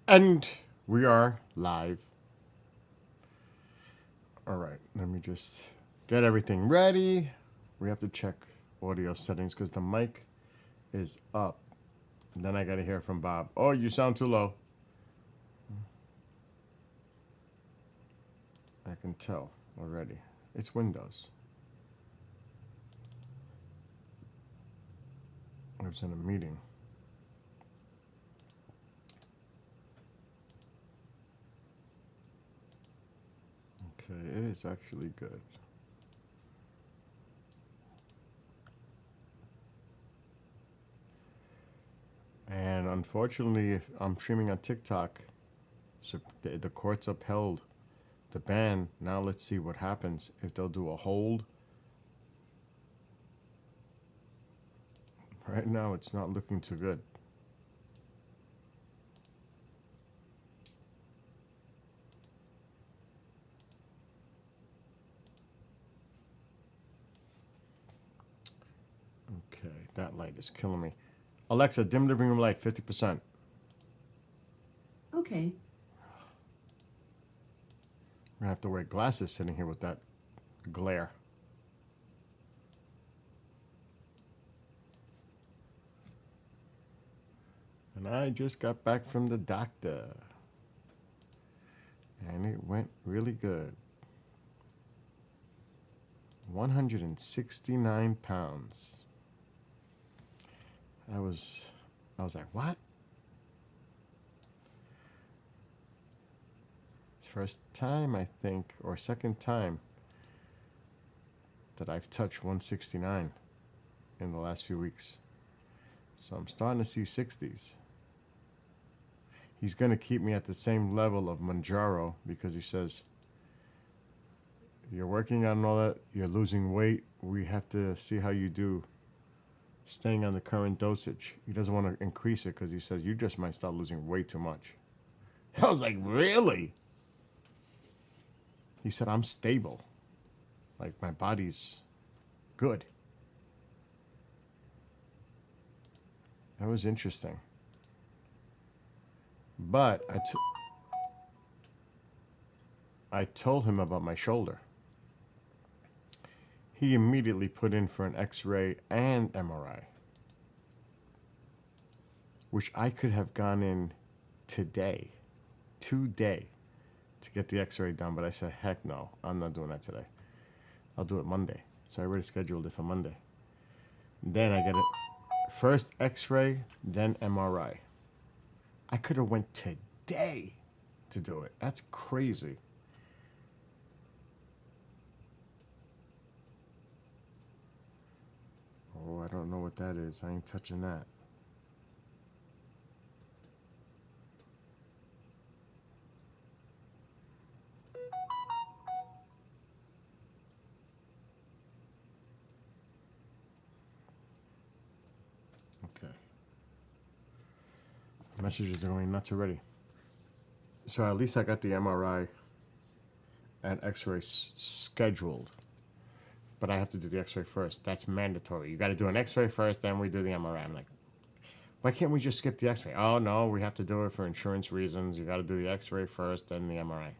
And we are live. All right, let me just get everything ready. We have to check audio settings because the mic is up. And then I got to hear from Bob. Oh, you sound too low. I can tell already. It's Windows. I was in a meeting. Okay, it is actually good. And unfortunately, if I'm streaming on TikTok, so the courts upheld the ban. Now let's see what happens. If they'll do a hold. Right now, it's not looking too good. Okay, that light is killing me. Alexa, dim living room light 50%. Okay. I'm gonna have to wear glasses sitting here with that glare. And I just got back from the doctor. And it went really good. 169 pounds. I was like, what? It's first time, I think, or second time that I've touched 169 in the last few weeks. So I'm starting to see 60s. He's going to keep me at the same level of Manjaro because he says, you're working on all that, you're losing weight, we have to see how you do staying on the current dosage. He doesn't want to increase it because he says, you just might start losing way too much. I was like, really? He said, I'm stable. Like, my body's good. That was interesting. But I told him about my shoulder. He immediately put in for an x-ray and MRI, which I could have gone in today, to get the x-ray done, but I said, heck no, I'm not doing that today. I'll do it Monday. So I already scheduled it for Monday. Then I get it first x-ray, then MRI. I could have went today to do it. That's crazy. Oh, I don't know what that is. I ain't touching that. Okay. Messages are going nuts already. So at least I got the MRI and x-ray scheduled. But I have to do the x-ray first. That's mandatory. You got to do an x-ray first, then we do the MRI. I'm like, why can't we just skip the x-ray? Oh, no, we have to do it for insurance reasons. You got to do the x-ray first, then the MRI.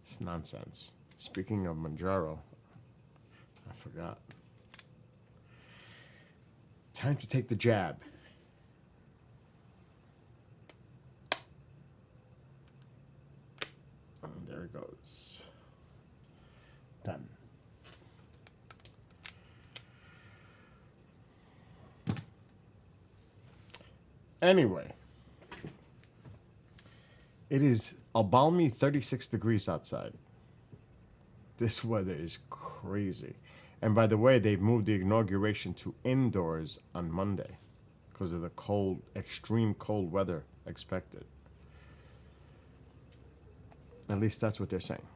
It's nonsense. Speaking of Manjaro, I forgot. Time to take the jab. Oh, there it goes. Done. Anyway, it is a balmy 36 degrees outside. This weather is crazy. And by the way, they've moved the inauguration to indoors on Monday because of the cold, extreme cold weather expected. At least that's what they're saying.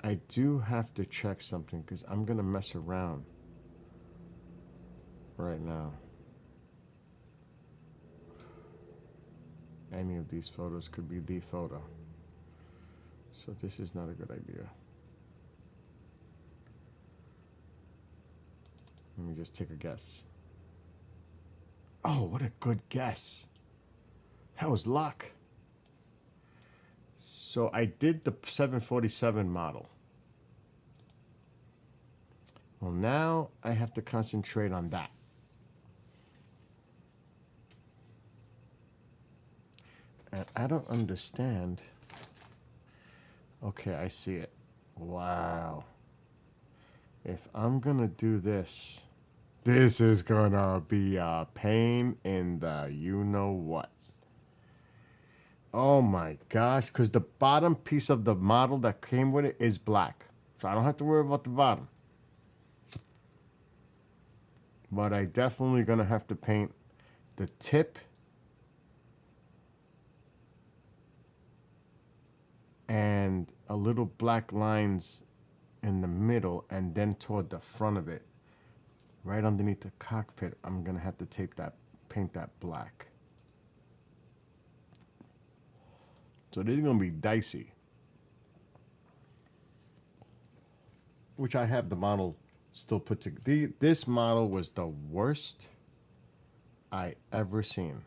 I do have to check something because I'm going to mess around right now. Any of these photos could be the photo. So this is not a good idea. Let me just take a guess. Oh, what a good guess. That was luck. So I did the 747 model. Well, now I have to concentrate on that. And I don't understand. Okay, I see it. Wow. If I'm gonna do this, this is gonna be a pain in the you-know-what. Oh my gosh, because the bottom piece of the model that came with it is black. So I don't have to worry about the bottom. But I definitely gonna have to paint the tip and a little black lines in the middle and then toward the front of it. Right underneath the cockpit, I'm gonna have to paint that black. So this is gonna be dicey. Which I have the model still put together. This model was the worst I ever seen.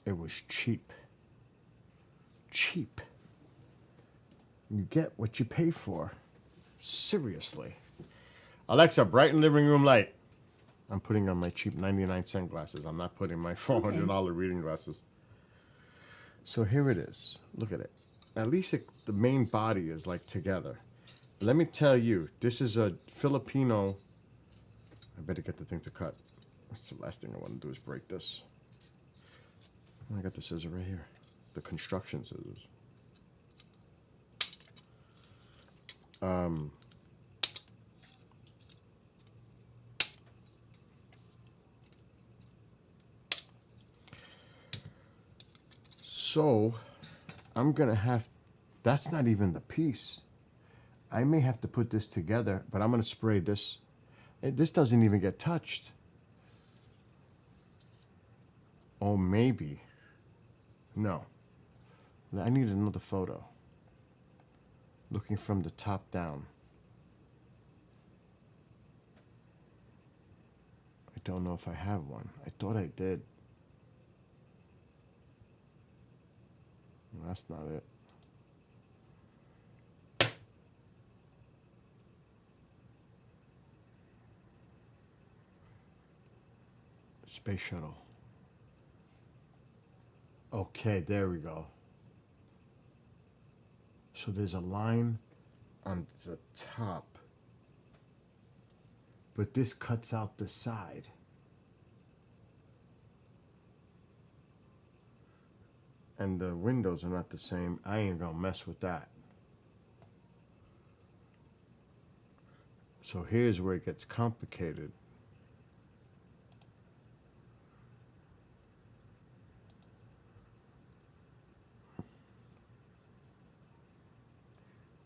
It was cheap. Cheap. You get what you pay for. Seriously. Alexa, brighten living room light. I'm putting on my cheap 99-cent glasses. I'm not putting my $400 reading glasses. So here it is. Look at it. At least the main body is like together. Let me tell you, this is a Filipino. I better get the thing to cut. That's the last thing I want to do is break this. I got the scissor right here. The construction scissors. So I'm gonna have, that's not even the piece. I may have to put this together, but I'm gonna spray this. This doesn't even get touched. Oh, maybe. No. I need another photo. Looking from the top down. I don't know if I have one. I thought I did. No, that's not it. Space shuttle. Okay, there we go. So there's a line on the top, but this cuts out the side. And the windows are not the same. I ain't gonna mess with that. So here's where it gets complicated.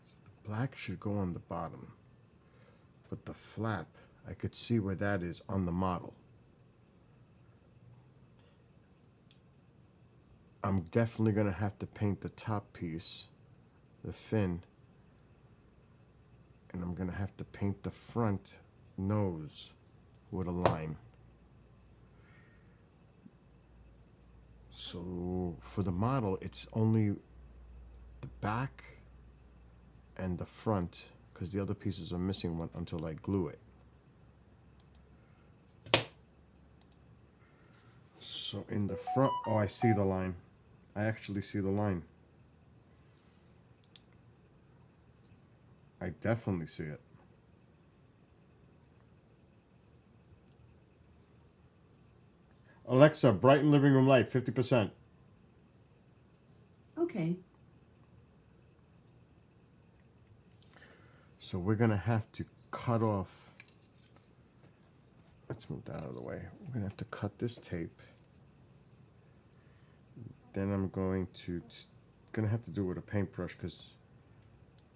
So the black should go on the bottom, but the flap, I could see where that is on the model. I'm definitely gonna have to paint the top piece, the fin, and I'm gonna have to paint the front nose with a line. So for the model, it's only the back and the front, because the other pieces are missing one until I glue it. So in the front, oh, I see the line. I actually see the line. I definitely see it. Alexa, brighten living room light, 50%. Okay. So we're gonna have to cut off. Let's move that out of the way. We're gonna have to cut this tape. Then I'm gonna have to do it with a paintbrush because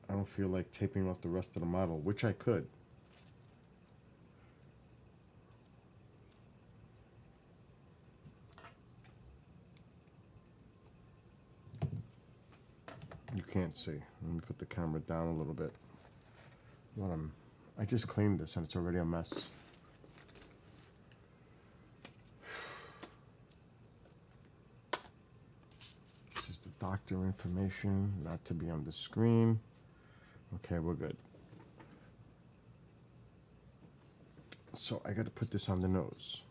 I don't feel like taping off the rest of the model, which I could. You can't see. Let me put the camera down a little bit. I just cleaned this and it's already a mess. Doctor information, not to be on the screen. Okay, we're good. So I got to put this on the nose.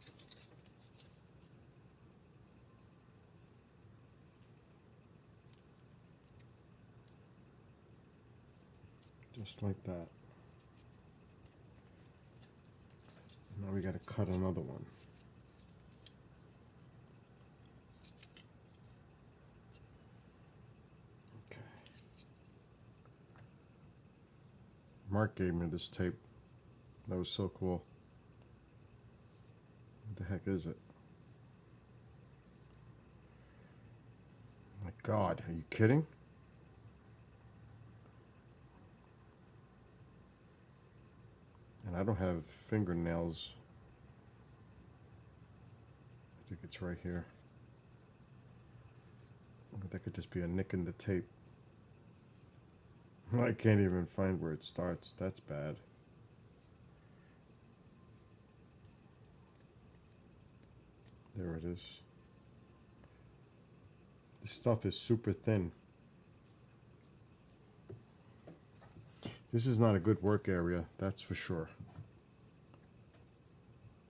Just like that. Now we got to cut another one. Okay. Mark gave me this tape. That was so cool. What the heck is it? My God, are you kidding? And I don't have fingernails. I think it's right here. But that could just be a nick in the tape. I can't even find where it starts. That's bad. There it is. This stuff is super thin. This is not a good work area, that's for sure.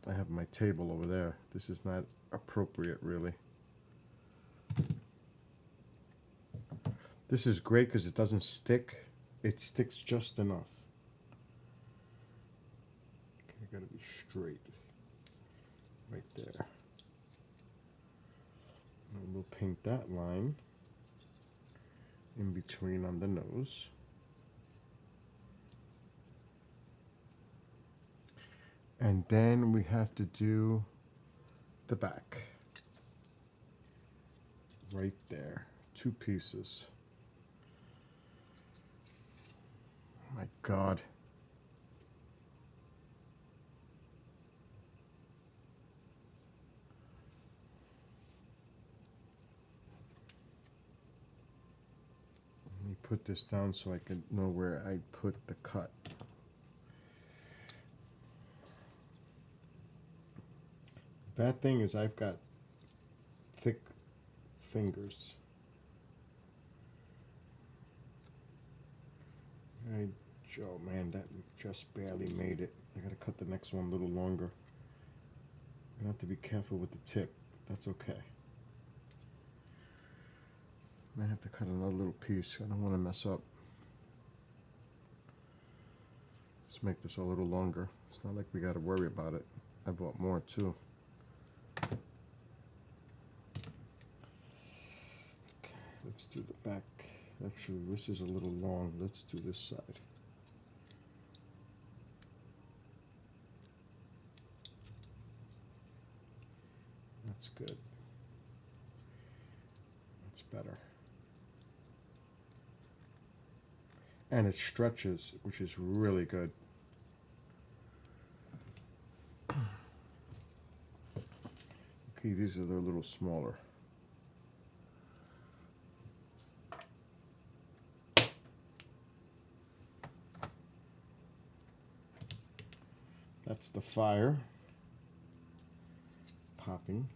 I have my table over there. This is not appropriate, really. This is great because it doesn't stick. It sticks just enough. Okay, I gotta be straight. Right there. And we'll paint that line in between on the nose. And then we have to do the back. Right there. 2 pieces. My God. Let me put this down so I can know where I put the cut. Bad thing is I've got thick fingers. Oh man, that just barely made it. I gotta cut the next one a little longer. I'm gonna have to be careful with the tip. That's okay. Might have to cut another little piece. I don't want to mess up. Let's make this a little longer. It's not like we gotta worry about it. I bought more too. Okay, let's do the back. Actually, this is a little long. Let's do this side. That's good. That's better. And it stretches, which is really good. Okay, these are a little smaller. That's the fire popping.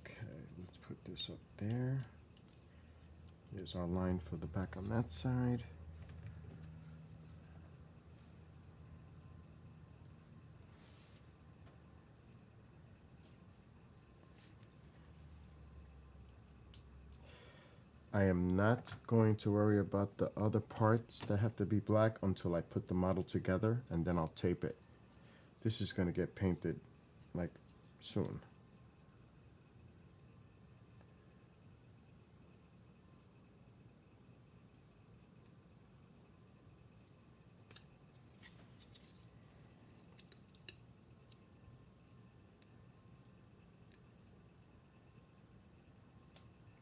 Okay, let's put this up there. Here's our line for the back on that side. I am not going to worry about the other parts that have to be black until I put the model together, and then I'll tape it. This is going to get painted like soon.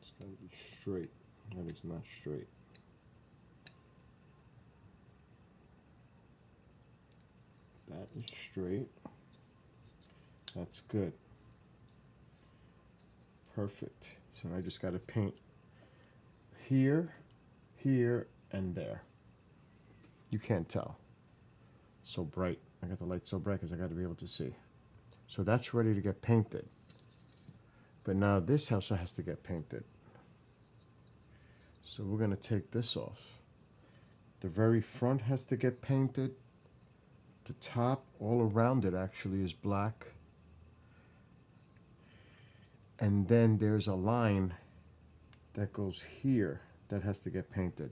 It's got to be straight. That is not straight. That is straight. That's good. Perfect. So I just got to paint here, here, and there. You can't tell. So bright. I got the light so bright because I got to be able to see. So that's ready to get painted. But now this also has to get painted. So we're going to take this off. The very front has to get painted. The top, all around it actually, is black. And then there's a line that goes here that has to get painted.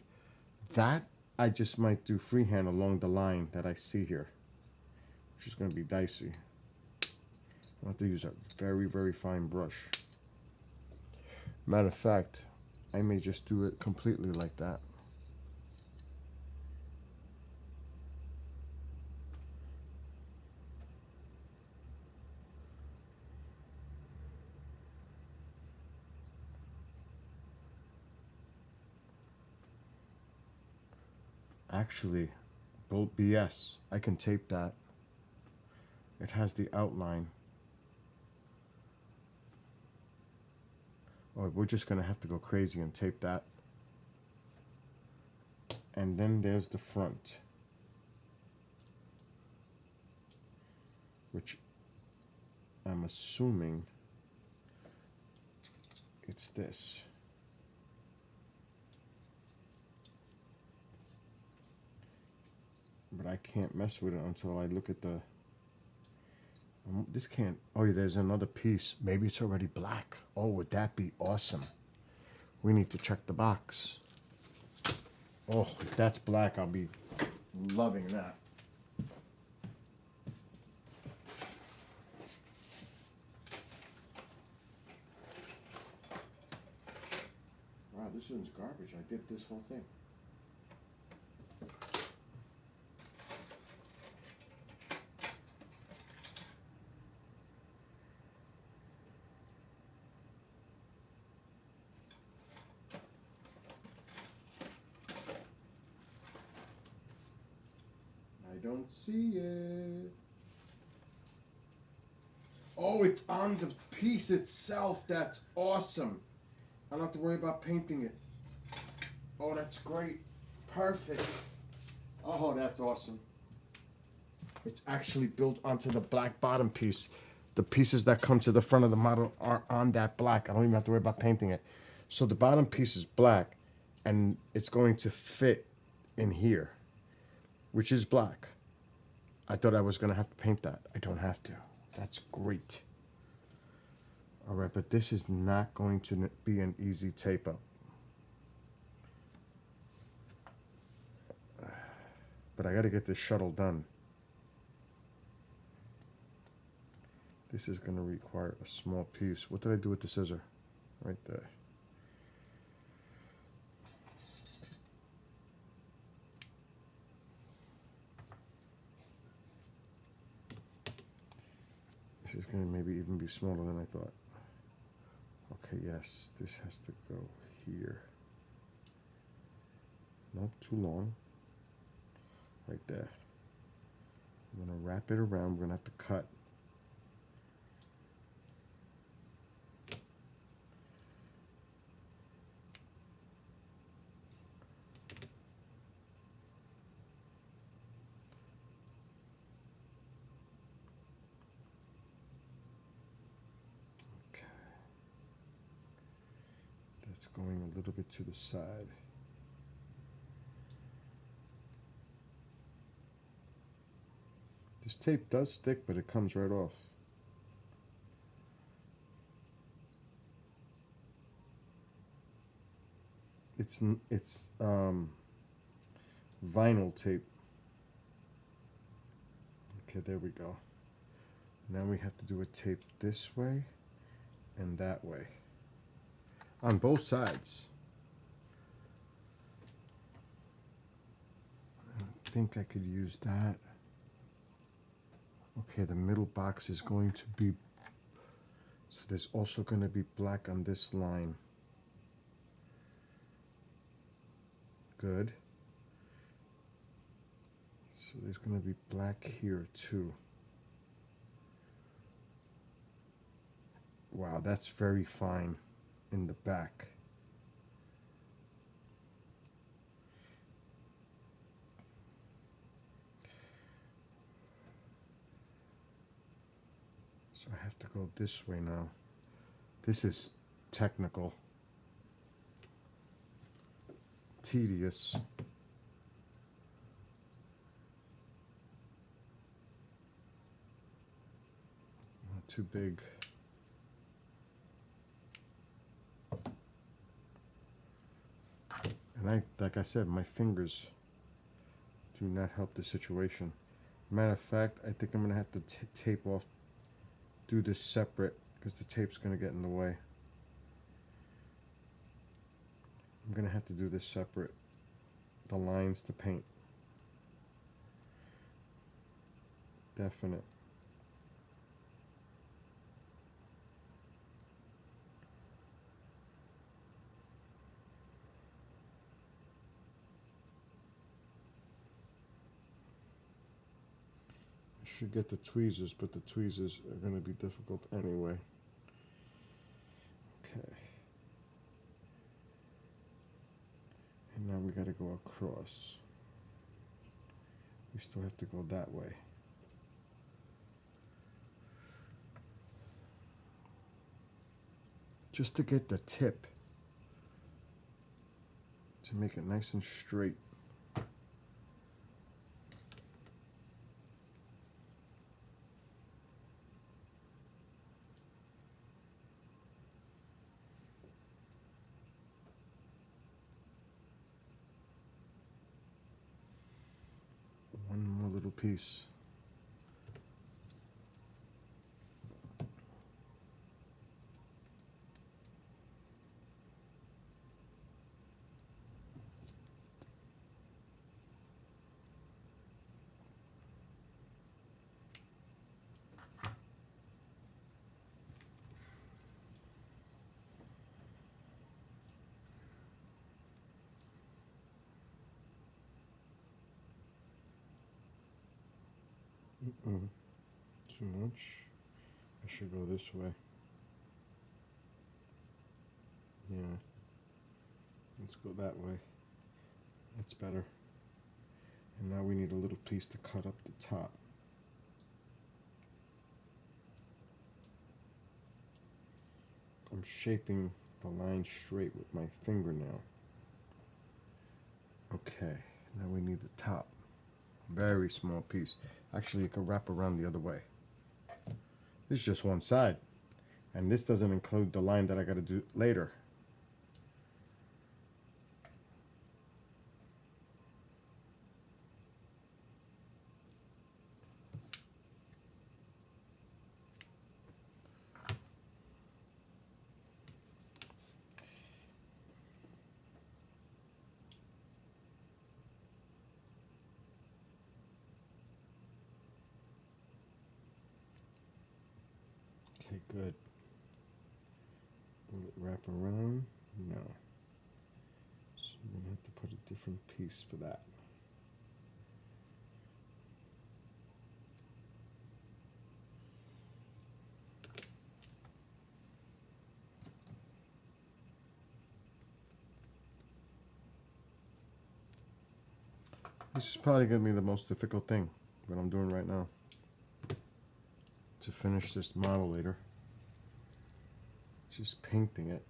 That I just might do freehand along the line that I see here, which is going to be dicey. I'll have to use a very, very fine brush. Matter of fact, I may just do it completely like that. Actually, Bolt BS, I can tape that. It has the outline. Oh, we're just gonna have to go crazy and tape that. And then there's the front, which I'm assuming it's this. But I can't mess with it until I look at the... this can't... oh, yeah, there's another piece. Maybe it's already black. Oh, would that be awesome? We need to check the box. Oh, if that's black, I'll be loving that. Wow, this one's garbage. I did this whole thing. I don't see it. Oh, it's on the piece itself. That's awesome. I don't have to worry about painting it. Oh, that's great. Perfect. Oh, that's awesome. It's actually built onto the black bottom piece. The pieces that come to the front of the model are on that black. I don't even have to worry about painting it. So the bottom piece is black, and it's going to fit in here, which is black. I thought I was going to have to paint that. I don't have to. That's great. All right, but this is not going to be an easy tape up. But I got to get this shuttle done. This is going to require a small piece. What did I do with the scissor? Right there. This is going to maybe even be smaller than I thought. Okay, yes, this has to go here. Not too long. Right there. I'm going to wrap it around. We're going to have to cut. Okay. That's going a little bit to the side. This tape does stick, but it comes right off. It's vinyl tape. Okay, there we go. Now we have to do a tape this way and that way on both sides. I think I could use that. Okay, the middle box is going to be, so there's also going to be black on this line. Good. So there's going to be black here too. Wow, that's very fine in the back. So I have to go this way now. This is technical, tedious. Not too big. And like I said, my fingers do not help the situation. Matter of fact, I think I'm gonna have to tape off, do this separate, because the tape's gonna get in the way. I'm gonna have to do this separate, the lines to paint. Definite. I should get the tweezers, but the tweezers are gonna be difficult anyway. Okay. And now we gotta go across. We still have to go that way. Just to get the tip, to make it nice and straight. One more little piece. Too much. I should go this way. Yeah. Let's go that way. That's better. And now we need a little piece to cut up the top. I'm shaping the line straight with my fingernail. Okay, now we need the top. Very small piece. Actually, it could wrap around the other way. This is just one side. And this doesn't include the line that I gotta do later. Okay, good. Will it wrap around? No. So I'm gonna have to put a different piece for that. This is probably gonna be the most difficult thing that I'm doing right now. To finish this model later. Just painting it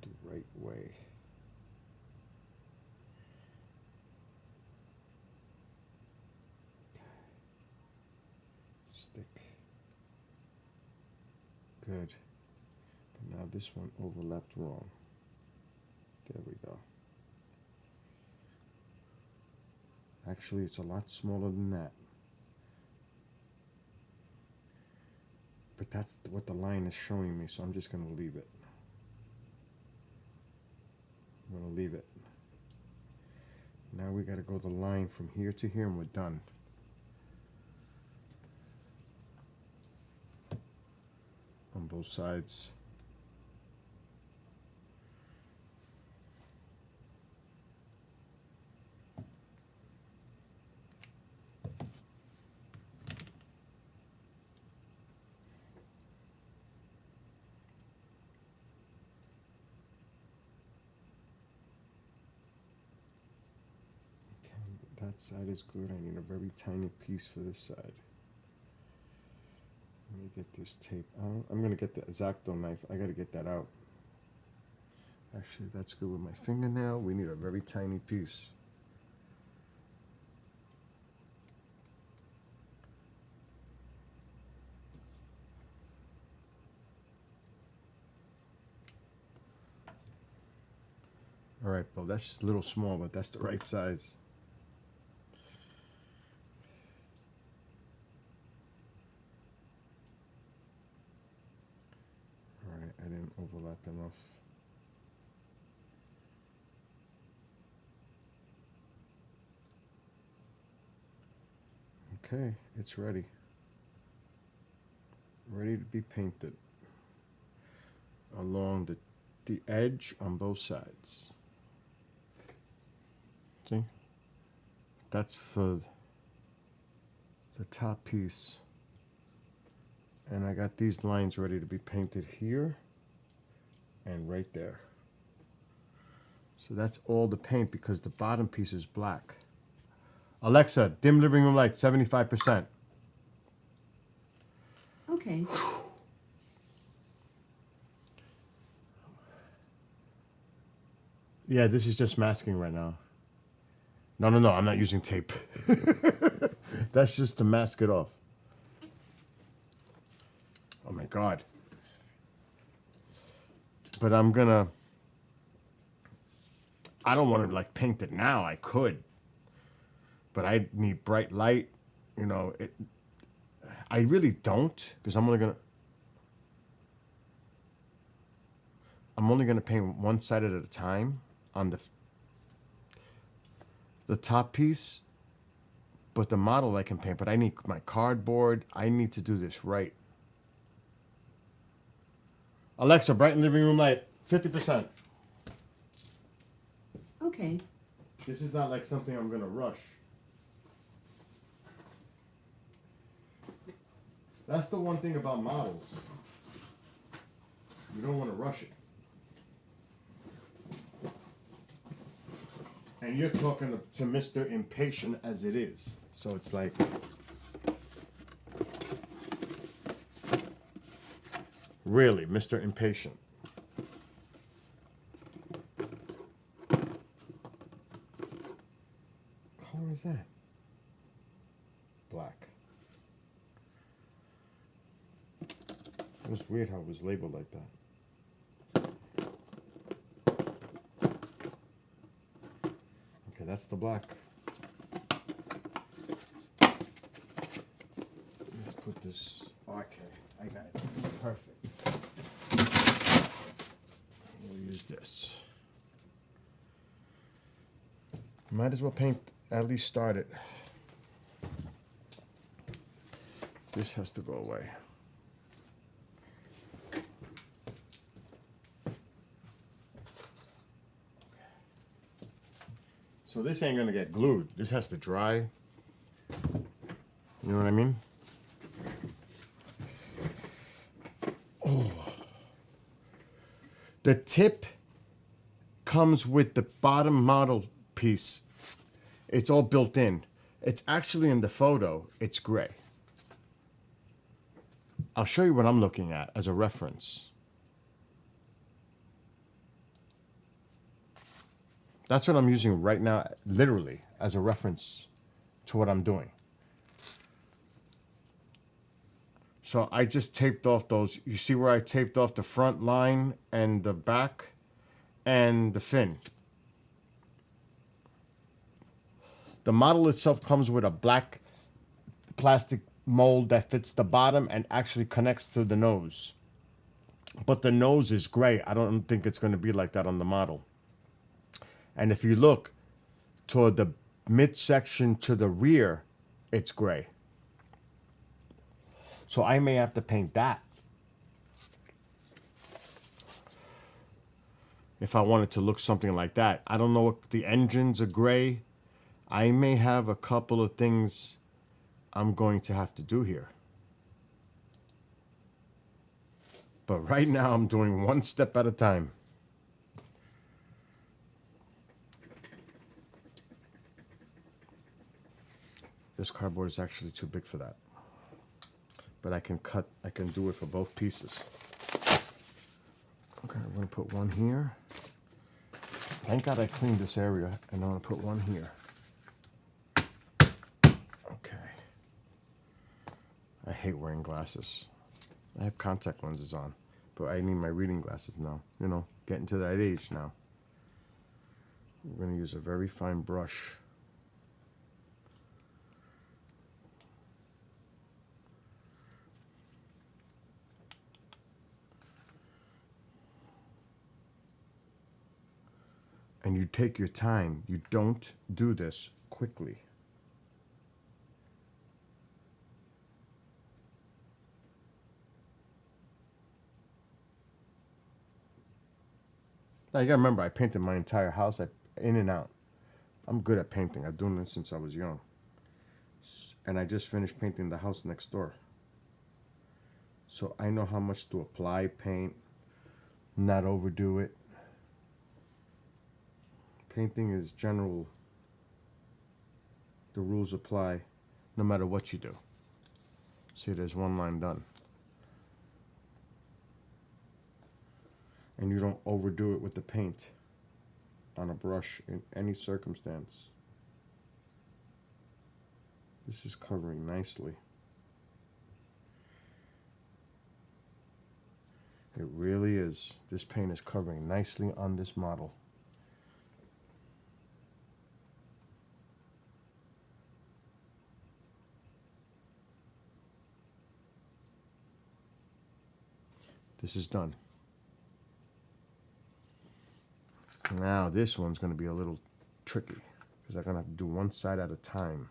the right way. Stick. Good. But now this one overlapped wrong. There we go. Actually, it's a lot smaller than that. But that's what the line is showing me, so I'm just going to leave it. I'm going to leave it. Now we got to go the line from here to here and we're done. On both sides. That side is good. I need a very tiny piece for this side. Let me get this tape out. I'm gonna get the X-Acto knife. I gotta get that out. Actually, that's good with my fingernail. We need a very tiny piece. All right, Bo, that's a little small, but that's the right size. All right, I didn't overlap enough. Okay, it's ready. Ready to be painted along the edge on both sides. See? That's for the top piece. And I got these lines ready to be painted here and right there. So that's all the paint because the bottom piece is black. Alexa, dim living room light, 75%. Okay. Yeah, this is just masking right now. No, I'm not using tape. That's just to mask it off. Oh my God. But I don't want to like paint it now. I could. But I need bright light. You know, I really don't because I'm only gonna paint one side at a time on the top piece. But the model I can paint, but I need my cardboard. I need to do this right. Alexa, brighten living room light, 50%. Okay. This is not like something I'm gonna rush. That's the one thing about models. You don't want to rush it. And you're talking to Mr. Impatient as it is. So it's like, really, Mr. Impatient. What color is that? Black. It was weird how it was labeled like that. Okay, that's the black. Let's put this. Okay, I got it. Perfect. We'll use this. Might as well paint, at least start it. This has to go away. So this ain't gonna get glued. This has to dry. You know what I mean? Oh. The tip comes with the bottom model piece. It's all built in. It's actually in the photo, it's gray. I'll show you what I'm looking at as a reference. That's what I'm using right now, literally, as a reference to what I'm doing. So I just taped off those. You see where I taped off the front line and the back and the fin. The model itself comes with a black plastic mold that fits the bottom and actually connects to the nose. But the nose is gray. I don't think it's going to be like that on the model. And if you look toward the midsection to the rear, it's gray. So I may have to paint that if I wanted to look something like that. I don't know if the engines are gray. I may have a couple of things I'm going to have to do here. But right now I'm doing one step at a time. This cardboard is actually too big for that. but I can do it for both pieces. Okay, I'm gonna put one here. Thank God I cleaned this area, and I'm gonna put one here. Okay. I hate wearing glasses. I have contact lenses on, but I need my reading glasses now. You know, getting to that age now. We're gonna use a very fine brush. And you take your time. You don't do this quickly. Now you gotta remember, I painted my entire house in and out. I'm good at painting. I've done this since I was young. And I just finished painting the house next door. So I know how much to apply paint, not overdo it. Painting is general. The rules apply no matter what you do. See, there's one line done. And you don't overdo it with the paint on a brush in any circumstance. This is covering nicely. It really is. This paint is covering nicely on this model. This is done. Now this one's going to be a little tricky because I'm going to have to do one side at a time.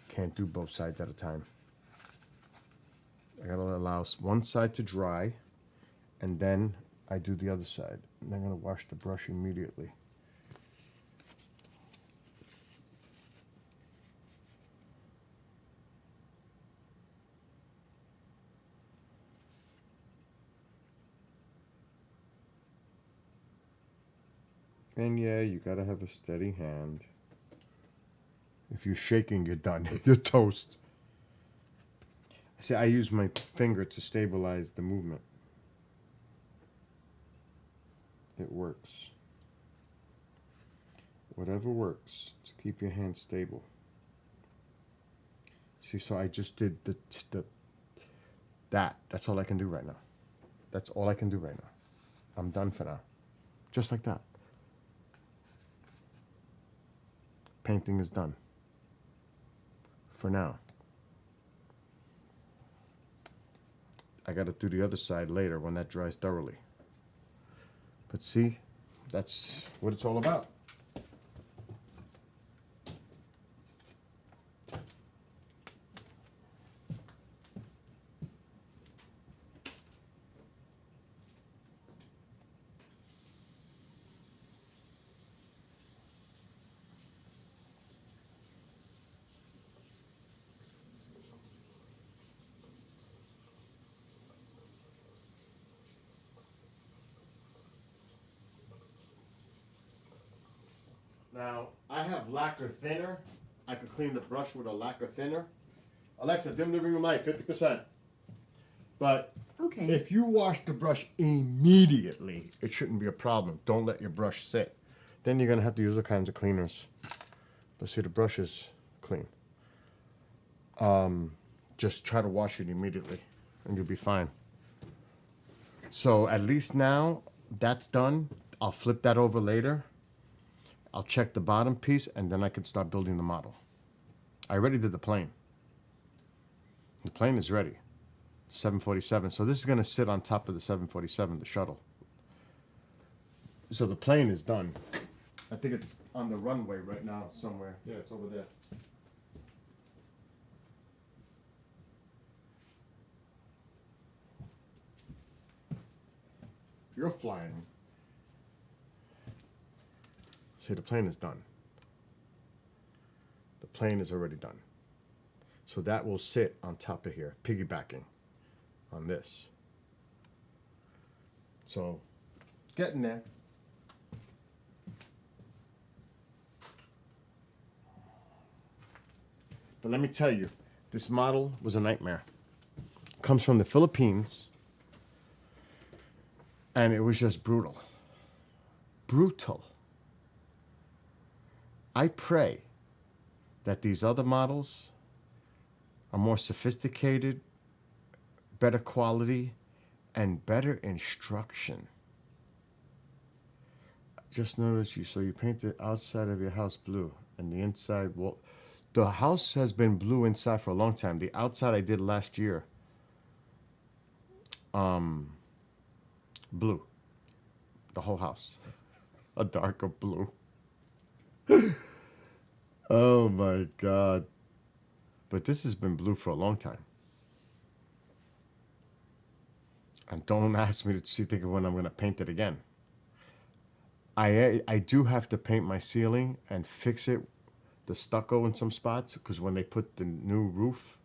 Can't do both sides at a time. I got to allow one side to dry, and then I do the other side. And I'm going to wash the brush immediately. And yeah, you gotta have a steady hand. If you're shaking, you're done. You're toast. See, I use my finger to stabilize the movement. It works. Whatever works to keep your hand stable. See, so I just did that. That's all I can do right now. That's all I can do right now. I'm done for now. Just like that. Painting is done. For now. I got to do the other side later when that dries thoroughly. But see, that's what it's all about. Now, I have lacquer thinner. I could clean the brush with a lacquer thinner. Alexa, dim living room light, 50%. But Okay. if you wash the brush immediately, it shouldn't be a problem. Don't let your brush sit. Then you're going to have to use all kinds of cleaners. But see, the brush is clean. Just try to wash it immediately, and you'll be fine. So at least now, that's done. I'll flip that over later. I'll check the bottom piece, and then I can start building the model. I already did the plane. The plane is ready. 747. So this is going to sit on top of the 747, the shuttle. So the plane is done. I think it's on the runway right now somewhere. Yeah, it's over there. You're flying. See, the plane is done. The plane is already done. So that will sit on top of here, piggybacking on this. So, getting there. But let me tell you, this model was a nightmare. comes from the Philippines, and it was just brutal. Brutal. I pray that these other models are more sophisticated, better quality, and better instruction. Just noticed you. So you paint the outside of your house blue and the inside wall. The house has been blue inside for a long time. The outside I did last year. Blue. The whole house. A darker blue. Oh my God. But this has been blue for a long time. And don't ask me to think of when I'm going to paint it again. I do have to paint my ceiling and fix it, the stucco in some spots, because when they put the new roof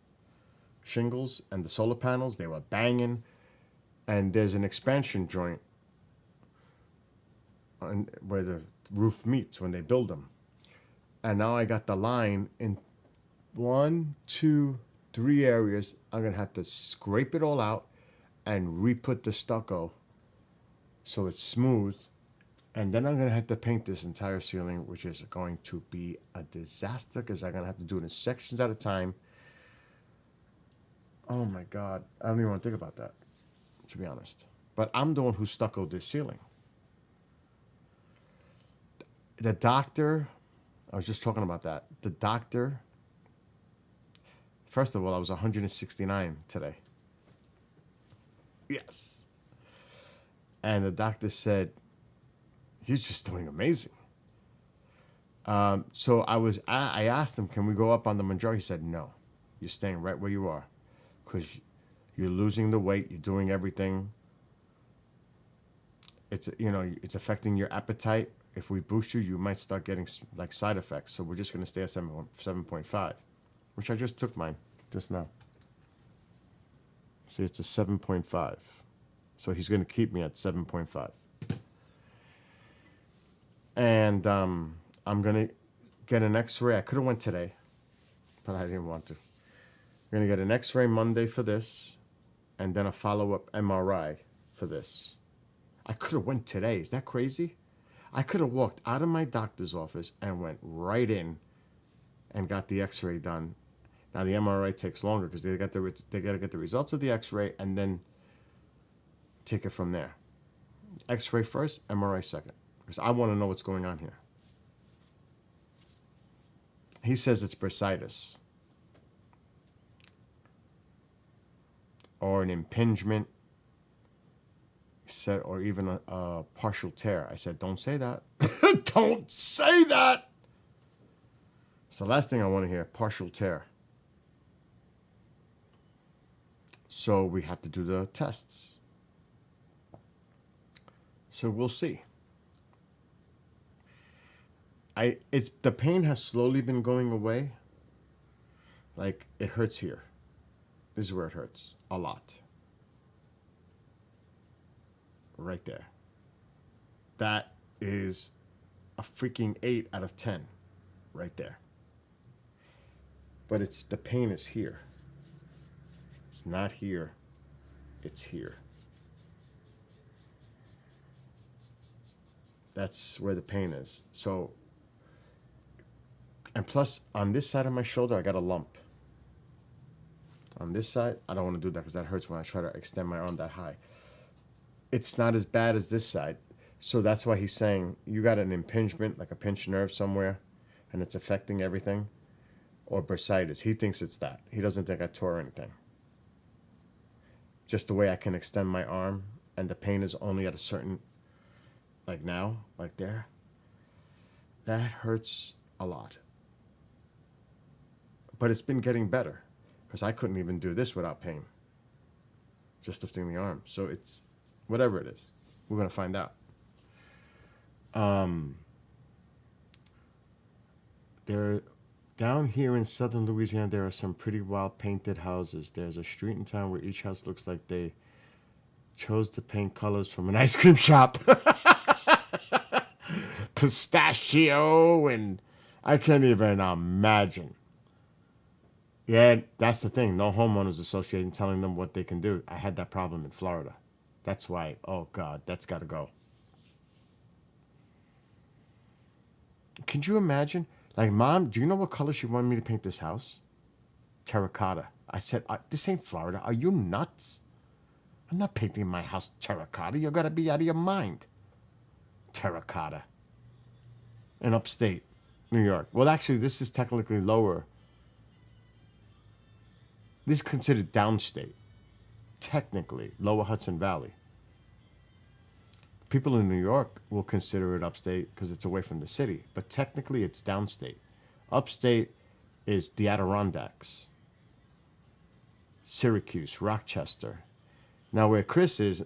shingles and the solar panels, they were banging. And there's an expansion joint where the roof meets when they build them. And now I got the line in 1, 2, 3 areas. I'm going to have to scrape it all out and re-put the stucco so it's smooth. And then I'm going to have to paint this entire ceiling, which is going to be a disaster because I'm going to have to do it in sections at a time. Oh my God. I don't even want to think about that, to be honest. But I'm the one who stuccoed this ceiling. The doctor, I was just talking about that. The doctor, first of all, I was 169 today. Yes. And the doctor said, "You're just doing amazing." So I asked him, "Can we go up on the Mounjaro?" He said, "No, you're staying right where you are because you're losing the weight. You're doing everything. It's affecting your appetite. If we boost you, you might start getting like side effects. So we're just going to stay at 7.5, which I just took mine just now. See, it's a 7.5. So he's going to keep me at 7.5. And I'm going to get an x-ray. I could have went today, but I didn't want to. I'm going to get an x-ray Monday for this, and then a follow-up MRI for this. I could have went today. Is that crazy? I could have walked out of my doctor's office and went right in and got the x-ray done. Now, the MRI takes longer because they got to get the results of the x-ray and then take it from there. X-ray first, MRI second. Because I want to know what's going on here. He says it's bursitis. Or an impingement. He said, or even a partial tear. I said, don't say that. Don't say that! It's the last thing I want to hear, partial tear. So we have to do the tests. So we'll see. The pain has slowly been going away. Like, it hurts here. This is where it hurts a lot. Right there. That is a freaking 8 out of 10 right there. But the pain is here. It's not here. It's here. That's where the pain is. So, and plus, on this side of my shoulder, I got a lump. On this side, I don't want to do that because that hurts when I try to extend my arm that high. It's not as bad as this side. So that's why he's saying, you got an impingement, like a pinched nerve somewhere, and it's affecting everything. Or bursitis. He thinks it's that. He doesn't think I tore anything. Just the way I can extend my arm, and the pain is only at a certain, like now, like there. That hurts a lot. But it's been getting better, because I couldn't even do this without pain. Just lifting the arm. So it's, whatever it is, we're going to find out. Down here in southern Louisiana, there are some pretty wild painted houses. There's a street in town where each house looks like they chose to paint colors from an ice cream shop. Pistachio, and I can't even imagine. Yeah, that's the thing. No homeowners association telling them what they can do. I had that problem in Florida. That's why, oh God, that's got to go. Can you imagine? Like, Mom, do you know what color she wanted me to paint this house? Terracotta. I said, this ain't Florida. Are you nuts? I'm not painting my house terracotta. You gotta be out of your mind. Terracotta. In upstate New York. Well, actually, this is technically lower. This is considered downstate. Technically, lower Hudson Valley. People in New York will consider it upstate because it's away from the city, but technically it's downstate. Upstate is the Adirondacks, Syracuse, Rochester. Now, where Chris is,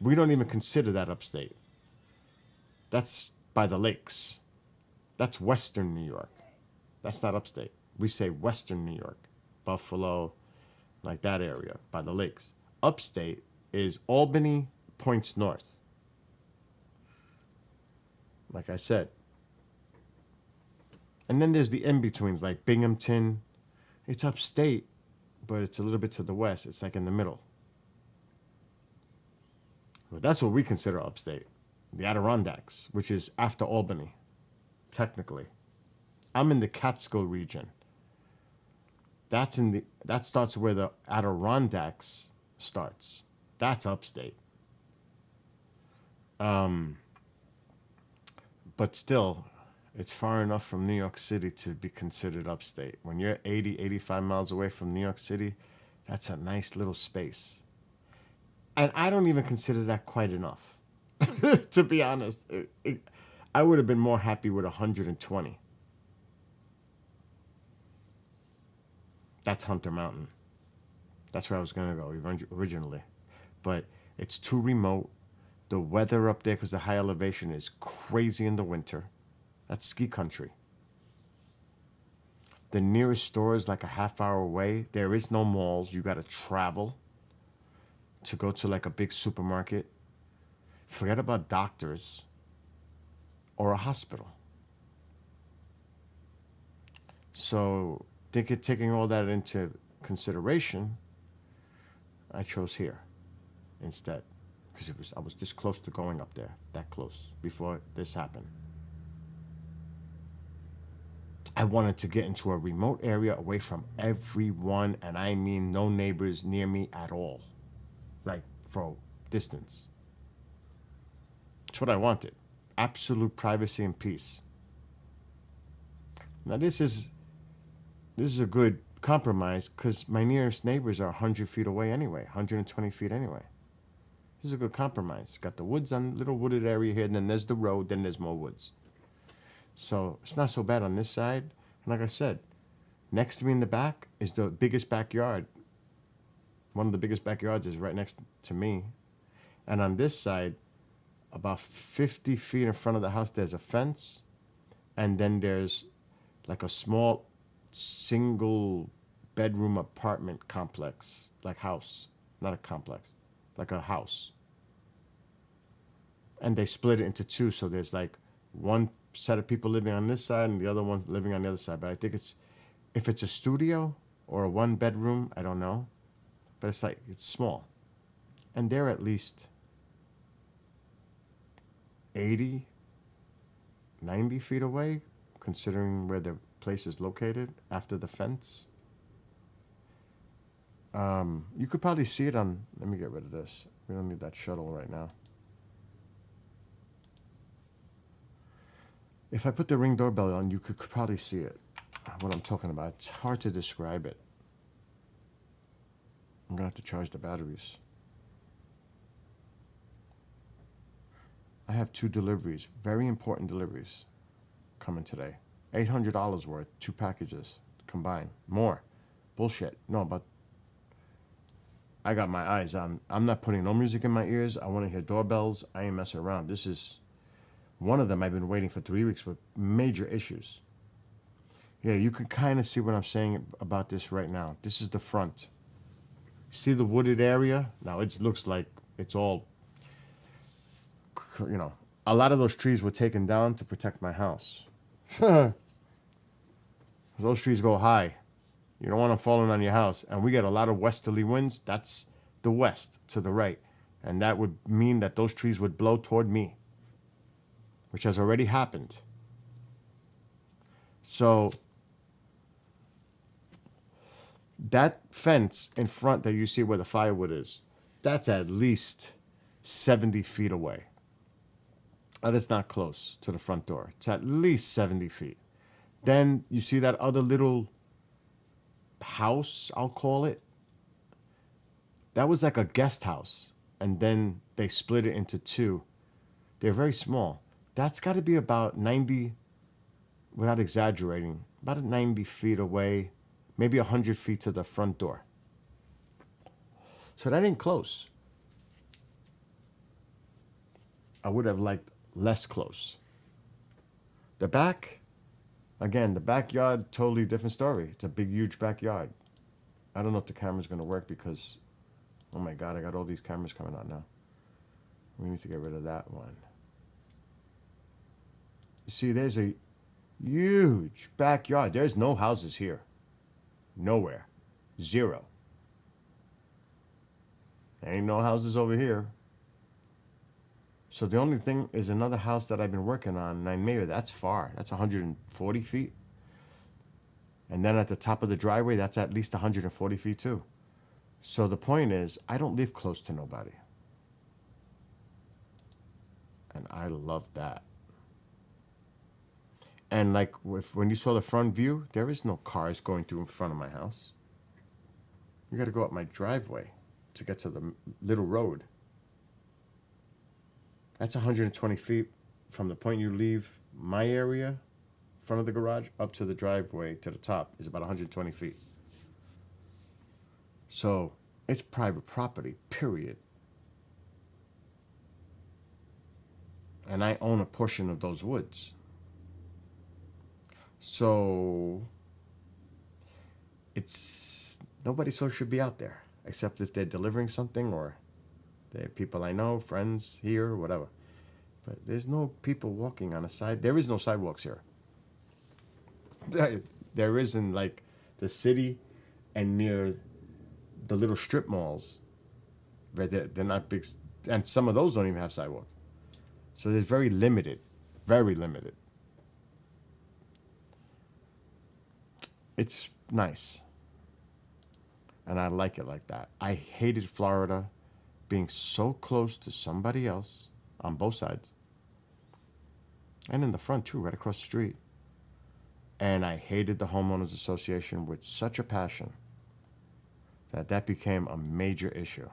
we don't even consider that upstate. That's by the lakes. That's Western New York. That's not upstate. We say Western New York, Buffalo, like that area by the lakes. Upstate is Albany points north. Like I said. And then there's the in-betweens like Binghamton. It's upstate, but it's a little bit to the west. It's like in the middle. Well, that's what we consider upstate. The Adirondacks, which is after Albany, technically. I'm in the Catskill region. That starts where the Adirondacks starts. That's upstate. But still, it's far enough from New York City to be considered upstate. When you're 80, 85 miles away from New York City, that's a nice little space. And I don't even consider that quite enough. To be honest, I would have been more happy with 120. That's Hunter Mountain. That's where I was going to go originally. But it's too remote. The weather up there, because the high elevation, is crazy in the winter. That's ski country. The nearest store is like a half hour away. There is no malls. You got to travel to go to like a big supermarket. Forget about doctors or a hospital. So, taking all that into consideration, I chose here instead. Because I was this close to going up there, that close, before this happened. I wanted to get into a remote area away from everyone, and I mean no neighbors near me at all, like for distance. That's what I wanted. Absolute privacy and peace. Now this is a good compromise because my nearest neighbors are 100 feet away anyway, 120 feet anyway. This is a good compromise. Got the woods on little wooded area here, and then there's the road, then there's more woods. So it's not so bad on this side. And like I said, next to me in the back is the biggest backyard. One of the biggest backyards is right next to me. And on this side, about 50 feet in front of the house, there's a fence. And then there's like a small single bedroom apartment complex, like house, not a complex, like a house. And they split it into two, so there's like one set of people living on this side and the other one living on the other side. But I think if it's a studio or a one bedroom, I don't know. But it's small. And they're at least 80, 90 feet away, considering where the place is located after the fence. You could probably see it on, let me get rid of this. We don't need that shuttle right now. If I put the Ring doorbell on, you could probably see it, what I'm talking about. It's hard to describe it. I'm going to have to charge the batteries. I have 2 deliveries, very important deliveries, coming today. $800 worth, 2 packages combined. More. Bullshit. No, but I got my eyes on. I'm not putting no music in my ears. I want to hear doorbells. I ain't messing around. This is one of them I've been waiting for 3 weeks with major issues. Yeah, you can kind of see what I'm saying about this right now. This is the front. See the wooded area? Now it looks like it's all, a lot of those trees were taken down to protect my house. Those trees go high. You don't want them falling on your house. And we get a lot of westerly winds. That's the west to the right. And that would mean that those trees would blow toward me, which has already happened. So that fence in front that you see where the firewood is, that's at least 70 feet away. That is not close to the front door. It's at least 70 feet. Then you see that other little house, I'll call it. That was like a guest house. And then they split it into two. They're very small. That's got to be about 90, without exaggerating, about 90 feet away, maybe 100 feet to the front door. So that ain't close. I would have liked less close. The back, again, the backyard, totally different story. It's a big, huge backyard. I don't know if the camera's going to work because, oh my God, I got all these cameras coming out now. We need to get rid of that one. You see, there's a huge backyard. There's no houses here. Nowhere. Zero. There ain't no houses over here. So the only thing is another house that I've been working on, 9 Mayer. That's far. That's 140 feet. And then at the top of the driveway, that's at least 140 feet too. So the point is, I don't live close to nobody. And I love that. And like when you saw the front view, there is no cars going through in front of my house. You got to go up my driveway to get to the little road. That's 120 feet from the point you leave my area, front of the garage, up to the driveway to the top is about 120 feet. So it's private property, period. And I own a portion of those woods. So it's nobody so should be out there, except if they're delivering something or they're people I know, friends here, whatever. But there's no people walking on a side. There is no sidewalks here. There is in like the city and near the little strip malls. But they're not big. And some of those don't even have sidewalks. So they're very limited. Very limited. It's nice. And I like it like that. I hated Florida being so close to somebody else on both sides. And in the front too, right across the street. And I hated the homeowners association with such a passion that became a major issue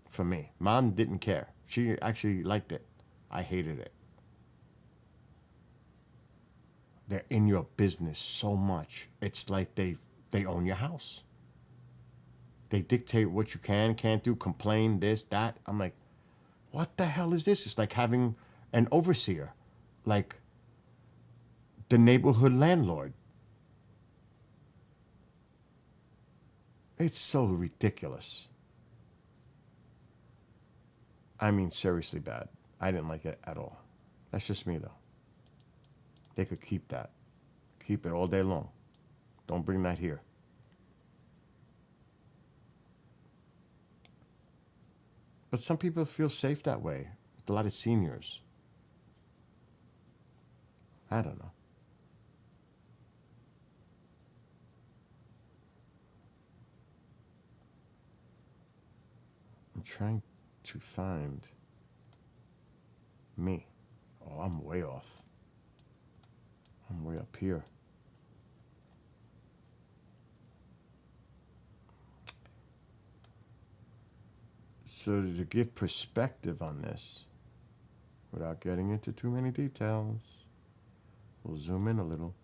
for me. Mom didn't care. She actually liked it. I hated it. They're in your business so much. It's like they own your house. They dictate what you can, can't do, complain, this, that. I'm like, what the hell is this? It's like having an overseer, like the neighborhood landlord. It's so ridiculous. I mean, seriously bad. I didn't like it at all. That's just me, though. They could keep that. Keep it all day long. Don't bring that here. But some people feel safe that way. A lot of seniors. I don't know. I'm trying to find me. Oh, I'm way off. I'm way up here. So to give perspective on this, without getting into too many details, we'll zoom in a little.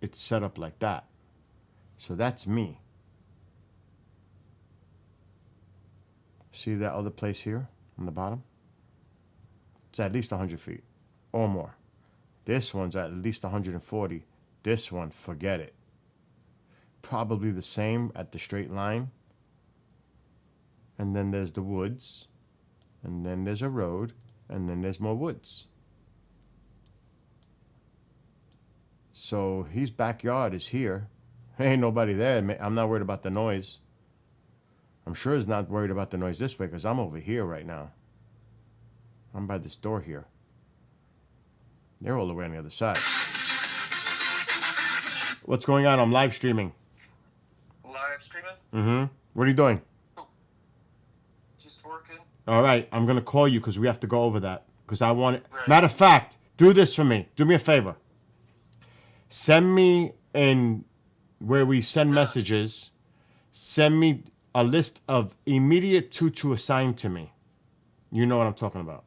It's set up like that. So that's me. See that other place here on the bottom? It's at least 100 feet or more. This one's at least 140. This one, forget it. Probably the same at the straight line. And then there's the woods. And then there's a road. And then there's more woods. So his backyard is here. Ain't nobody there. I'm not worried about the noise. I'm sure he's not worried about the noise this way because I'm over here right now. I'm by this door here. They're all the way on the other side. What's going on? I'm live streaming. Live streaming? Mm-hmm. What are you doing? Just working. All right. I'm going to call you because we have to go over that. Because I want it. Right. Matter of fact, do this for me. Do me a favor. Send me in where we send messages. Send me a list of immediate to assign to me. You know what I'm talking about.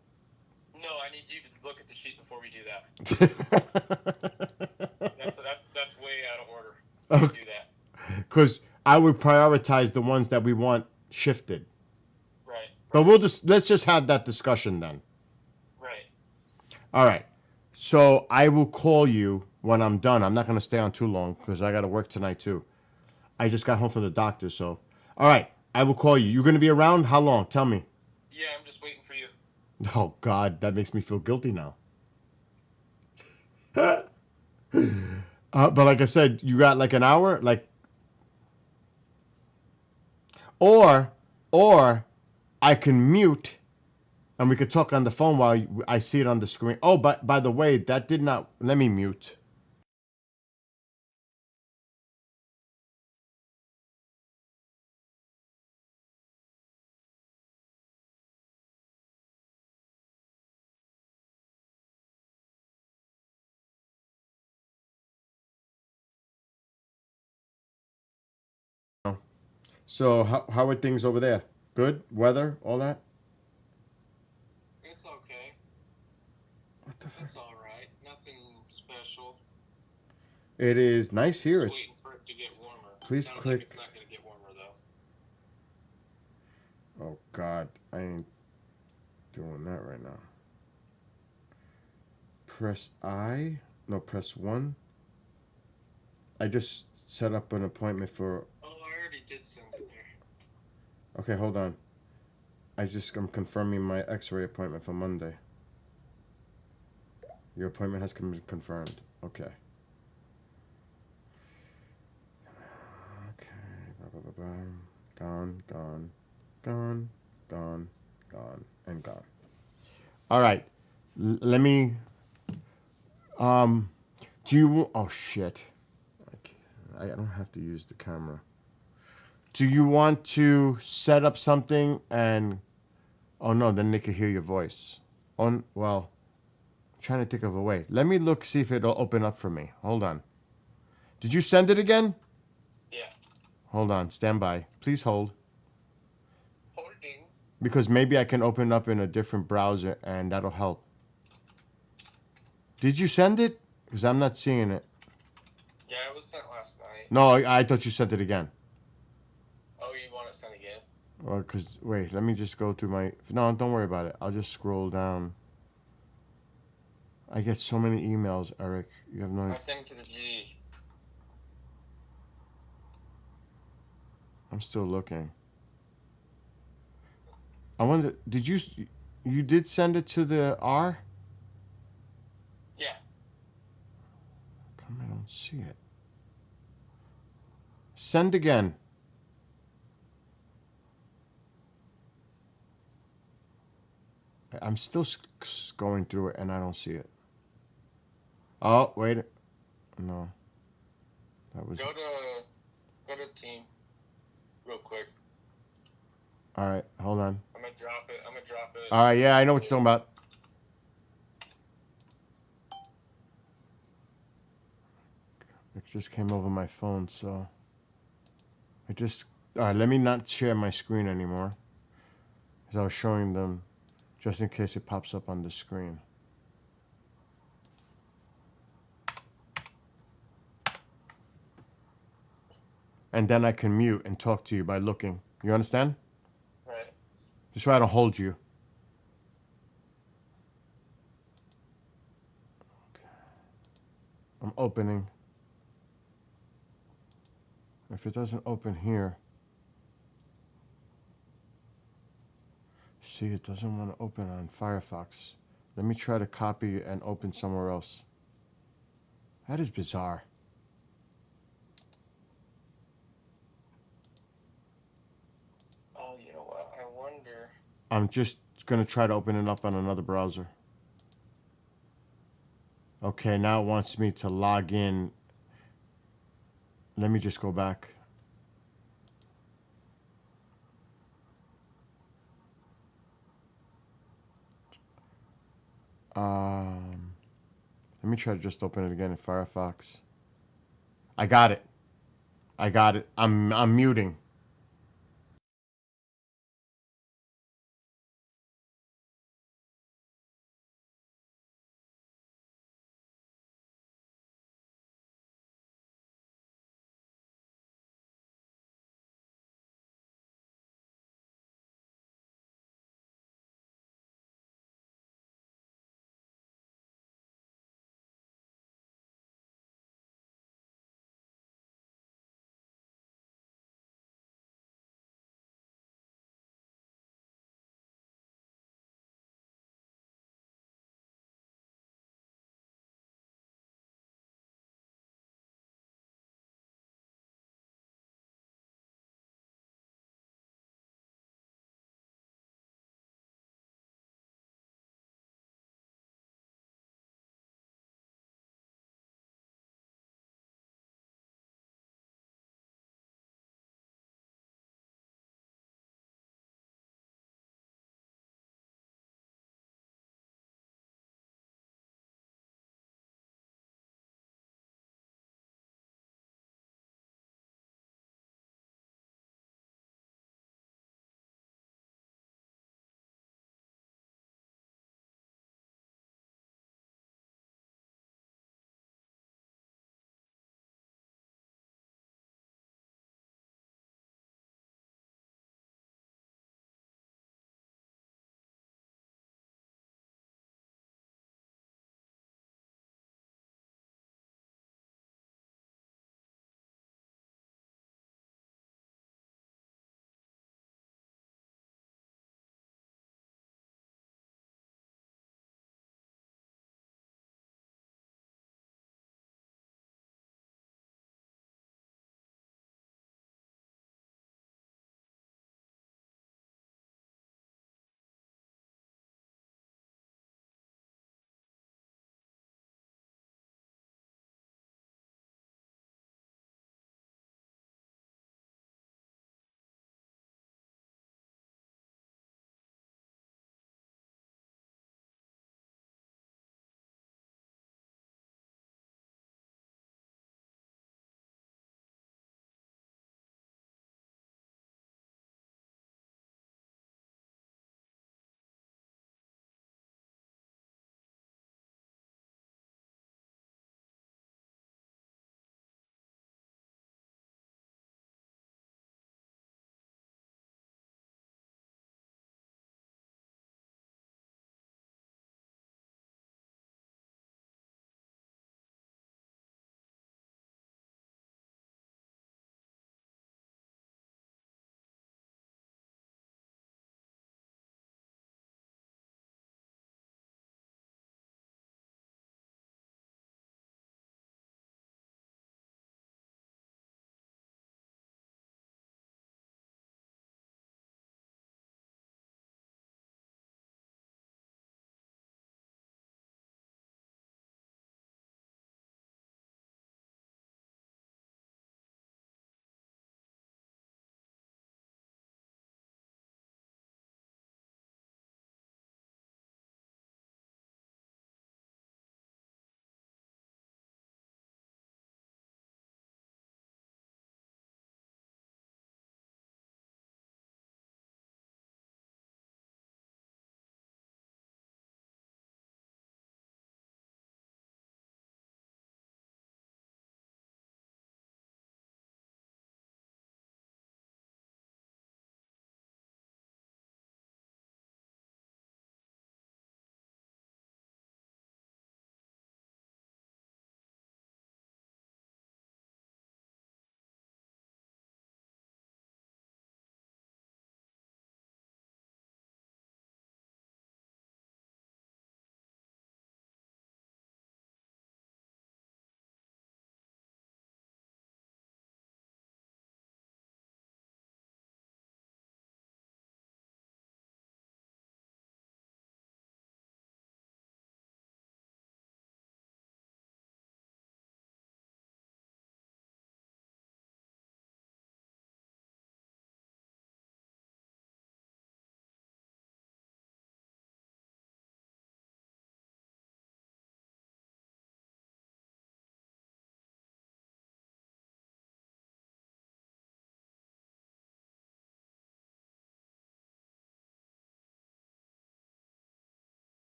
No, I need you to look at the sheet before we do that. That's way out of order. Okay. Do that. Because I would prioritize the ones that we want shifted. Right. But let's just have that discussion then. Right. All right. So I will call you when I'm done. I'm not going to stay on too long because I got to work tonight too. I just got home from the doctor, so. All right. I will call you. You're going to be around? How long? Tell me. Yeah, I'm just waiting for you. Oh, God. That makes me feel guilty now. But like I said, you got like an hour? Or I can mute and we could talk on the phone while I see it on the screen. Oh, but by the way, that did not. Let me mute. So how are things over there? Good? Weather? All that? It's okay. What the fuck? It's all right. Nothing special. It is nice here. Just It's waiting for it to get warmer. Please Sounds click. like it's not going to get warmer though. Oh God, I ain't doing that right now. Press I. No, press 1. I just set up an appointment for. Oh, I already did send it there. Okay, hold on. I'm confirming my X-ray appointment for Monday. Your appointment has been confirmed. Okay. Okay. Blah, blah, blah, blah. Gone, gone, gone, gone, gone, and gone. All right. Let me. Do you? Oh shit. I don't have to use the camera. Do you want to set up something and? Oh no, then they can hear your voice. Well, I'm trying to think of a way. Let me look, see if it'll open up for me. Hold on. Did you send it again? Yeah. Hold on. Stand by. Please hold. Holding. Because maybe I can open it up in a different browser and that'll help. Did you send it? Because I'm not seeing it. Yeah, it was sent last night. No, I thought you sent it again. Oh, you want it sent again? Because, wait, let me just go through my. No, don't worry about it. I'll just scroll down. I get so many emails, Eric. You have no I idea. sent it to the G. I'm still looking. I wonder, you did send it to the R? Yeah. Come, I don't see it. Send again. I'm still going through it and I don't see it. Oh, wait. No. That was. Go to team, real quick. All right, hold on. I'm gonna drop it. All right, yeah, I know what you're talking about. It just came over my phone, so. All right, let me not share my screen anymore. Because I was showing them just in case it pops up on the screen. And then I can mute and talk to you by looking. You understand? Right. Just so I don't hold you. Okay. I'm opening. If it doesn't open here. See, it doesn't want to open on Firefox. Let me try to copy and open somewhere else. That is bizarre. Oh, you know what? I wonder. I'm just going to try to open it up on another browser. Okay, now it wants me to log in. Let me just go back. Let me try to just open it again in Firefox. I got it. I got it. I'm muting.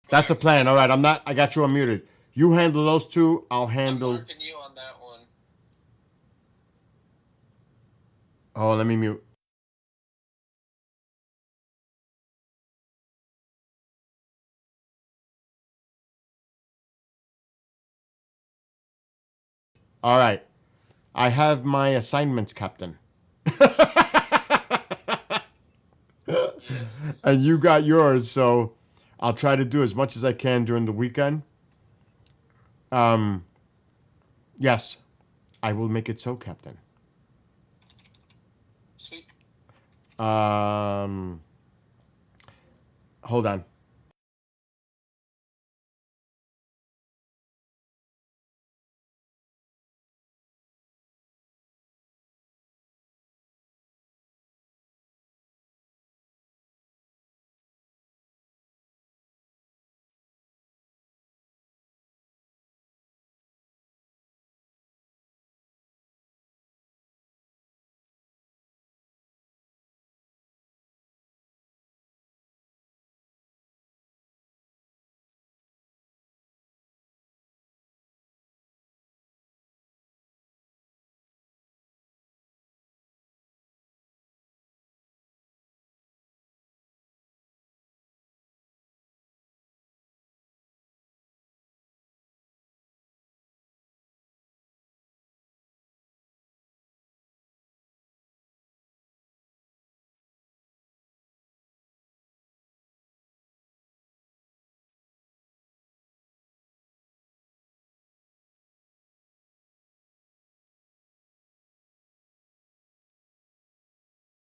That's a plan. All right, I got you unmuted. You handle those two. I'll I'm handle. marking you on that one. Oh, let me mute. All right. I have my assignments, Captain. Yes. And you got yours, so I'll try to do as much as I can during the weekend. Yes, I will make it so, Captain. Sweet. Hold on.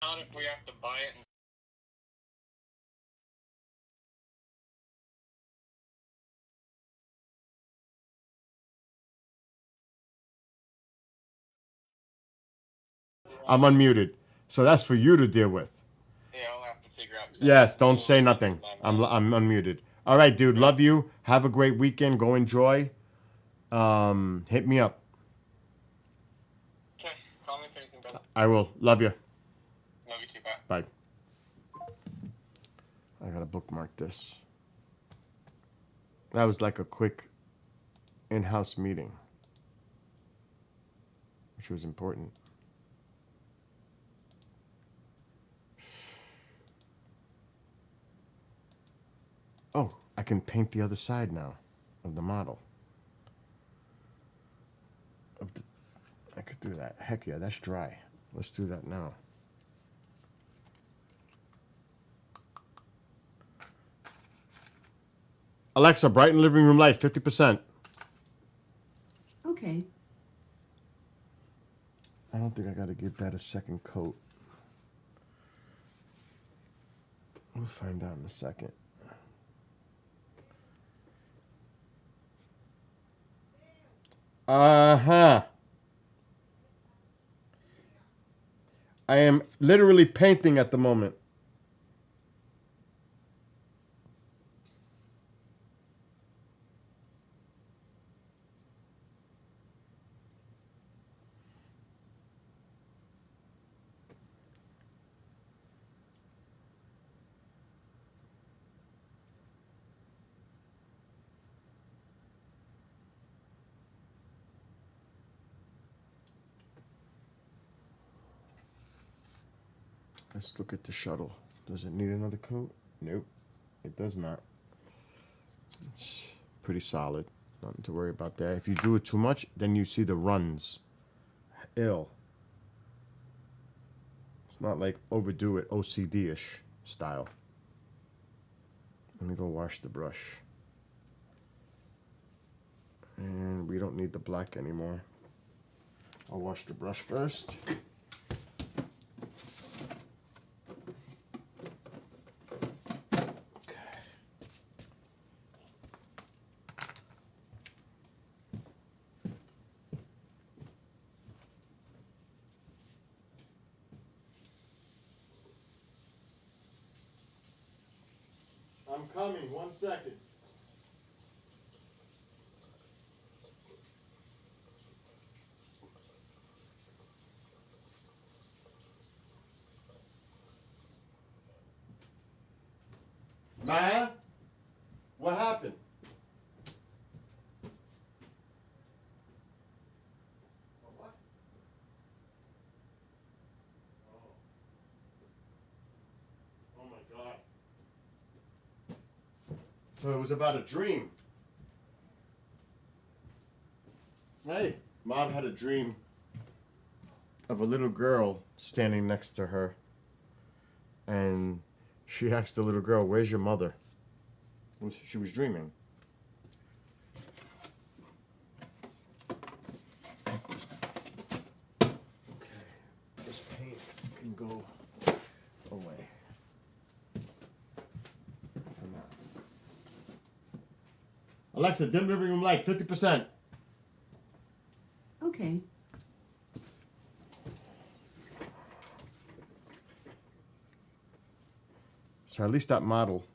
Not if we have to buy it. I'm unmuted. So that's for you to deal with. Yeah, I'll have to figure out. Yes, don't say nothing. I'm unmuted. All right, dude. Love you. Have a great weekend. Go enjoy. Hit me up. Okay, call me if anything, brother. I will. Love you. Love you too. Bye. Bye. I gotta bookmark this. That was like a quick in-house meeting, which was important. Oh, I can paint the other side now of the model. I could do that. Heck yeah, that's dry. Let's do that now. Alexa, brighten living room light 50%. Okay. I don't think I gotta give that a second coat. We'll find out in a second. Uh-huh. I am literally painting at the moment. Let's look at the shuttle. Does it need another coat? Nope, it does not. It's pretty solid. Nothing to worry about there. If you do it too much, then you see the runs. Ill. It's not like overdo it, OCD-ish style. Let me go wash the brush. And we don't need the black anymore. I'll wash the brush first. I'm coming, 1 second. Maya? What happened? So it was about a dream. Hey, Mom had a dream of a little girl standing next to her. And she asked the little girl, "Where's your mother?" She was dreaming. Okay, this paint can go away for now. Alexa, dim living room light, 50%. Okay. So at least that model,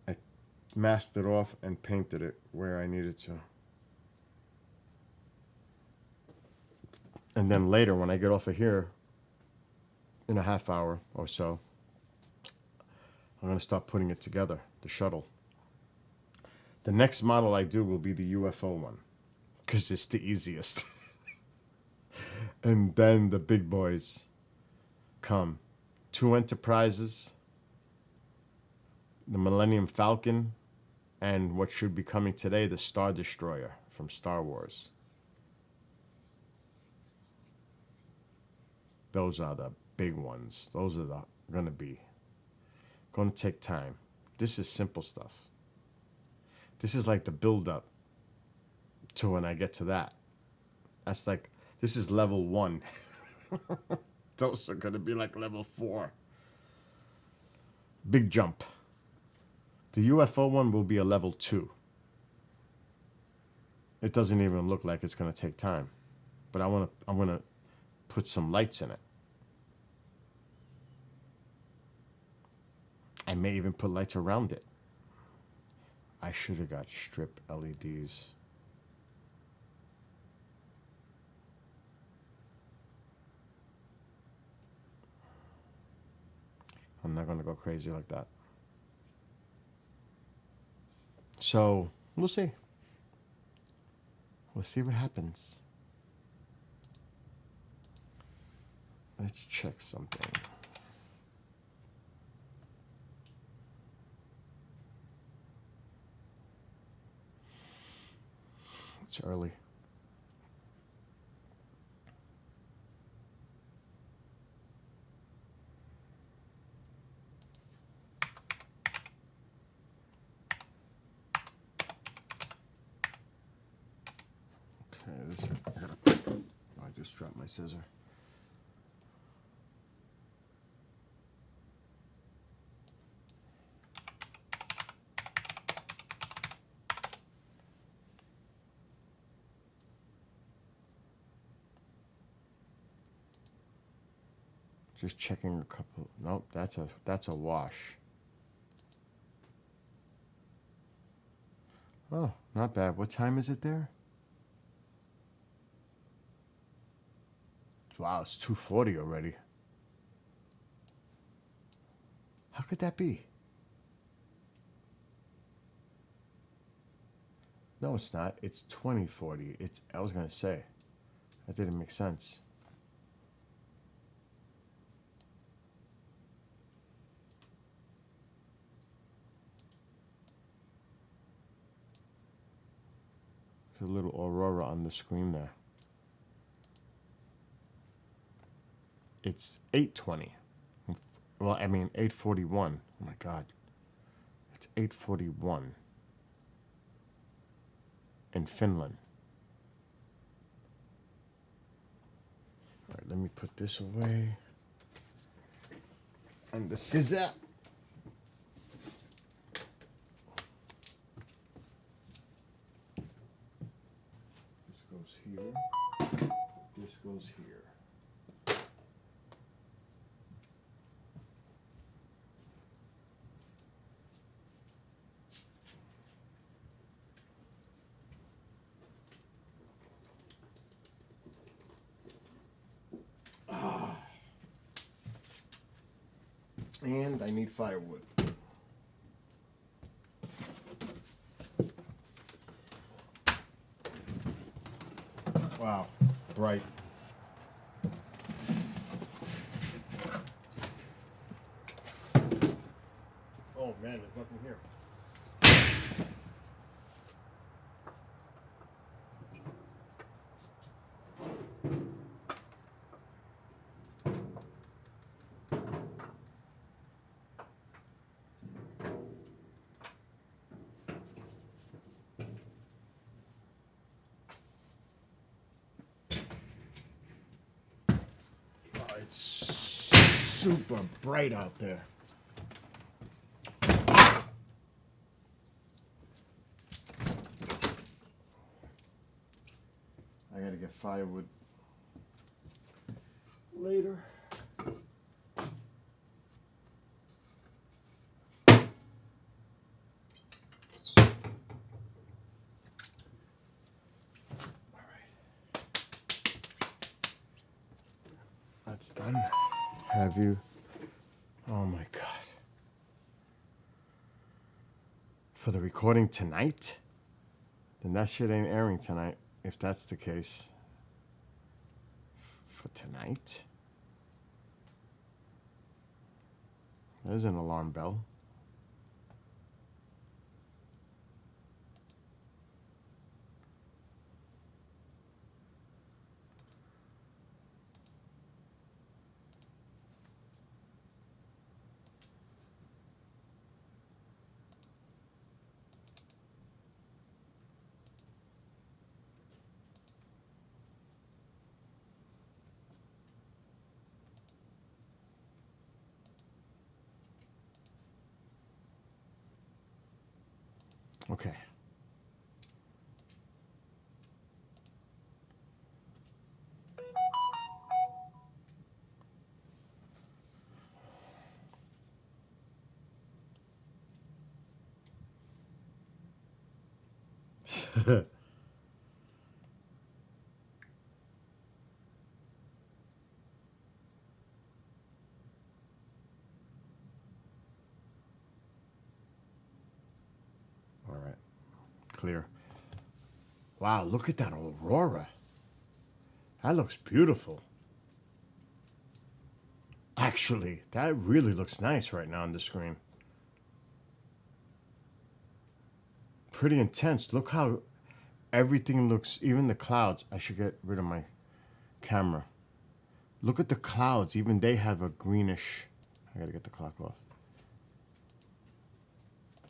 I masked it off and painted it where I needed to. And then later, when I get off of here, in a half hour or so, I'm going to start putting it together, the shuttle. The next model I do will be the UFO one, because it's the easiest. And then the big boys come. 2 Enterprises, the Millennium Falcon, and what should be coming today, the Star Destroyer from Star Wars. Those are the big ones. Those are going to take time. This is simple stuff. This is like the build-up to when I get to that. That's like, this is level 1. Those are going to be like level 4. Big jump. The UFO one will be a level 2. It doesn't even look like it's going to take time. But I'm going to put some lights in it. I may even put lights around it. I should have got strip LEDs. I'm not going to go crazy like that. So, we'll see. We'll see what happens. Let's check something. It's early. I just dropped my scissor. Just checking a couple. Nope, that's a wash. Oh, not bad. What time is it there? Wow, it's 2:40 already. How could that be? No, it's not. It's 20:40. I was gonna say, that didn't make sense. There's a little aurora on the screen there. It's 8:20. Well, I mean 8:41. Oh my God. It's 8:41 in Finland. All right, let me put this away. And the scissor. This goes here. This goes here. And I need firewood. Wow, bright. Oh man. man, there's nothing here. Oh, it's super bright out there. I gotta get firewood later. That's done. Have you? Oh my God. For the recording tonight? Then that shit ain't airing tonight, if that's the case. For tonight? There's an alarm bell. Okay. All right. Clear. Wow, look at that aurora. That looks beautiful. Actually, that really looks nice right now on the screen. Pretty intense. Look how everything looks, even the clouds. I should get rid of my camera. Look at the clouds. Even they have a greenish. I gotta get the clock off.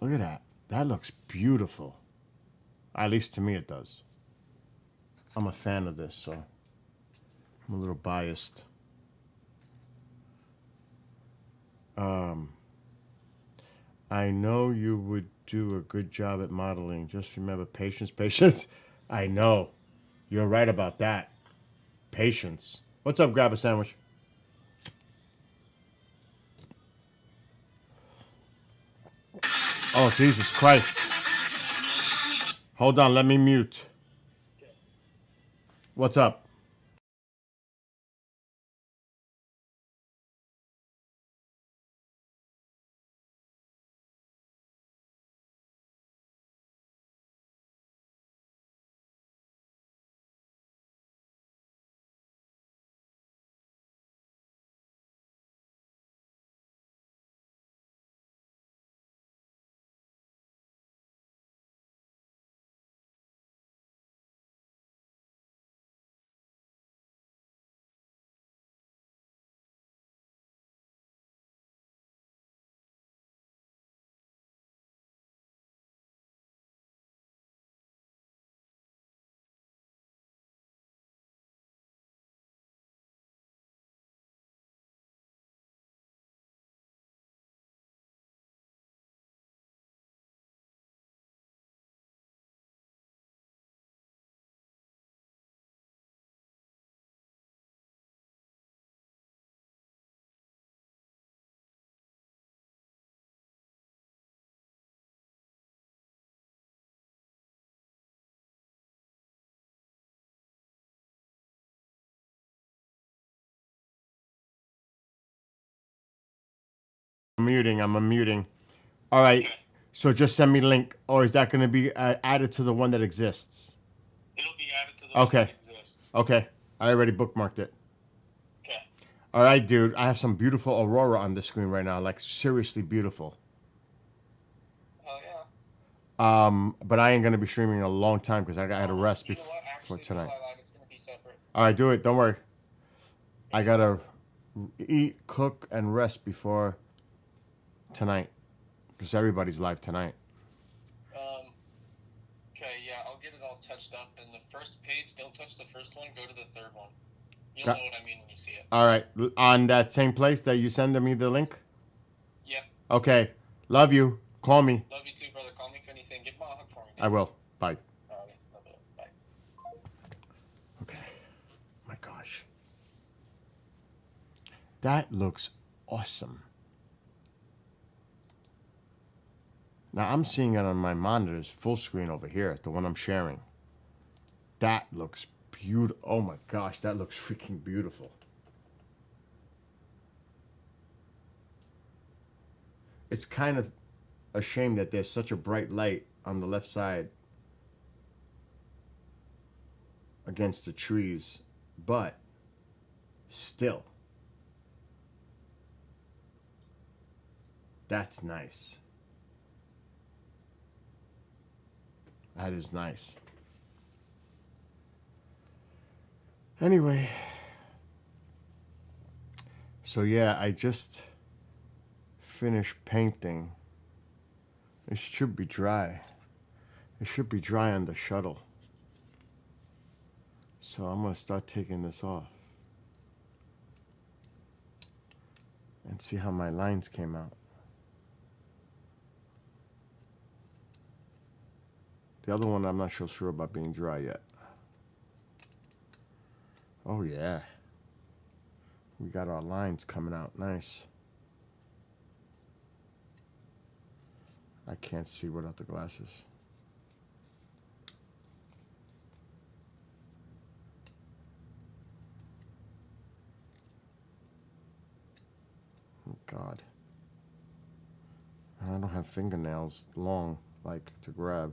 Look at that. That looks beautiful. At least to me it does. I'm a fan of this, so I'm a little biased. I know you would do a good job at modeling. Just remember patience, patience. I know. You're right about that. Patience. What's up, grab a sandwich? Oh, Jesus Christ. Hold on, let me mute. What's up? I'm unmuting. All right. So just send me the link, or is that going to be added to the one that exists? It'll be added to the one Okay. that exists. Okay. I already bookmarked it. Okay. All right, dude. I have some beautiful aurora on the screen right now. Like, seriously beautiful. But I ain't gonna be streaming a long time because I gotta rest You know what? before Actually, no, tonight. it's gonna be separate. All right, do it. Don't worry. I gotta eat, cook, and rest before tonight because everybody's live tonight. Okay, yeah, I'll get it all touched up. And the first page, don't touch the first one. Go to the third one. You'll Got- know what I mean when you see it. All right, on that same place that you send me the link. Yep. Okay, love you. Call me. Love you too, brother. Call me if anything. Give Mom a hug for me. I will. Bye. Alright, love you. Bye. Okay. My gosh. That looks awesome. Now I'm seeing it on my monitors, full screen over here, the one I'm sharing. That looks beautiful. Oh my gosh, that looks freaking beautiful. It's kind of a shame that there's such a bright light on the left side against the trees, but still, that's nice. That is nice. Anyway, so yeah, I just finished painting. It should be dry. It should be dry on the shuttle. So I'm gonna start taking this off and see how my lines came out. The other one I'm not so sure about being dry yet. Oh yeah. We got our lines coming out nice. I can't see without the glasses. Oh God. I don't have fingernails long, like, to grab.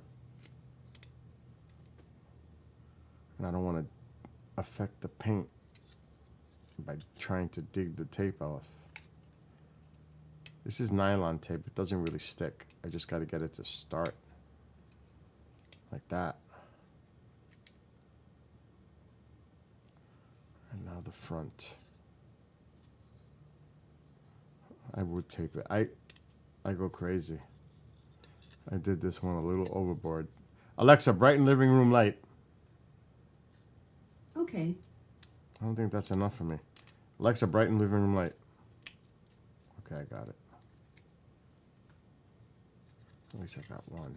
And I don't want to affect the paint by trying to dig the tape off. This is nylon tape. It doesn't really stick. I just got to get it to start. Like that. And now the front. I would tape it. I go crazy. I did this one a little overboard. Alexa, brighten living room light. Okay. I don't think that's enough for me. Alexa, brighten living room light. Okay, I got it. At least I got one.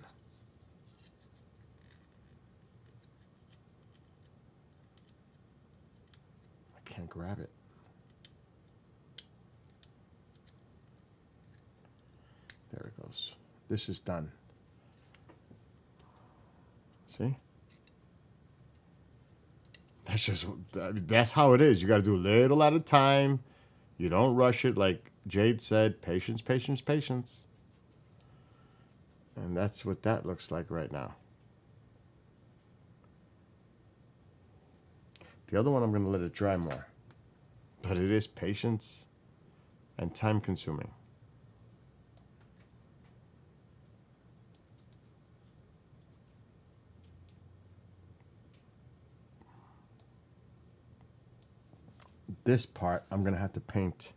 I can't grab it. There it goes. This is done. See? That's just, I mean, that's how it is. You got to do a little at a time. You don't rush it. Like Jade said, patience, patience, patience. And that's what that looks like right now. The other one, I'm going to let it dry more. But it is patience and time consuming. This part, I'm going to have to paint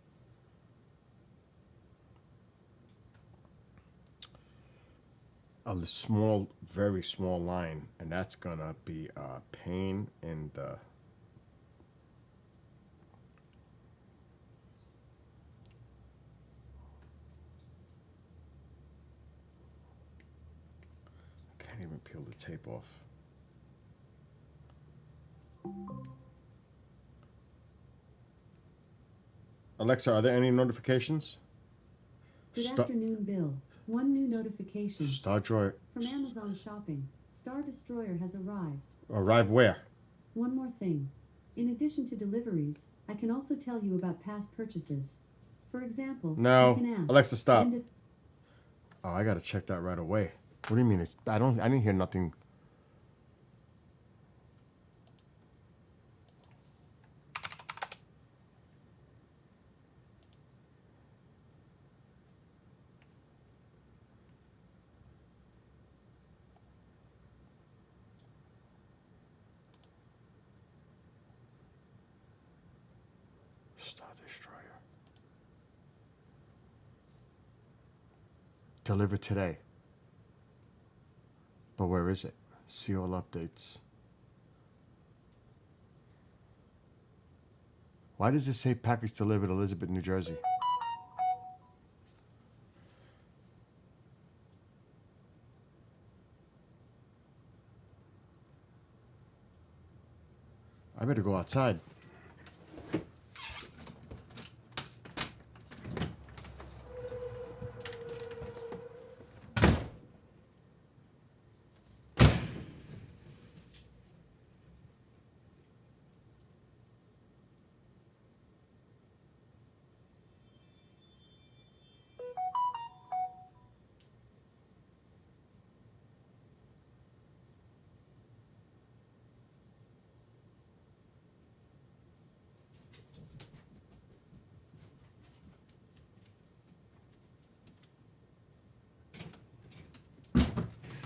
a small, very small line, and that's going to be a pain in the... I can't even peel the tape off. Alexa, are there any notifications? Good afternoon, Bill. One new notification. Star Destroyer. From Amazon Shopping. Star Destroyer has arrived. Arrive where? One more thing. In addition to deliveries, I can also tell you about past purchases. For example, No. you can ask, Alexa, stop. when did- Oh, I gotta check that right away. What do you mean? I didn't hear nothing. Deliver today. But where is it? See all updates. Why does it say package delivered, Elizabeth, New Jersey? I better go outside.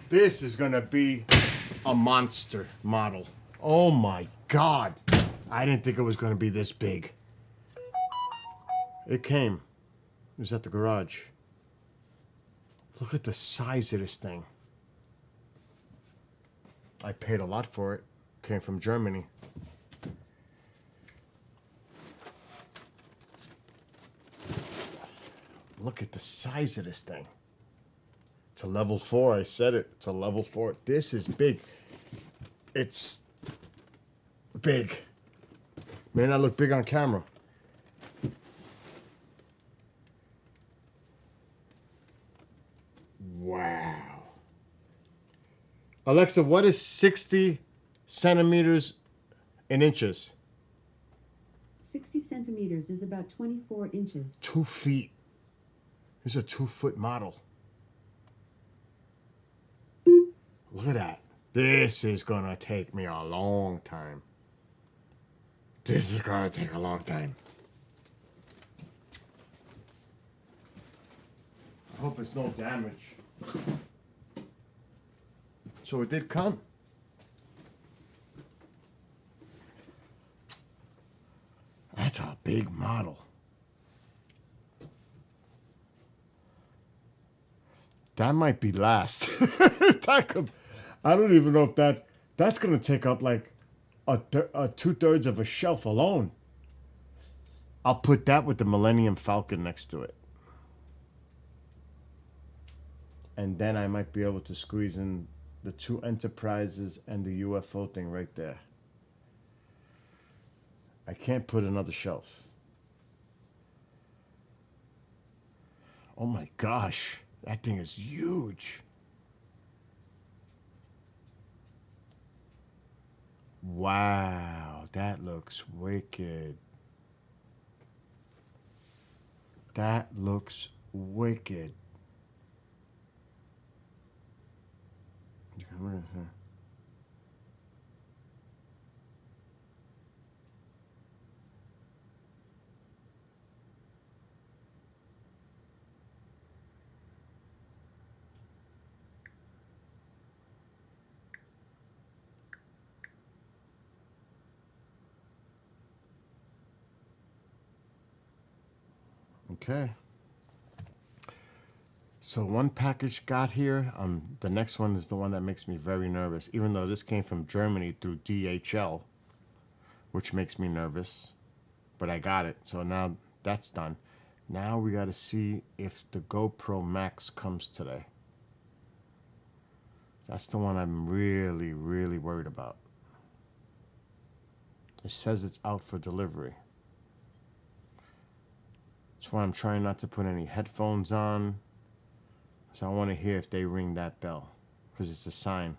This is gonna be a monster model. Oh my God. I didn't think it was gonna be this big. It came. It was at the garage. Look at the size of this thing. I paid a lot for it. Came from Germany. Look at the size of this thing. It's a level 4. I said it. It's a level 4. This is big. It's big. May not look big on camera. Wow. Alexa, what is 60 centimeters in inches? 60 centimeters is about 24 inches. 2 feet. This is a 2-foot model. Look at that. This is gonna take me a long time. This is gonna take a long time. I hope it's no damage. So it did come. That's a big model. That might be last. That could, I don't even know if that's gonna take up like a 2/3 of a shelf alone. I'll put that with the Millennium Falcon next to it. And then I might be able to squeeze in the 2 Enterprises and the UFO thing right there. I can't put another shelf. Oh my gosh, that thing is huge. Wow, that looks wicked. That looks wicked. Okay. So one package got here. The next one is the one that makes me very nervous, even though this came from Germany through DHL, which makes me nervous. But I got it. So now that's done. Now we got to see if the GoPro Max comes today. That's the one I'm really, really worried about. It says it's out for delivery. That's why I'm trying not to put any headphones on. So I want to hear if they ring that bell, because it's a sign.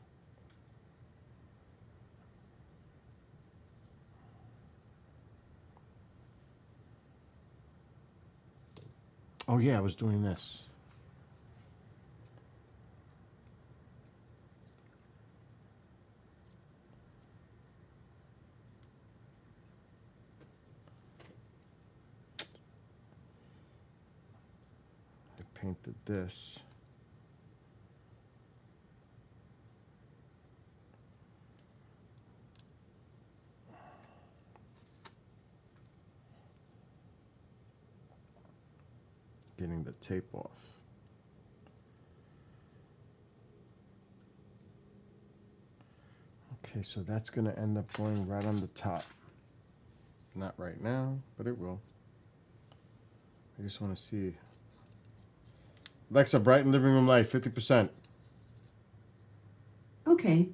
Oh yeah, I was doing this. I painted this. Getting the tape off. Okay, so that's gonna end up going right on the top. Not right now, but it will. I just want to see. Alexa, brighten living room light 50%. Okay.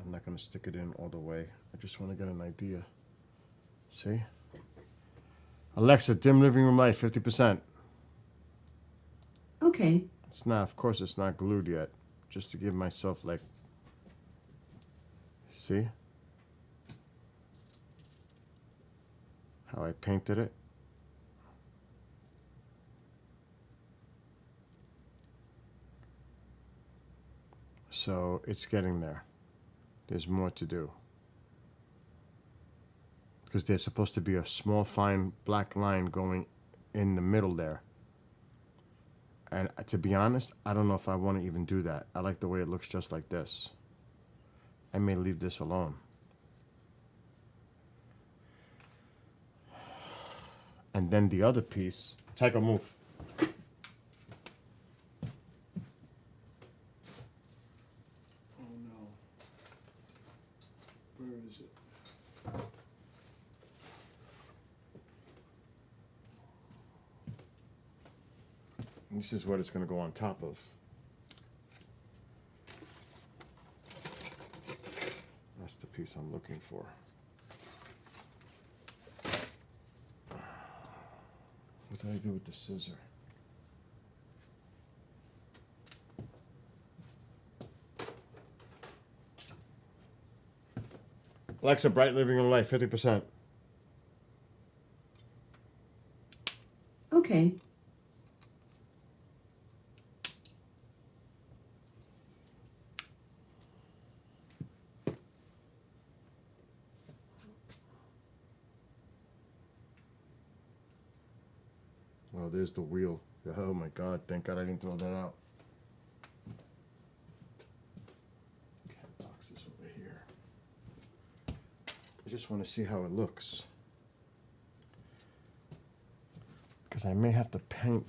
I'm not gonna stick it in all the way. I just want to get an idea. See? Alexa, dim living room light 50%. Okay. It's not, of course, it's not glued yet. Just to give myself like. See? How I painted it? So it's getting there. There's more to do. Because there's supposed to be a small, fine black line going in the middle there. And to be honest, I don't know if I want to even do that. I like the way it looks just like this. I may leave this alone. And then the other piece, take a move. Oh no. Where is it? This is what it's going to go on top of. That's the piece I'm looking for. What did I do with the scissor? Alexa, bright living room light 50%. Okay. Well, there's the wheel. Oh my God, thank God I didn't throw that out. Cat boxes over here. I just want to see how it looks. Because I may have to paint.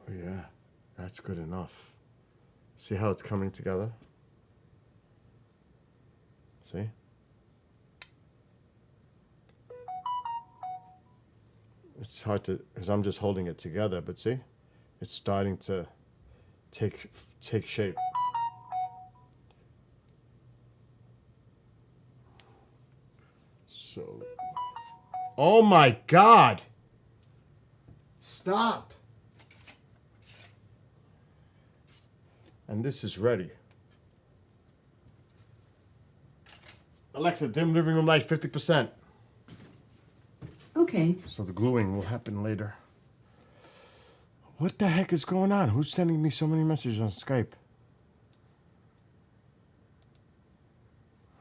Oh yeah, that's good enough. See how it's coming together? See? It's hard to, because I'm just holding it together, but see? It's starting to take shape. So, oh my God! Stop! And this is ready. Alexa, dim living room light 50%. Okay. So the gluing will happen later. What the heck is going on? Who's sending me so many messages on Skype?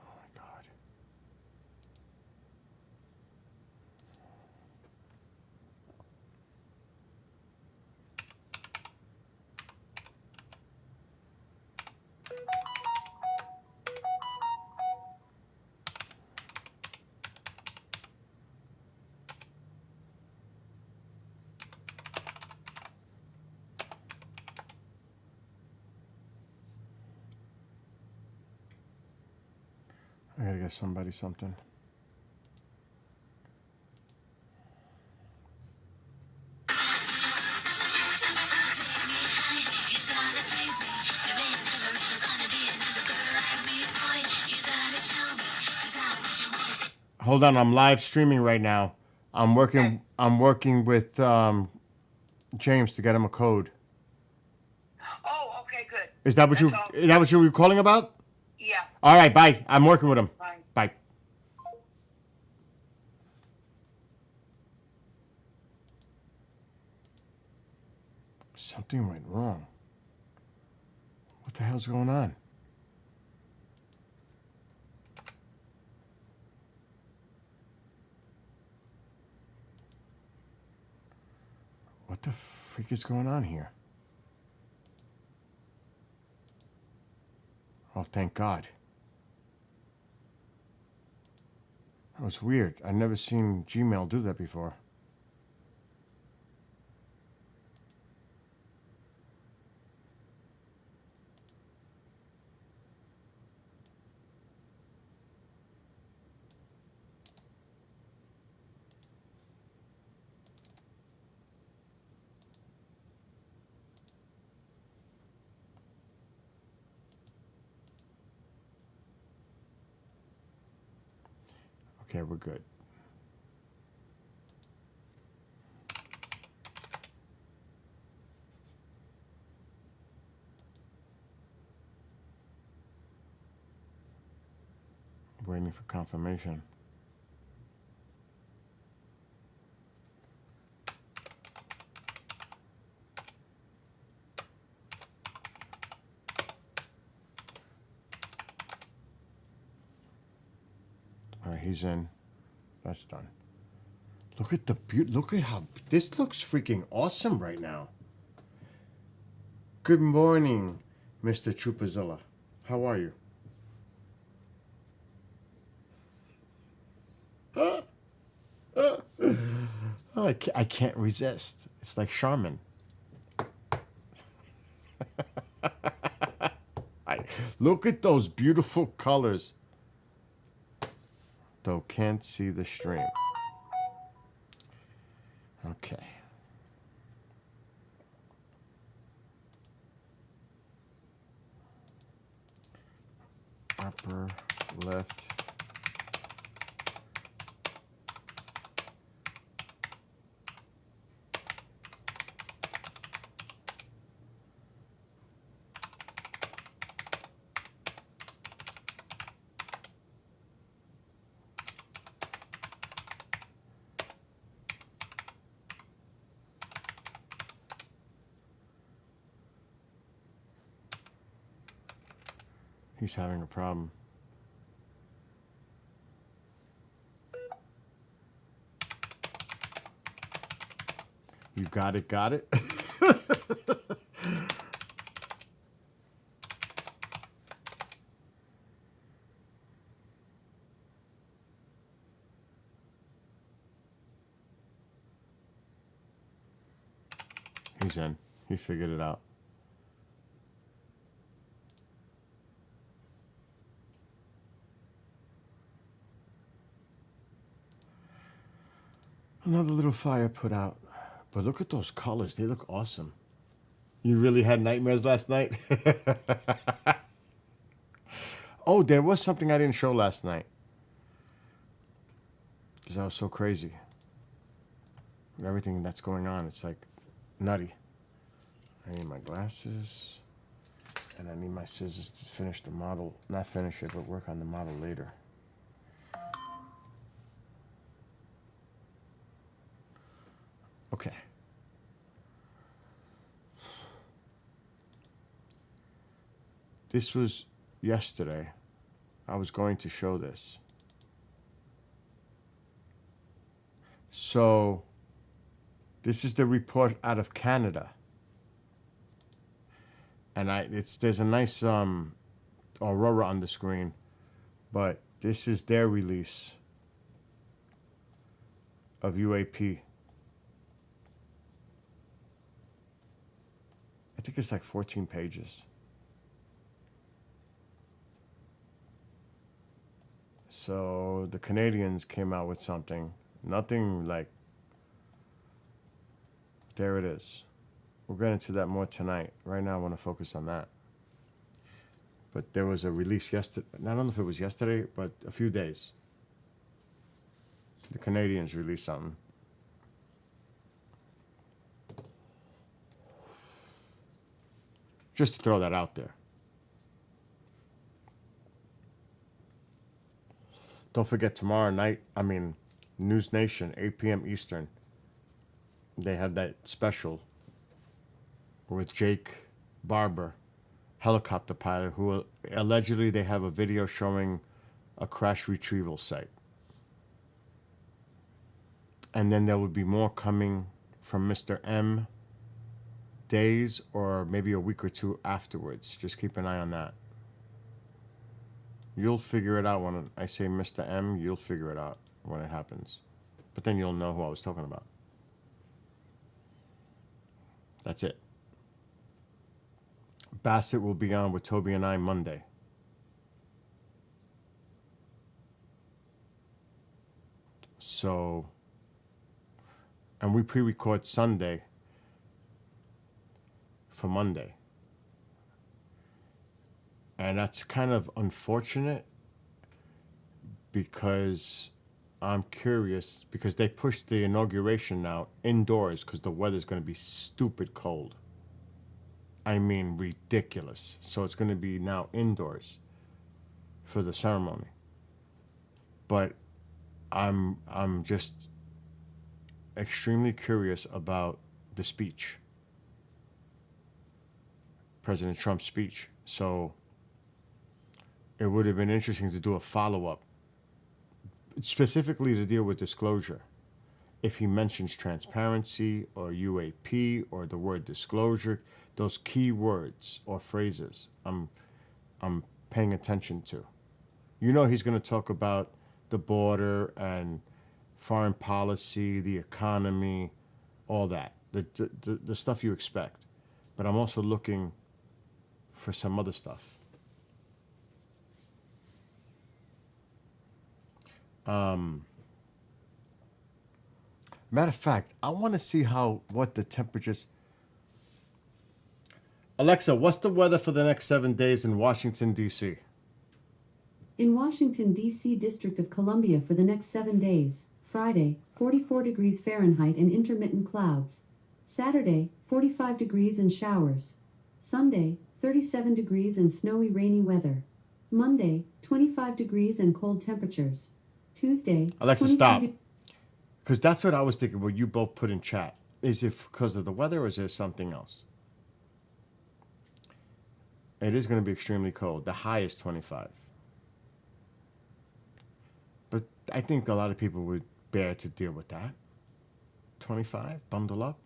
Oh my God. I gotta get somebody something. Hold on, I'm live streaming right now. I'm working. Okay. I'm working with James to get him a code. Oh, okay, good. Is that what That's all. Is that what you were calling about? Yeah, All right, bye. I'm working with him. fine. Bye. Something went wrong. What the hell's going on? What the freak is going on here? Oh, thank God. That was weird. I've never seen Gmail do that before. Okay, we're good. Waiting for confirmation. All right, he's in. That's done. Look at the beauty. Look at how this looks freaking awesome right now. Good morning, Mr. Troopazilla. How are you? Oh, I can't resist. It's like Charmin. Look at those beautiful colors. Though can't see the stream. Okay. Upper left. He's having a problem. You got it, got it? He's in. He figured it out. Another little fire put out. But look at those colors. They look awesome. You really had nightmares last night? Oh, there was something I didn't show last night. Because I was so crazy. With everything that's going on, it's like nutty. I need my glasses. And I need my scissors to finish the model. Not finish it, but work on the model later. Okay. This was yesterday. I was going to show this. So, this is the report out of Canada. And there's a nice aurora on the screen, but this is their release of UAP. I think it's like 14 pages. So the Canadians came out with something. Nothing like... There it is. We'll get into that more tonight. Right now I want to focus on that. But there was a release yesterday. I don't know if it was yesterday, but a few days. The Canadians released something. Just to throw that out there. Don't forget tomorrow night, News Nation, 8 p.m. Eastern. They have that special with Jake Barber, helicopter pilot, who allegedly they have a video showing a crash retrieval site. And then there will be more coming from Mr. M days or maybe a week or two afterwards. Just keep an eye on that. You'll figure it out when I say Mr. M, you'll figure it out. when it happens. But then you'll know who I was talking about. That's it. Bassett will be on with Toby and I Monday. So, and we pre-record Sunday for Monday. And that's kind of unfortunate because I'm curious because they pushed the inauguration now indoors because the weather's going to be stupid cold. I mean, ridiculous. So it's going to be now indoors for the ceremony. But I'm just extremely curious about the speech, President Trump's speech. So it would have been interesting to do a follow-up, specifically to deal with disclosure. If he mentions transparency or UAP or the word disclosure, those key words or phrases I'm paying attention to. You know he's going to talk about the border and foreign policy, the economy, all that, the stuff you expect. But I'm also looking for some other stuff. Matter of fact, I want to see what the temperatures. Alexa, what's the weather for the next 7 days in Washington, D.C.? In Washington, D.C. District of Columbia for the next 7 days, Friday, 44 degrees Fahrenheit and intermittent clouds. Saturday, 45 degrees and showers. Sunday, 37 degrees and snowy rainy weather. Monday, 25 degrees and cold temperatures. Tuesday, Alexa, 23 stop. Because that's what I was thinking, what you both put in chat. Is it because of the weather or is there something else? It is going to be extremely cold. The high is 25. But I think a lot of people would bear to deal with that. 25, bundle up.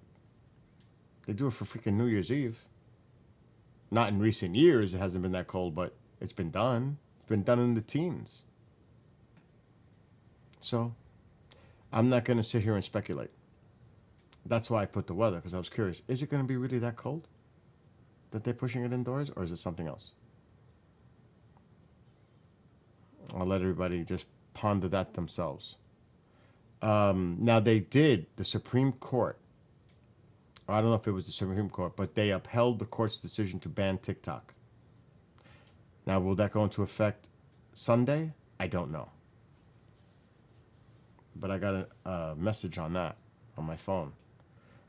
They do it for freaking New Year's Eve. Not in recent years, it hasn't been that cold, but it's been done. It's been done in the teens. So, I'm not going to sit here and speculate. That's why I put the weather, because I was curious. Is it going to be really that cold that they're pushing it indoors, or is it something else? I'll let everybody just ponder that themselves. Now, the Supreme Court, I don't know if it was the Supreme Court, but they upheld the court's decision to ban TikTok. Now, will that go into effect Sunday? I don't know. But I got a message on that on my phone.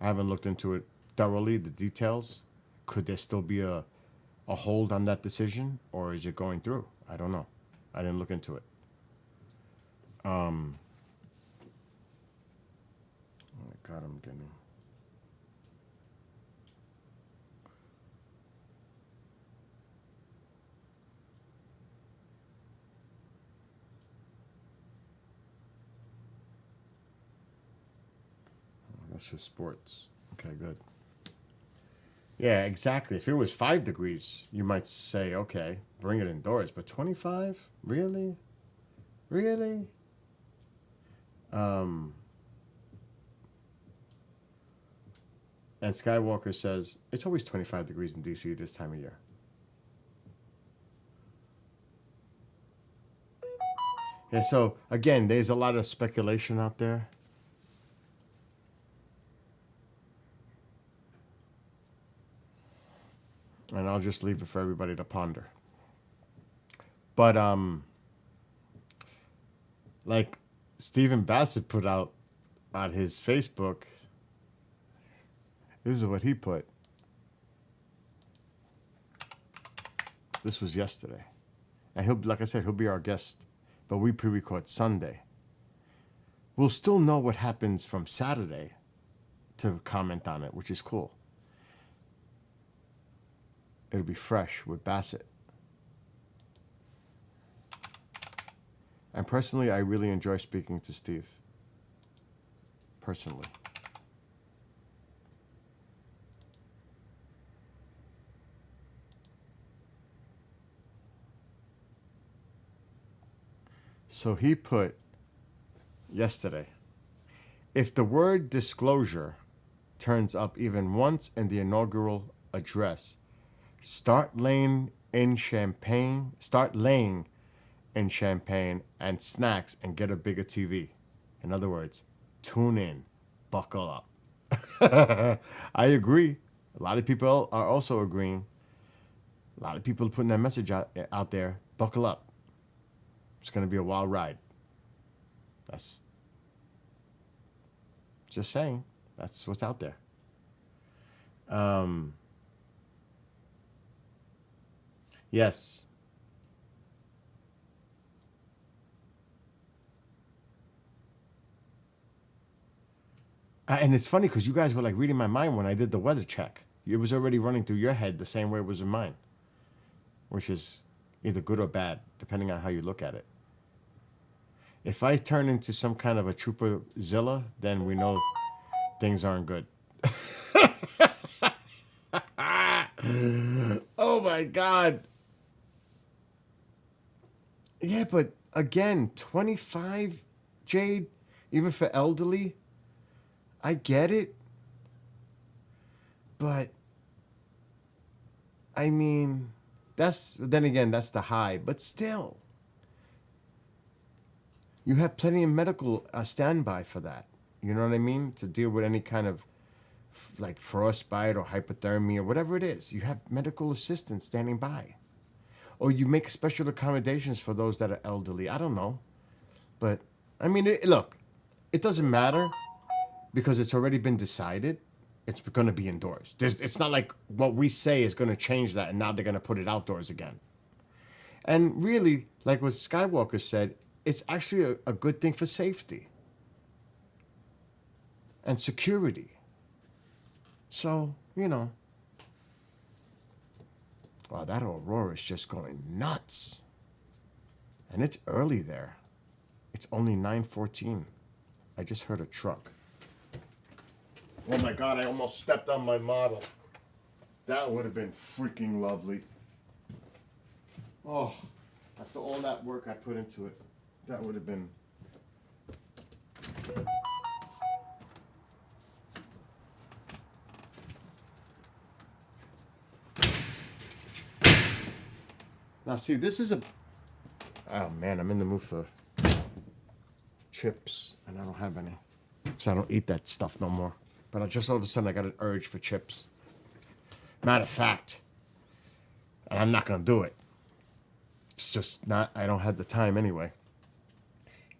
I haven't looked into it thoroughly, the details. Could there still be a hold on that decision, or is it going through? I don't know. I didn't look into it. Oh my God, I'm getting... That's just sports. Okay, good. Yeah, exactly. If it was 5 degrees, you might say, okay, bring it indoors. But 25? Really? Really? And Skywalker says, it's always 25 degrees in D.C. this time of year. Yeah, so, again, there's a lot of speculation out there. And I'll just leave it for everybody to ponder. But, like Stephen Bassett put out on his Facebook, this is what he put. This was yesterday. And like I said, he'll be our guest, but we pre-record Sunday. We'll still know what happens from Saturday to comment on it, which is cool. It'll be fresh with Bassett. And personally, I really enjoy speaking to Steve. Personally. So he put yesterday. If the word disclosure turns up even once in the inaugural address, start laying in champagne and snacks and get a bigger TV. In other words, tune in, buckle up. I agree. A lot of people are also agreeing. A lot of people are putting that message out there. Buckle up. It's going to be a wild ride. That's just saying. That's what's out there. Yes. And it's funny because you guys were like reading my mind when I did the weather check. It was already running through your head the same way it was in mine, which is either good or bad, depending on how you look at it. If I turn into some kind of a Trooperzilla, then we know things aren't good. Oh my God. Yeah, but again, 25, Jade, even for elderly, I get it. But, I mean, that's the high. But still, you have plenty of medical standby for that. You know what I mean? To deal with any kind of like frostbite or hypothermia or whatever it is. You have medical assistance standing by. Or you make special accommodations for those that are elderly. I don't know. But, I mean, look, it doesn't matter because it's already been decided. It's going to be indoors. It's not like what we say is going to change that and now they're going to put it outdoors again. And really, like what Skywalker said, it's actually a good thing for safety and security. So, you know. Wow, that aurora is just going nuts. And it's early there. It's only 9:14. I just heard a truck. Oh my God, I almost stepped on my model. That would have been freaking lovely. Oh, after all that work I put into it, that would have been... Now see, this is a... Oh man, I'm in the mood for chips, and I don't have any. So I don't eat that stuff no more. But I just all of a sudden I got an urge for chips. Matter of fact, and I'm not gonna do it. It's just not, I don't have the time anyway.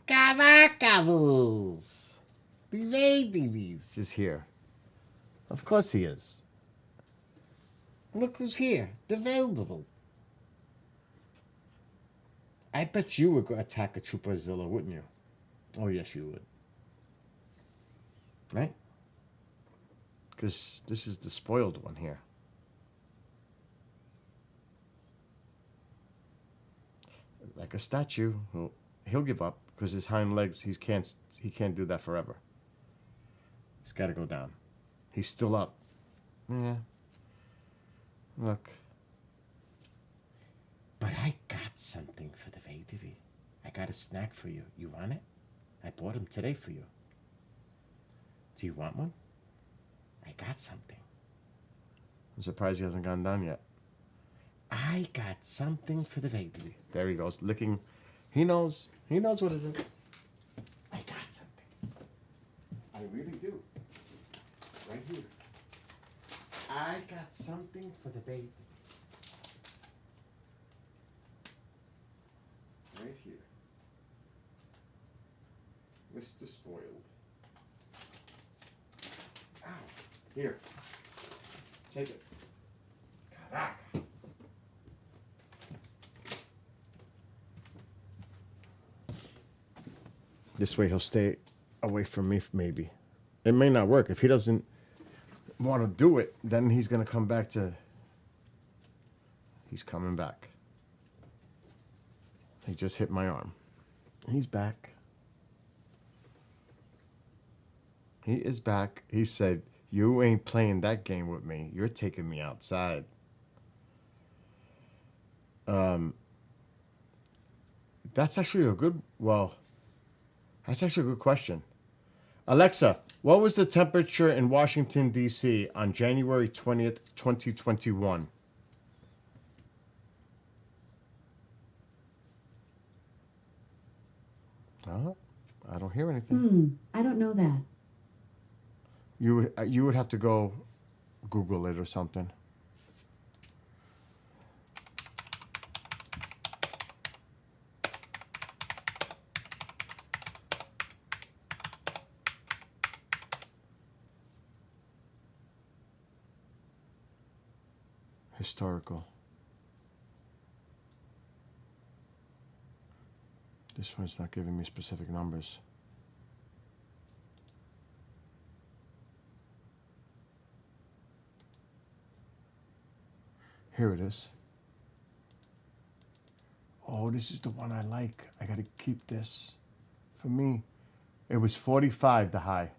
Cavacavos! Divis is here. Of course he is. Look who's here. The Veldevil. I bet you would go attack a Trooperzilla, wouldn't you? Oh, yes, you would. Right? Because this is the spoiled one here. Like a statue, he'll give up because his hind legs, he can't do that forever. He's got to go down. He's still up. Yeah. Look. But I got something for the VTV. I got a snack for you. You want it? I bought them today for you. Do you want one? I got something. I'm surprised he hasn't gone down yet. I got something for the VTV. There he goes, licking. He knows. He knows what it is. I got something. I really do. Right here. I got something for the VTV. Right here. Mr. Spoiled. Ow. Here. Take it. Caraca. This way he'll stay away from me, maybe. It may not work. If he doesn't want to do it, then he's going to come back to... He's coming back. He just hit my arm. He's back. He is back. He said, you ain't playing that game with me. You're taking me outside. That's actually a good... Well, That's actually a good question. Alexa, what was the temperature in Washington, D.C. on January 20th, 2021? I don't hear anything. I don't know that. You would have to go Google it or something. Historical. This one's not giving me specific numbers. Here it is. Oh, this is the one I like. I gotta keep this for me. It was 45, the high.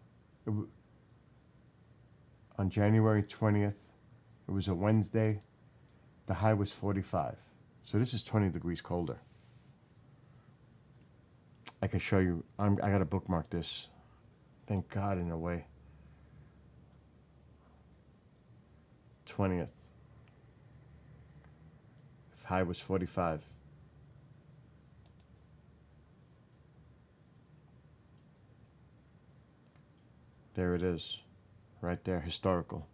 On January 20th, it was a Wednesday. The high was 45. So this is 20 degrees colder. I can show you. I gotta bookmark this. Thank God, in a way. 20th. High was 45. There it is. Right there, historical.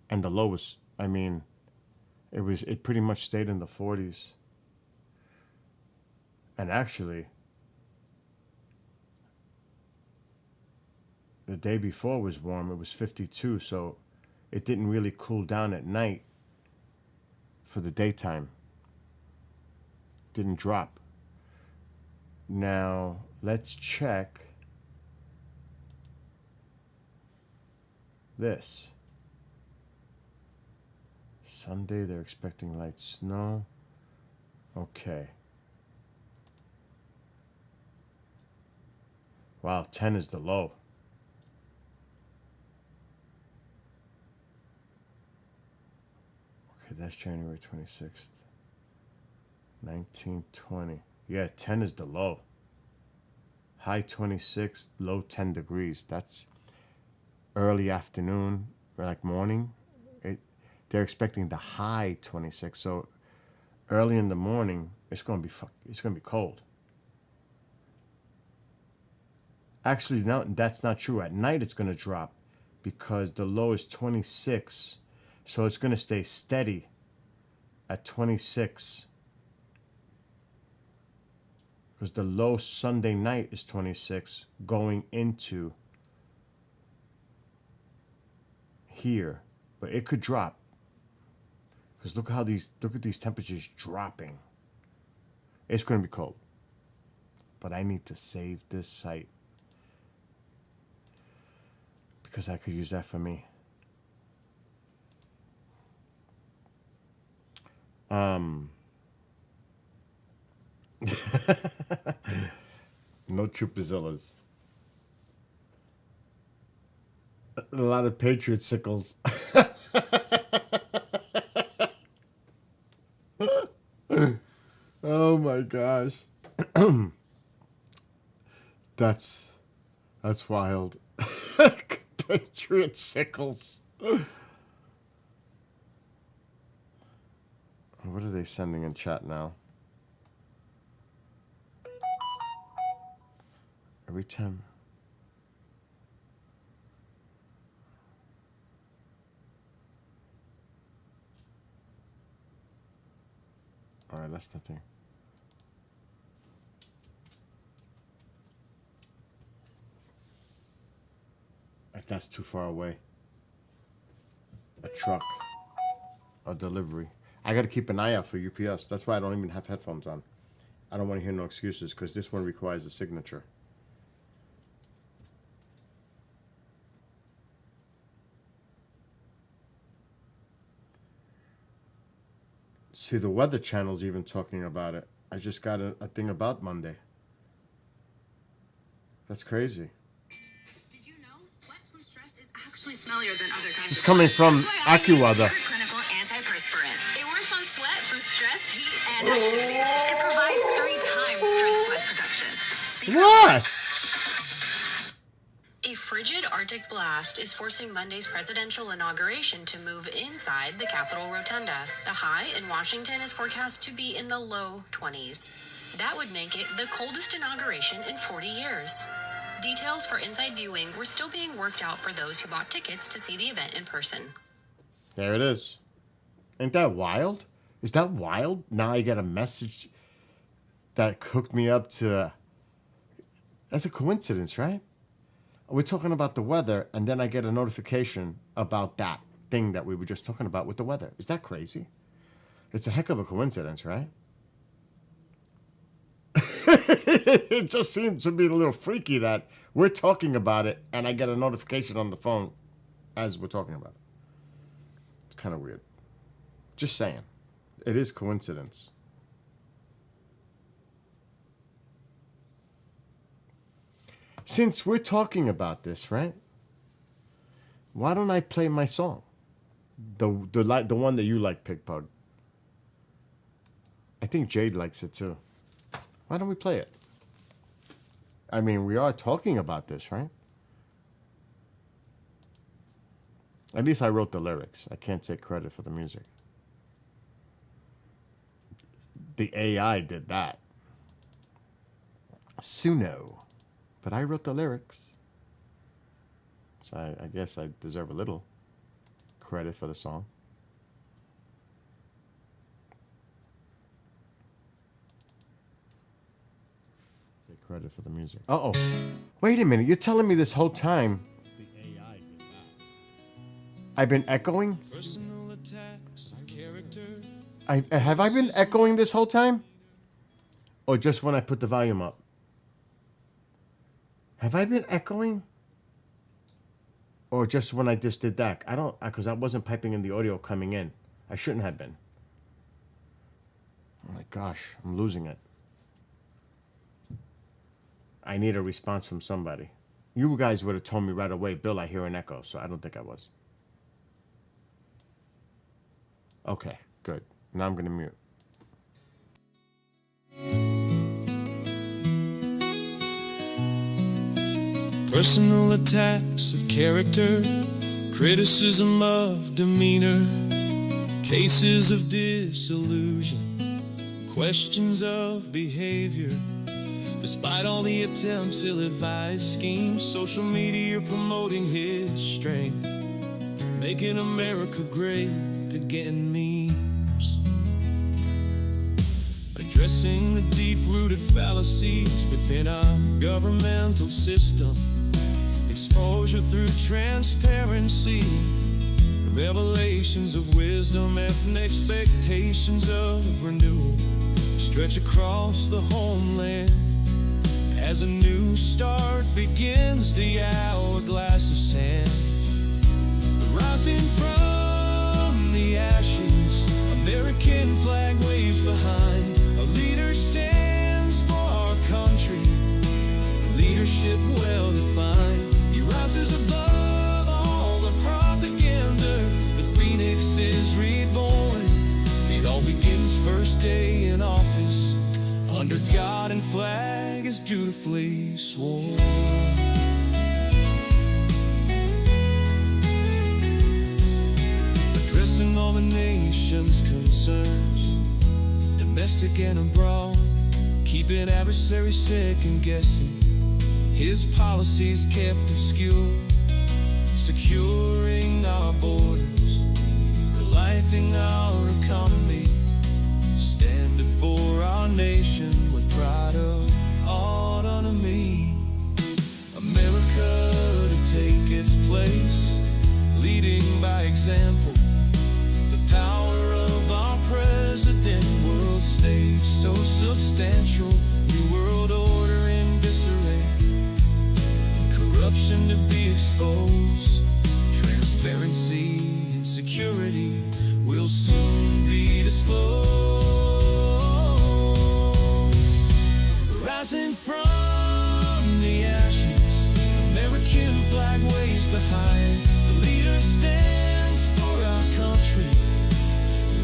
And the low was, it pretty much stayed in the 40s. And actually, the day before was warm. It was 52, so it didn't really cool down at night for the daytime. Didn't drop. Now, let's check this. Sunday, they're expecting light snow. Okay. Wow, 10 is the low. Okay, that's January 26th. 1920. Yeah, 10 is the low. High 26, low 10 degrees. That's early afternoon, or like morning. They're expecting the high 26. So early in the morning, it's gonna be cold. Actually, no, that's not true. At night, it's going to drop because the low is 26. So it's going to stay steady at 26. Because the low Sunday night is 26 going into here. But it could drop. Because look at these temperatures dropping. It's going to be cold. But I need to save this site. Because I could use that for me. No Troopazillas. A lot of Patriot sickles. Oh my gosh. That's wild. Patriot sickles. What are they sending in chat now? Every time. Alright, that's the thing. That's too far away. A truck. A delivery. I gotta keep an eye out for UPS. That's why I don't even have headphones on. I don't want to hear no excuses because this one requires a signature. See, the Weather Channel's even talking about it. I just got a thing about Monday. That's crazy. Did you know sweat from stress is actually smellier than other kinds It's of coming sweat? from That's why I use AccuWeather. Clinical antiperspirant. It works on sweat from stress, heat, and activity. It provides 3 times Stress Sweat production. See What? A frigid Arctic blast is forcing Monday's presidential inauguration to move inside the Capitol Rotunda. The high in Washington is forecast to be in the low 20s. That would make it the coldest inauguration in 40 years. Details for inside viewing were still being worked out for those who bought tickets to see the event in person. There it is. Ain't that wild? Is that wild? Now I get a message that hooked me up to... That's a coincidence, right? We're talking about the weather, and then I get a notification about that thing that we were just talking about with the weather. Is that crazy? It's a heck of a coincidence, right? It just seems to be a little freaky that we're talking about it, and I get a notification on the phone as we're talking about it. It's kind of weird. Just saying. It is coincidence. Since we're talking about this, right? Why don't I play my song? The one that you like, Pig Pug. I think Jade likes it too. Why don't we play it? I mean, we are talking about this, right? At least I wrote the lyrics. I can't take credit for the music. The AI did that. Suno. But I wrote the lyrics. So I guess I deserve a little credit for the song. Take credit for the music. Uh-oh. Wait a minute. You're telling me this whole time the AI did that. I've been echoing? Have I been echoing this whole time? Or just when I put the volume up? Have I been echoing? Or just when I just did that? I don't, because I wasn't piping in the audio coming in. I shouldn't have been. Oh my gosh, I'm losing it. I need a response from somebody. You guys would have told me right away, Bill, I hear an echo, so I don't think I was. Okay, good. Now I'm going to mute. Personal attacks of character, criticism of demeanor, cases of disillusion, questions of behavior. Despite all the attempts, ill-advised schemes, social media promoting his strength, making America great again memes. Addressing the deep-rooted fallacies within our governmental system, exposure through transparency, revelations of wisdom and expectations of renewal stretch across the homeland. As a new start begins, the hourglass of sand, rising from the ashes, American flag waves behind. A leader stands for our country, leadership well defined. He rises above all the propaganda. The phoenix is reborn. It all begins first day in office, under God and flag is dutifully sworn. Addressing all the nation's concerns, domestic and abroad, keeping adversaries second guessing. His policies kept obscure, securing our borders, relighting our economy, standing for our nation with pride of autonomy. America to take its place, leading by example. The power of our president, world stage so substantial. New world order in disarray, corruption to be exposed. Transparency and security will soon be disclosed. Rising from the ashes, American flag waves behind. The leader stands for our country,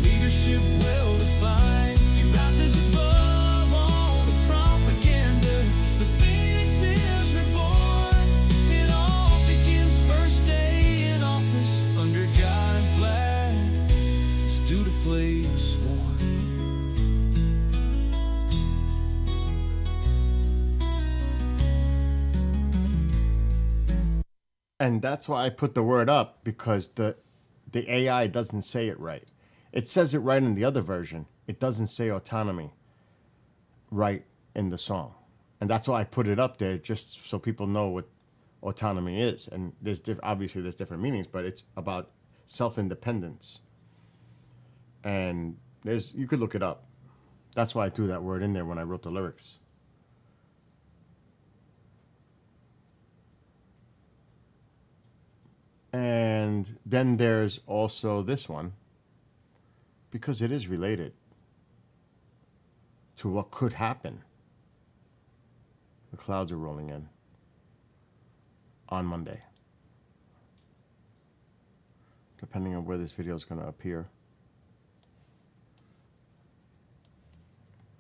leadership well defined. He rises above all the propaganda. And that's why I put the word up, because the AI doesn't say it right. It says it right in the other version. It doesn't say autonomy right in the song. And that's why I put it up there, just so people know what autonomy is. And there's obviously there's different meanings, but it's about self-independence. And you could look it up. That's why I threw that word in there when I wrote the lyrics. And then there's also this one, because it is related to what could happen. The clouds are rolling in on Monday, depending on where this video is going to appear.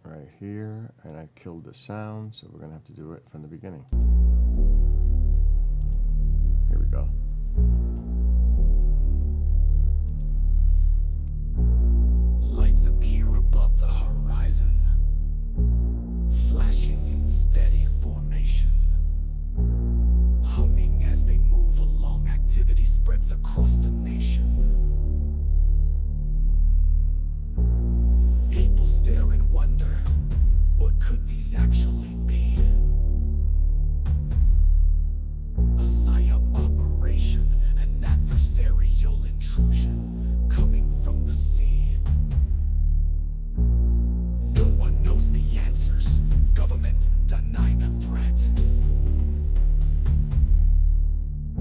Right here, and I killed the sound, so we're going to have to do it from the beginning. Here we go. Lights appear above the horizon, flashing in steady formation. Humming as they move along, activity spreads across the nation. People stare and wonder, what could these actually be? A PSYOP operation, an adversarial intrusion coming from the sea. No one knows the answers. Government denying a threat.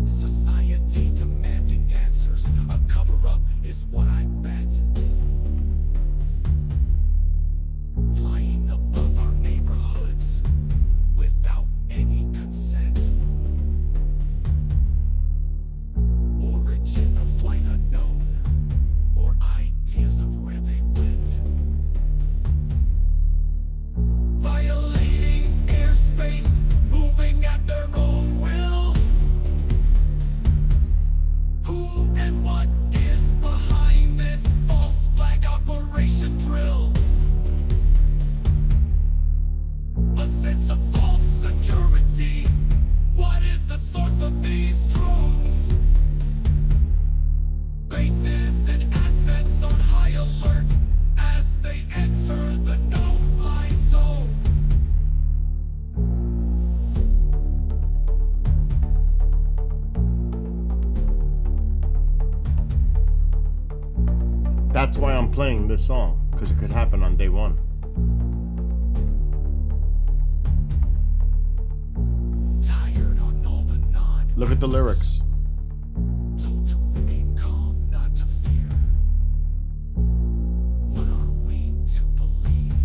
Society demanding answers. A cover-up is what I bet. Flying above our neighborhoods without any consent. Origin of flight unknown, or ideas of where they went. Violating airspace, moving at their own will. Who and what is behind this false flag operation drill? A sense of false security. What is the source of these drones? Bases and assets on high alert as they enter the no-fly zone. That's why I'm playing this song, because it could happen on day one. Tired on all the non. Look at the lyrics. Told to remain calm, not to fear. What are we to believe?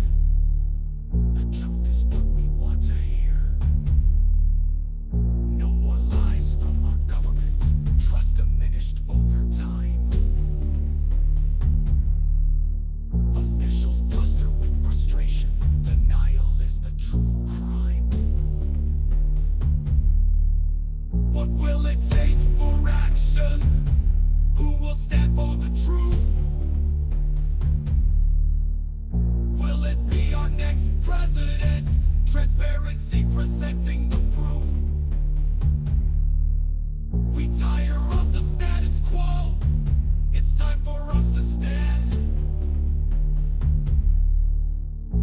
The truth is what we want to hear. No more lies from our government. Trust diminished over time. Officials bluster with frustration. Denial is the true crime. What will it take for action? Who will stand for the truth? Will it be our next president? Transparency presenting the proof. We tire of the status quo. It's time for us to stand.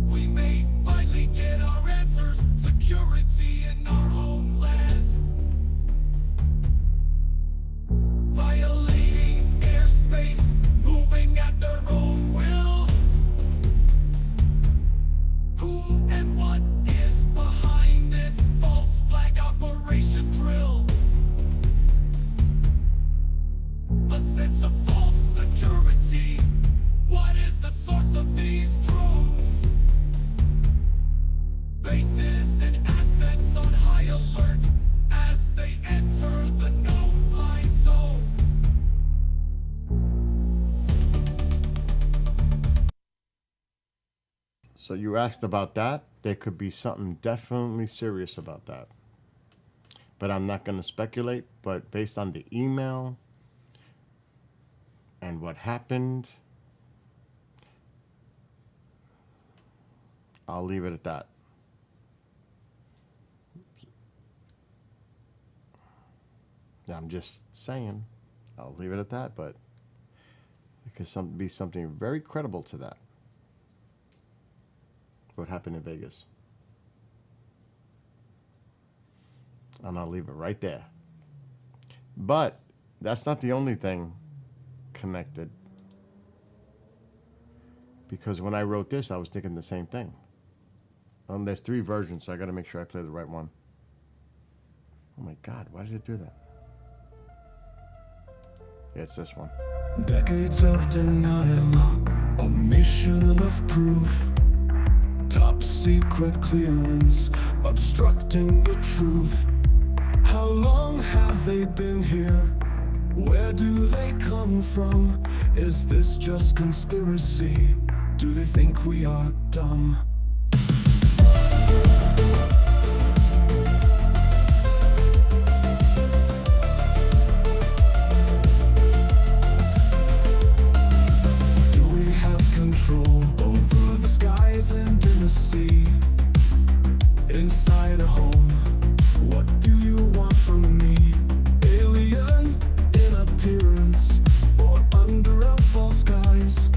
We may finally get our answers. Security in our homeland. Violating airspace, moving at their own will. Who and what is behind this false flag operation drill? A sense of false security. What is the source of these drones? Bases and assets on high alert as they enter the no-fly zone. So you asked about that. There could be something definitely serious about that. But I'm not going to speculate. But based on the email and what happened, I'll leave it at that. I'm just saying. I'll leave it at that, but it could be something very credible to that. What happened in Vegas. And I'll leave it right there. But that's not the only thing connected. Because when I wrote this, I was thinking the same thing. There's 3 versions, so I got to make sure I play the right one. Oh my God, why did it do that? Yeah, it's this one. Decades of denial, a mission of proof. Top secret clearance, obstructing the truth. How long have they been here? Where do they come from? Is this just conspiracy? Do they think we are dumb? Do we have control over the skies and in the sea? Inside a home, what do you want from me? Alien in appearance, or under a false guise?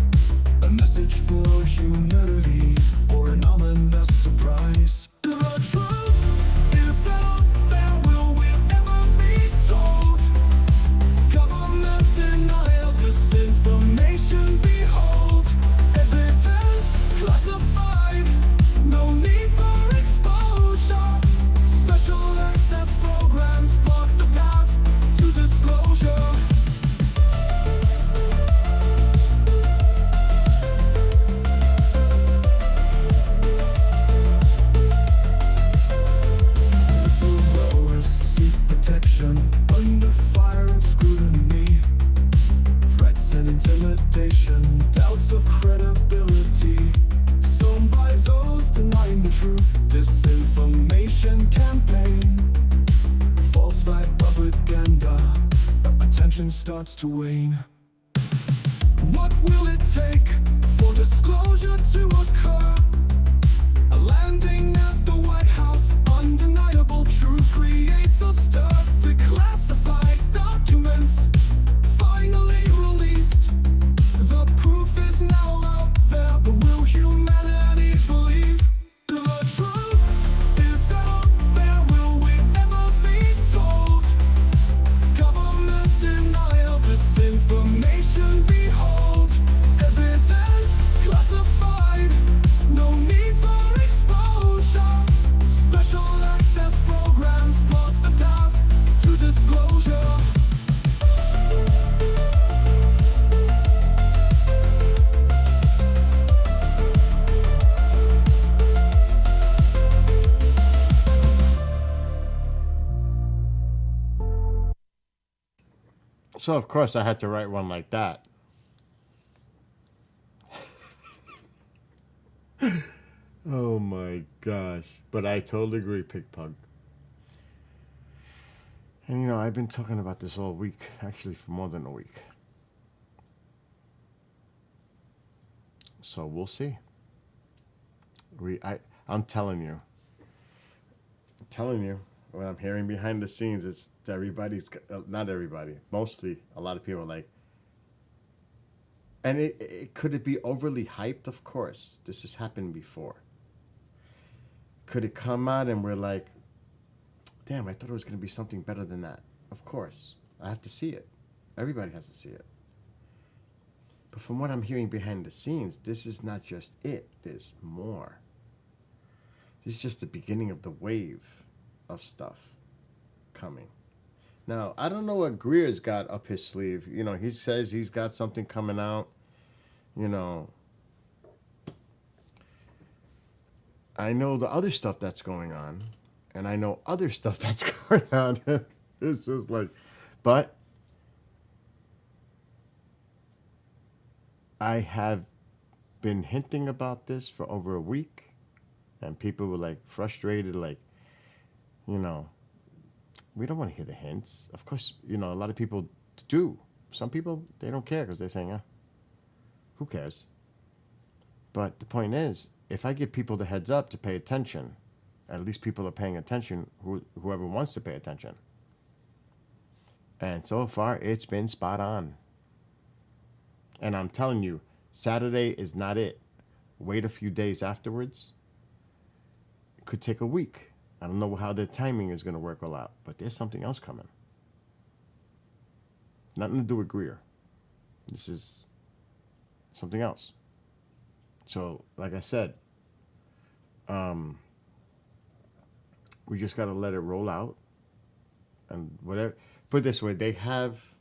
A message for humanity, or an ominous surprise? The truth is out there, will we ever be told? Government denial, disinformation, behold. Evidence classified, no need for exposure. Special access programs block the path to disclosure. Whistleblowers seek protection under fire and scrutiny. Threats and intimidation, doubts of credibility. Sown by those denying the truth, disinformation campaign, false flag propaganda, attention starts to wane. What will it take for disclosure to occur? A landing at the White House, undeniable truth creates a stir. Declassified documents finally released. The proof is now out there, but will humanity believe? The truth is out there, will we ever be told? Government denial, disinformation, behold. Evidence classified, no need for exposure. Special access programs block the path to disclosure. So, of course, I had to write one like that. Oh my gosh. But I totally agree, Pig Pug. And you know, I've been talking about this all week, actually for more than a week. So we'll see. I'm telling you, what I'm hearing behind the scenes, it's everybody's, not everybody, mostly a lot of people are like, and could it be overly hyped? Of course, this has happened before. Could it come out and we're like, damn, I thought it was going to be something better than that? Of course, I have to see it. Everybody has to see it. But from what I'm hearing behind the scenes, this is not just it. There's more. This is just the beginning of the wave of stuff coming. Now, I don't know what Greer's got up his sleeve. You know, he says he's got something coming out. You know, I know the other stuff that's going on, and I know other stuff that's going on. It's just like, but I have been hinting about this for over a week, and people were like frustrated, like, you know, we don't want to hear the hints. Of course, you know, a lot of people do. Some people, they don't care because they're saying, who cares? But the point is, if I give people the heads up to pay attention, at least people are paying attention, whoever wants to pay attention. And so far, it's been spot on. And I'm telling you, Saturday is not it. Wait a few days afterwards. It could take a week. I don't know how the timing is going to work all out, but there's something else coming. Nothing to do with Greer. This is something else. So, like I said, we just got to let it roll out. And whatever. Put it this way, they have.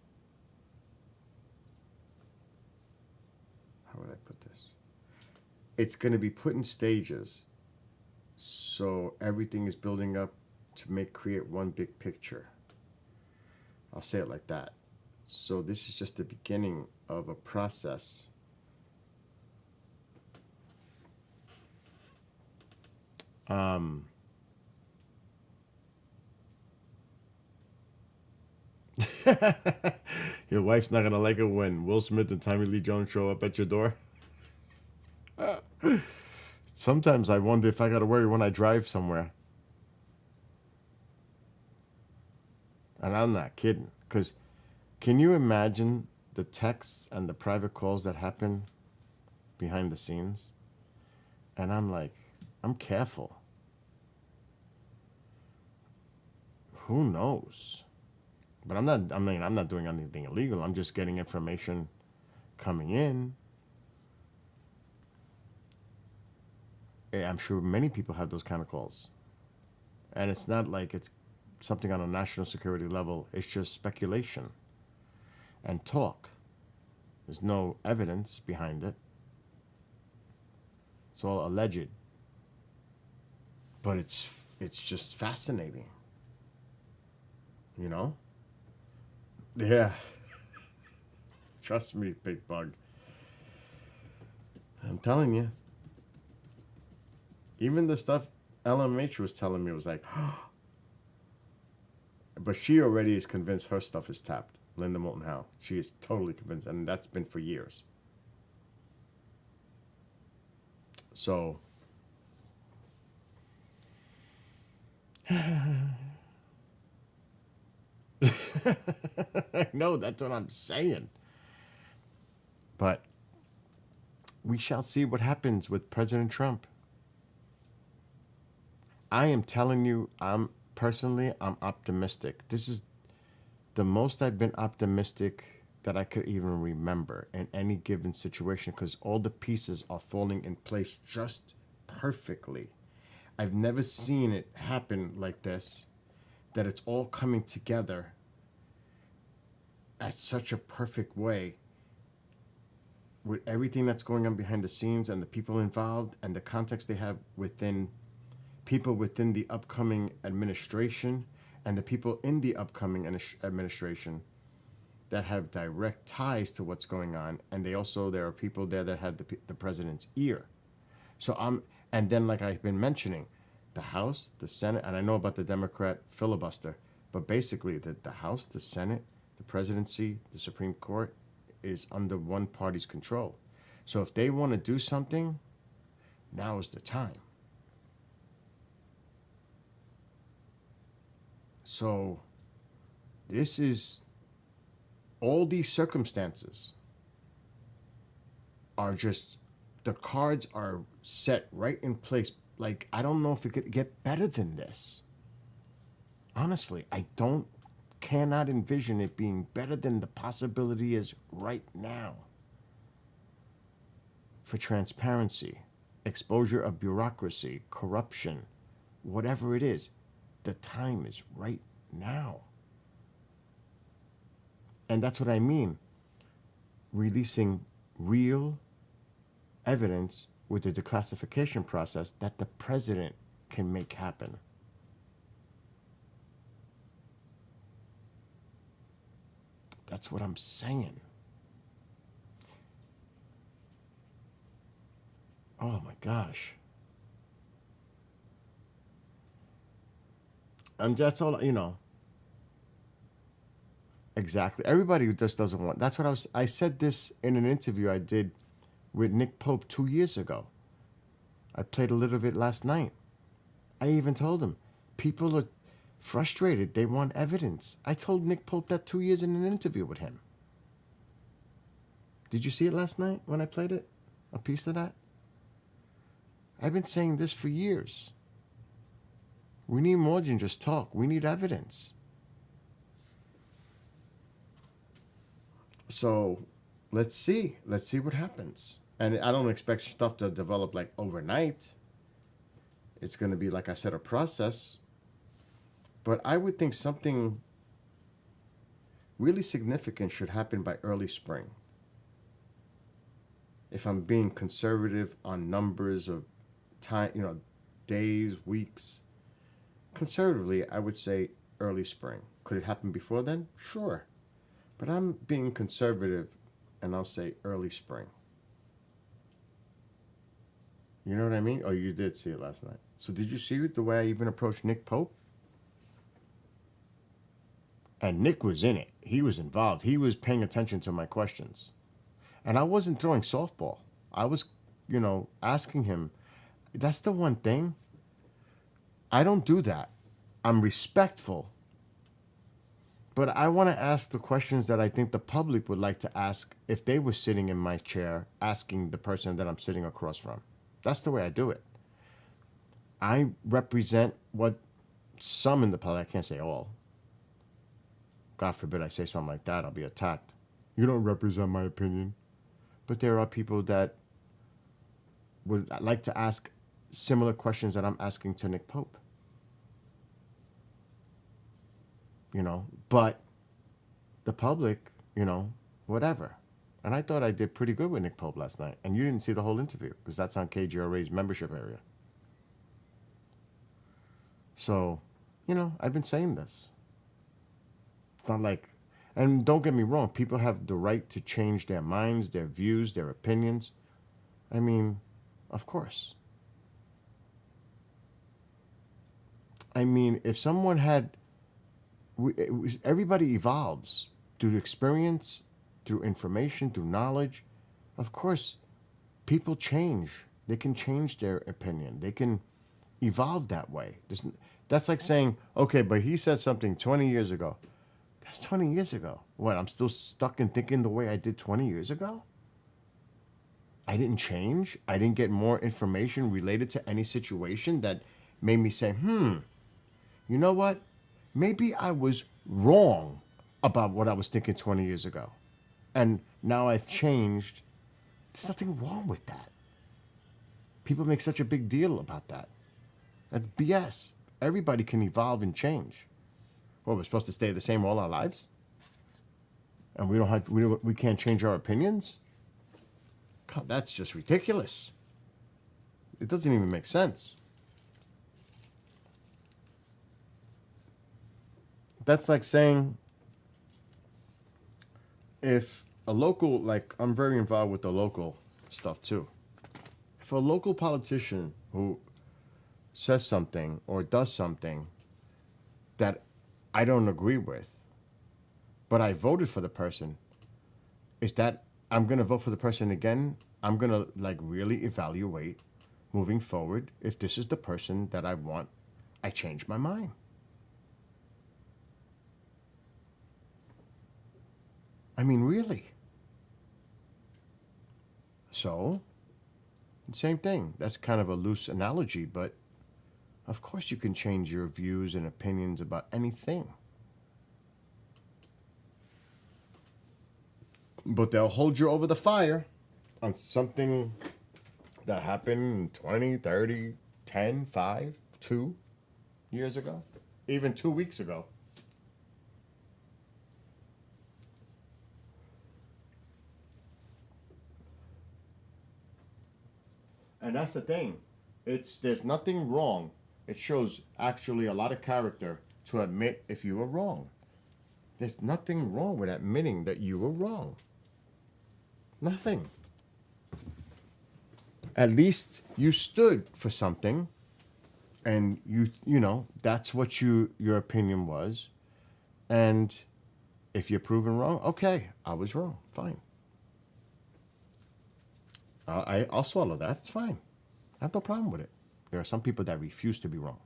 How would I put this? It's going to be put in stages. So everything is building up to create one big picture. I'll say it like that. So this is just the beginning of a process. Your wife's not gonna like it when Will Smith and Tommy Lee Jones show up at your door. Sometimes I wonder if I gotta worry when I drive somewhere. And I'm not kidding. Because can you imagine the texts and the private calls that happen behind the scenes? And I'm like, I'm careful. Who knows? But I'm not doing anything illegal. I'm just getting information coming in. I'm sure many people have those kind of calls. And it's not like it's something on a national security level. It's just speculation and talk. There's no evidence behind it. It's all alleged. But it's just fascinating. You know? Yeah. Trust me, Big Bug. I'm telling you. Even the stuff LMH was telling me was like, but she already is convinced her stuff is tapped. Linda Moulton Howe. She is totally convinced, and that's been for years. So, I know, that's what I'm saying. But we shall see what happens with President Trump. I am telling you, I'm optimistic. This is the most I've been optimistic that I could even remember in any given situation, because all the pieces are falling in place just perfectly. I've never seen it happen like this, that it's all coming together at such a perfect way, with everything that's going on behind the scenes and the people involved and the context they have within people within the upcoming administration and the people in the upcoming administration that have direct ties to what's going on. And there are people there that have the president's ear. So and then, like I've been mentioning, the House, the Senate, and I know about the Democrat filibuster, but basically the House, the Senate, the presidency, the Supreme Court is under one party's control. So if they want to do something, now is the time. So this is, all these circumstances are just, the cards are set right in place. Like, I don't know if it could get better than this. Honestly, I cannot envision it being better than the possibility is right now. For transparency, exposure of bureaucracy, corruption, whatever it is, the time is right now. And that's what I mean. Releasing real evidence with the declassification process that the president can make happen. That's what I'm saying. Oh my gosh. And that's all, Exactly. Everybody just doesn't want. That's what I said this in an interview I did with Nick Pope 2 years ago. I played a little of it last night. I even told him, people are frustrated. They want evidence. I told Nick Pope that 2 years in an interview with him. Did you see it last night when I played it? A piece of that? I've been saying this for years. We need more than just talk. We need evidence. So let's see. Let's see what happens. And I don't expect stuff to develop like overnight. It's going to be, like I said, a process. But I would think something really significant should happen by early spring. If I'm being conservative on numbers of time, days, weeks, conservatively, I would say early spring. Could it happen before then? Sure. But I'm being conservative, and I'll say early spring. You know what I mean? Oh, you did see it last night. So did you see the way I even approached Nick Pope? And Nick was in it. He was involved. He was paying attention to my questions. And I wasn't throwing softball. I was, asking him. That's the one thing. I don't do that. I'm respectful. But I want to ask the questions that I think the public would like to ask if they were sitting in my chair asking the person that I'm sitting across from. That's the way I do it. I represent what some in the public, I can't say all. God forbid I say something like that, I'll be attacked. You don't represent my opinion. But there are people that would like to ask similar questions that I'm asking to Nick Pope. But the public, whatever. And I thought I did pretty good with Nick Pope last night. And you didn't see the whole interview because that's on KGRA's membership area. So, I've been saying this. It's not like, and don't get me wrong, people have the right to change their minds, their views, their opinions. I mean, of course. I mean, if someone had, everybody evolves through experience, through information, through knowledge. Of course, people change. They can change their opinion. They can evolve that way. That's like saying, okay, but he said something 20 years ago. That's 20 years ago. What, I'm still stuck in thinking the way I did 20 years ago? I didn't change. I didn't get more information related to any situation that made me say, you know what? Maybe I was wrong about what I was thinking 20 years ago. And now I've changed. There's nothing wrong with that. People make such a big deal about that. That's BS. Everybody can evolve and change. Well, we're supposed to stay the same all our lives? And we can't change our opinions? God, that's just ridiculous. It doesn't even make sense. That's like saying, if a local, like I'm very involved with the local stuff too. If a local politician who says something or does something that I don't agree with, but I voted for the person, is that I'm going to vote for the person again? I'm going to really evaluate moving forward. If this is the person that I want, I change my mind. I mean, really. So, same thing. That's kind of a loose analogy, but of course you can change your views and opinions about anything. But they'll hold you over the fire on something that happened 20, 30, 10, 5, 2 years ago, even 2 weeks ago. And that's the thing. There's nothing wrong. It shows actually a lot of character to admit if you were wrong. There's nothing wrong with admitting that you were wrong. Nothing. At least you stood for something, and that's what your opinion was. And if you're proven wrong, okay, I was wrong. Fine. I'll swallow that. It's fine. I have no problem with it. There are some people that refuse to be wrong.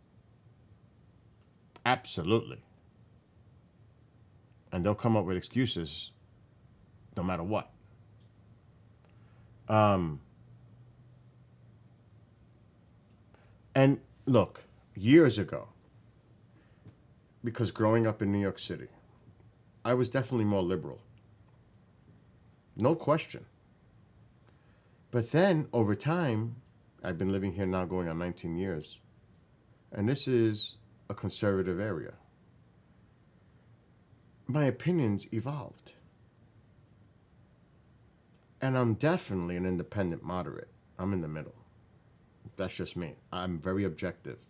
Absolutely. And they'll come up with excuses no matter what. And look, years ago, because growing up in New York City, I was definitely more liberal. No question. But then over time, I've been living here now going on 19 years, and this is a conservative area. My opinions evolved. And I'm definitely an independent moderate. I'm in the middle. That's just me. I'm very objective.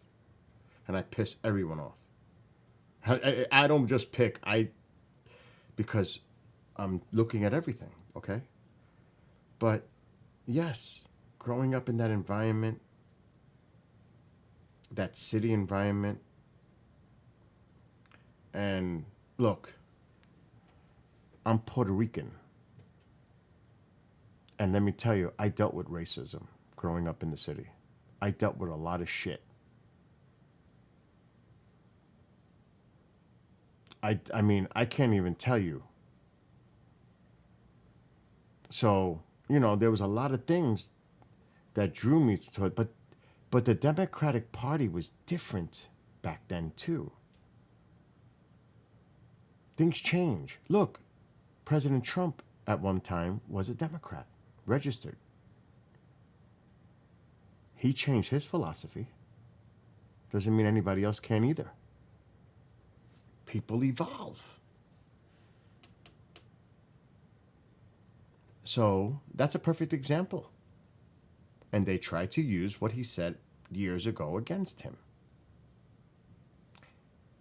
And I piss everyone off. I don't just pick, because I'm looking at everything, okay? But yes, growing up in that environment, that city environment, and look, I'm Puerto Rican. And let me tell you, I dealt with racism growing up in the city. I dealt with a lot of shit. I mean, I can't even tell you. So, you know, there was a lot of things that drew me to it, but the Democratic Party was different back then too. Things change. Look, President Trump at one time was a Democrat, registered. He changed his philosophy. Doesn't mean anybody else can either. People evolve. So that's a perfect example. And they try to use what he said years ago against him.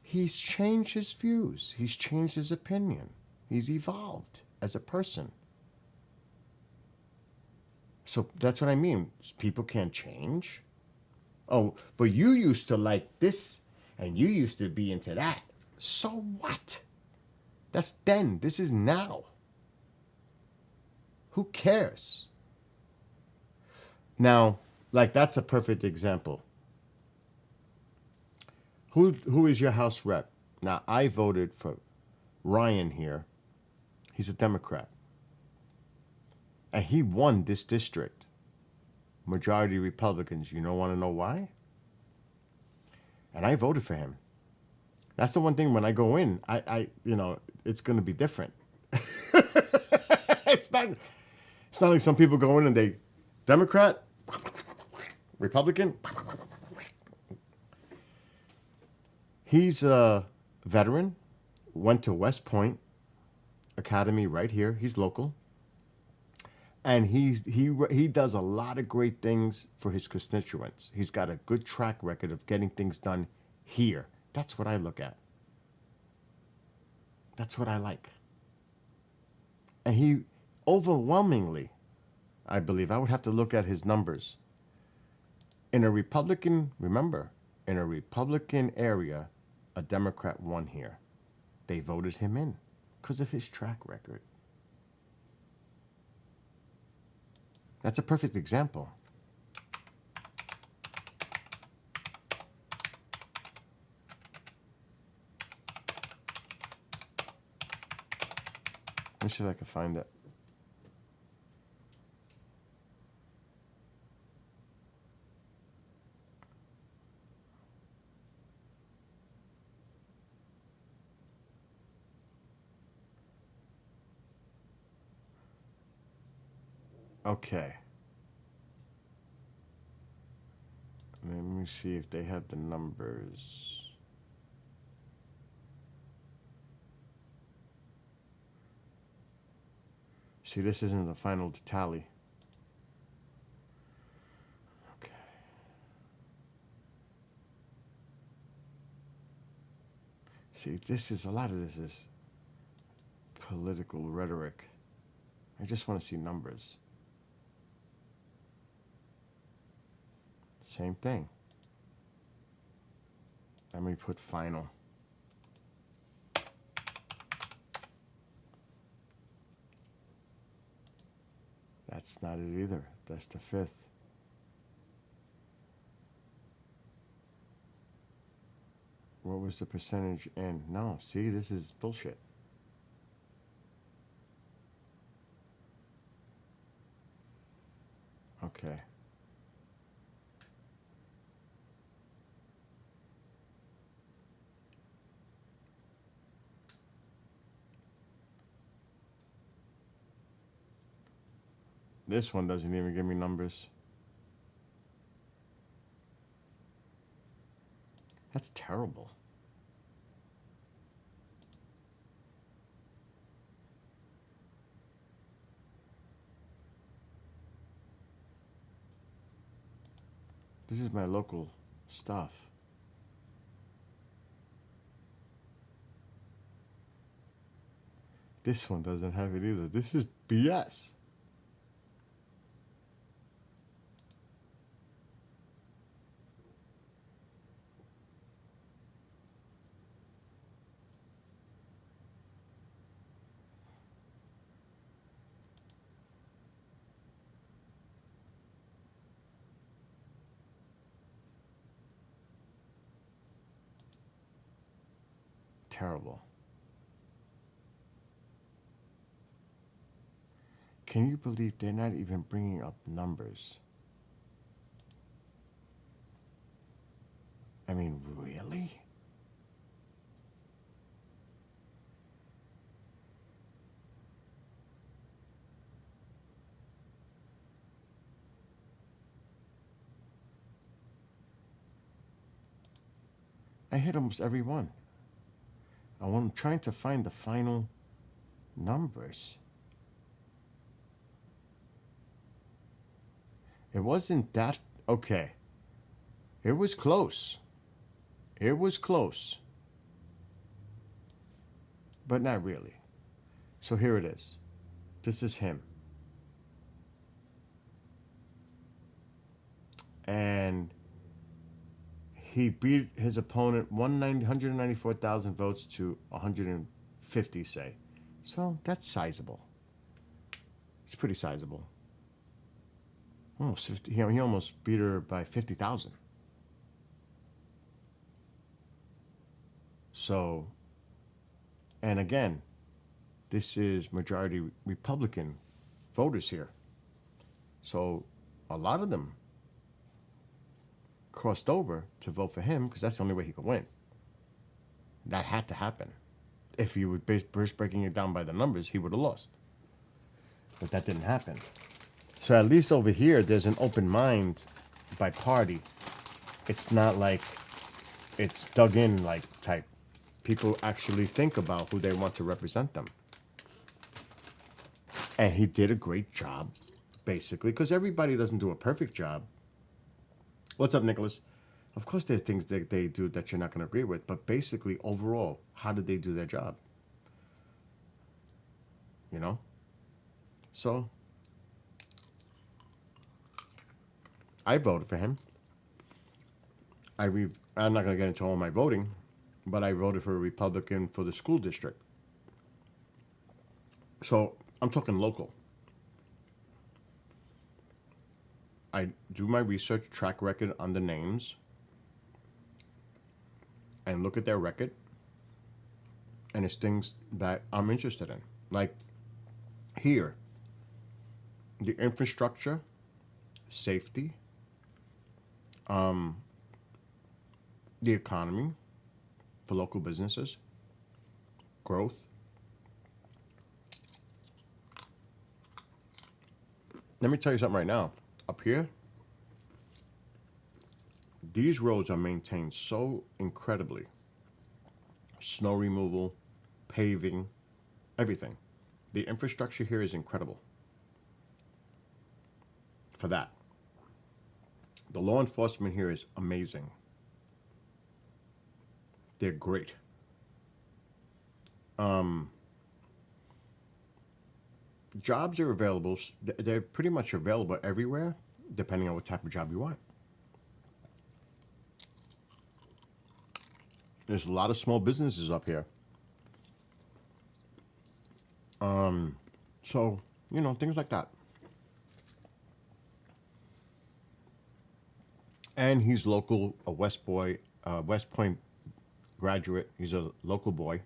He's changed his views. He's changed his opinion. He's evolved as a person. So that's what I mean. People can't change. Oh, but you used to like this and you used to be into that. So what? That's then. This is now. Who cares? Now, like that's a perfect example. Who is your House rep? Now, I voted for Ryan here. He's a Democrat. And he won this district. Majority Republicans. You don't want to know why? And I voted for him. That's the one thing when I go in, I it's going to be different. It's not like some people go in and they, Democrat, Republican. He's a veteran, went to West Point Academy right here. He's local. And he does a lot of great things for his constituents. He's got a good track record of getting things done here. That's what I look at. That's what I like. And he overwhelmingly, I believe, I would have to look at his numbers. In a Republican, remember, in a Republican area, a Democrat won here. They voted him in because of his track record. That's a perfect example. Let me see if I can find it. Okay. Let me see if they have the numbers. See, this isn't the final tally. Okay. See, a lot of this is political rhetoric. I just want to see numbers. Same thing. Let me put final. That's not it either. That's the 5th. What was the percentage in? No, see, this is bullshit. Okay. This one doesn't even give me numbers. That's terrible. This is my local stuff. This one doesn't have it either. This is BS. Terrible. Can you believe they're not even bringing up numbers? I mean, really? I hit almost every one. I'm trying to find the final numbers. It wasn't that okay. It was close. It was close. But not really. So here it is. This is him. And he beat his opponent 194,000 votes to 150, say. So that's sizable. It's pretty sizable. Almost 50. He almost beat her by 50,000. So, and again, this is majority Republican voters here. So a lot of them crossed over to vote for him because that's the only way he could win. That had to happen. If you would just breaking it down by the numbers, he would have lost. But that didn't happen. So at least over here, there's an open mind by party. It's not like it's dug in like type. People actually think about who they want to represent them. And he did a great job, basically, because everybody doesn't do a perfect job. What's up, Nicholas? Of course, there's things that they do that you're not going to agree with, but basically, overall, how did they do their job? You know? So, I voted for him. I'm not going to get into all my voting, but I voted for a Republican for the school district. So, I'm talking local. I do my research, track record on the names, and look at their record, and it's things that I'm interested in. Like here, the infrastructure, safety, the economy for local businesses, growth. Let me tell you something right now. Up here, these roads are maintained so incredibly. Snow removal, paving, everything. The infrastructure here is incredible for that. The law enforcement here is amazing. They're great. Jobs are available. They're pretty much available everywhere, depending on what type of job you want. There's a lot of small businesses up here. So, you know, things like that. And he's local, a West Point graduate. He's a local boy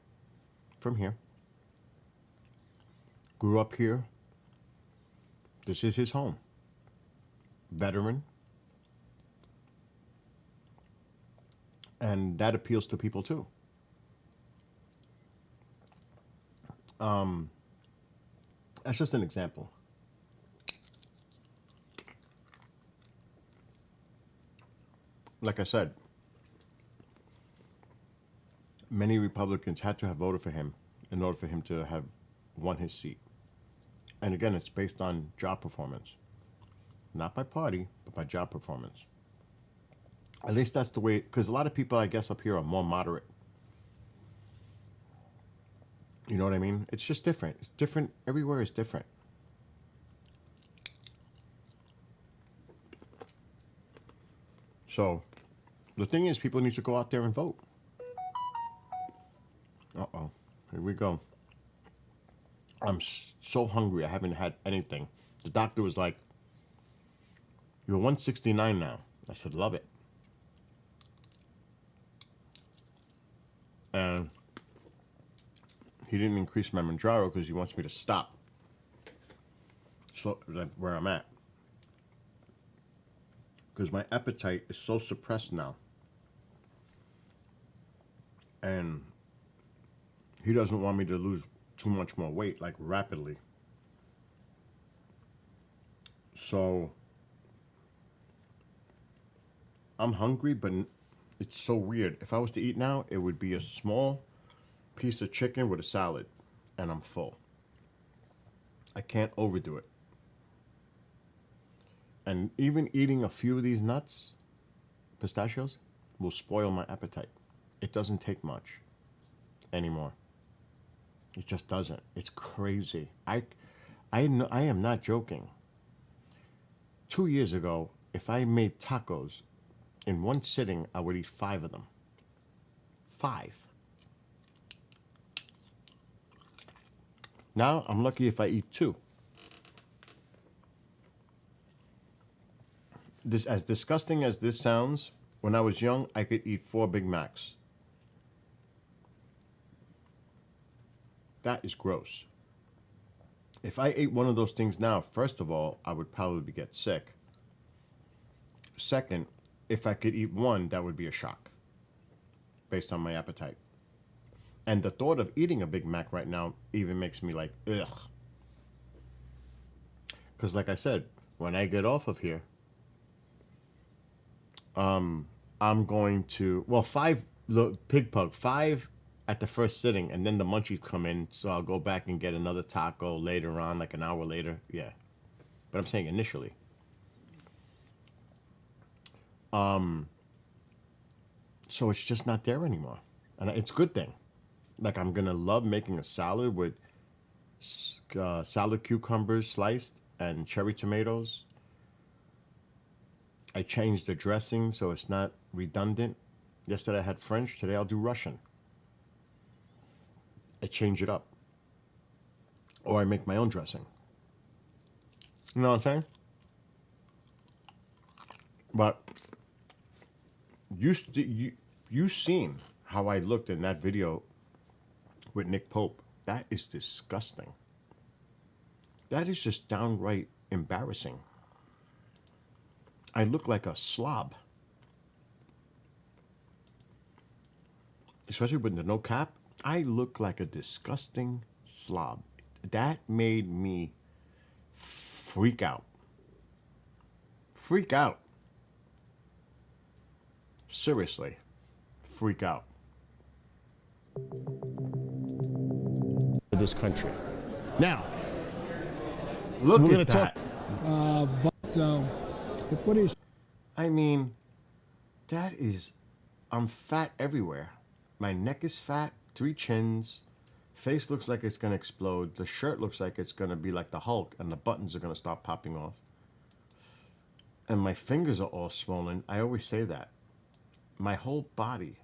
from here. Grew up here. This is his home. Veteran. And that appeals to people too. That's just an example. Like I said, many Republicans had to have voted for him in order for him to have won his seat. And again, it's based on job performance. Not by party, but by job performance. At least that's the way, because a lot of people, I guess, up here are more moderate. You know what I mean? It's just different. It's different. Everywhere is different. So, the thing is, people need to go out there and vote. Uh-oh. Here we go. I'm so hungry. I haven't had anything. The doctor was like, "You're 169 now." I said, "Love it." And he didn't increase my Manjaro because he wants me to stop. So, like, where I'm at. Because my appetite is so suppressed now. And he doesn't want me to lose too much more weight, like rapidly. So I'm hungry, but it's so weird. If I was to eat now, it would be a small piece of chicken with a salad, and I'm full. I can't overdo it. And even eating a few of these nuts, pistachios, will spoil my appetite. It doesn't take much anymore. It just doesn't. It's crazy. I am not joking. 2 years ago, if I made tacos, in one sitting, I would eat 5 of them. 5. Now, I'm lucky if I eat 2. This, as disgusting as this sounds, when I was young, I could eat 4 Big Macs. That is gross. If I ate one of those things now, first of all, I would probably get sick. Second, if I could eat one, that would be a shock based on my appetite. And the thought of eating a Big Mac right now even makes me like, ugh. Because like I said, when I get off of here, I'm going to, well, 5, the pig pug, 5 at the first sitting, and then the munchies come in, so I'll go back and get another taco later on, like an hour later. Yeah. But I'm saying initially. So it's just not there anymore. And it's a good thing. Like, I'm going to love making a salad with salad cucumbers sliced and cherry tomatoes. I changed the dressing so it's not redundant. Yesterday I had French. Today I'll do Russian. I change it up. Or I make my own dressing. You know what I'm saying? But you seen how I looked in that video with Nick Pope. That is disgusting. That is just downright embarrassing. I look like a slob. Especially with the no cap. I look like a disgusting slob. That made me freak out. Freak out. Seriously. Freak out. This country. Now, look at that. What is? I mean, that is, I'm fat everywhere. My neck is fat, 3 chins, face looks like it's gonna explode, the shirt looks like it's gonna be like the Hulk, and the buttons are gonna start popping off. And my fingers are all swollen. I always say that. My whole body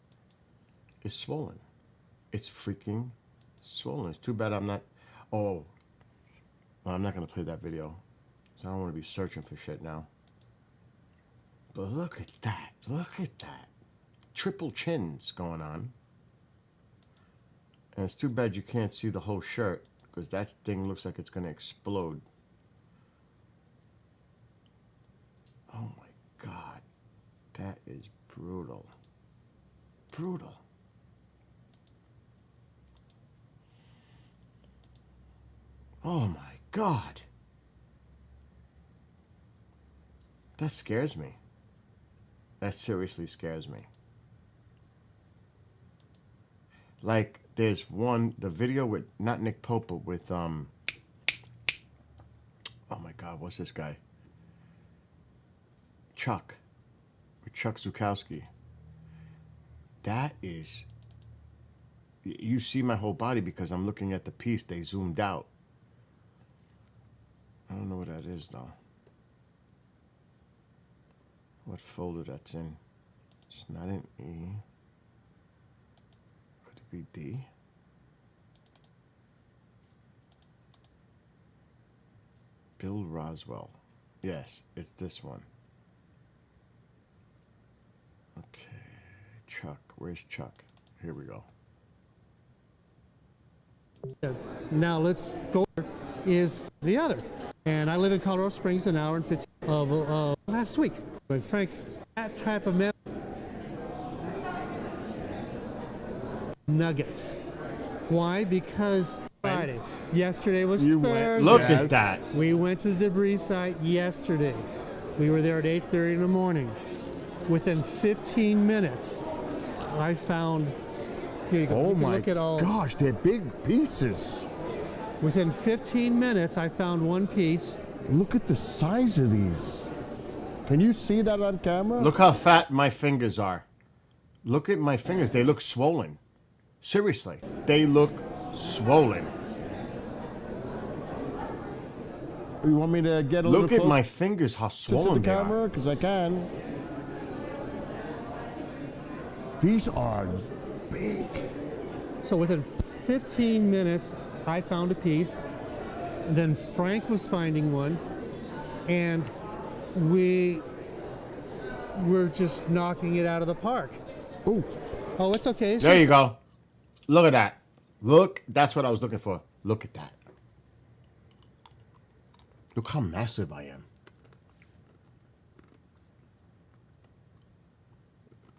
is swollen. It's freaking swollen. It's too bad I'm not, well, I'm not gonna play that video, so I don't wanna be searching for shit now. But look at that. Look at that. Triple chins going on. And it's too bad you can't see the whole shirt because that thing looks like it's going to explode. Oh my God. That is brutal. Brutal. Oh my God. That scares me. That seriously scares me. Like, there's the video with, not Nick Pope, but with, oh my God, what's this guy? Chuck. With Chuck Zukowski. That is, you see my whole body because I'm looking at the piece. They zoomed out. I don't know what that is, though. What folder that's in? It's not in E. Could it be D? Bill Roswell. Yes, it's this one. Okay, Chuck. Where's Chuck? Here we go. Now let's go is the other. And I live in Colorado Springs, an hour and 15 of last week. But Frank, that type of nuggets. Why? Because Friday. Yesterday was Thursday. Look at that. We went to the debris site yesterday. We were there at 8:30 in the morning. Within 15 minutes, I found. Here you go. Oh You can my look at all. gosh, they're big pieces. Within 15 minutes, I found one piece. Look at the size of these. Can you see that on camera? Look how fat my fingers are. Look at my fingers. They look swollen. Seriously, they look swollen. You want me to get a Look little at my closer fingers, how to swollen the they are. camera? Because I can. These are big. So within 15 minutes, I found a piece. Then Frank was finding one, and we were just knocking it out of the park. Ooh. Oh, it's okay. It's There just- you go. Look at that. Look, that's what I was looking for. Look at that. Look how massive I am.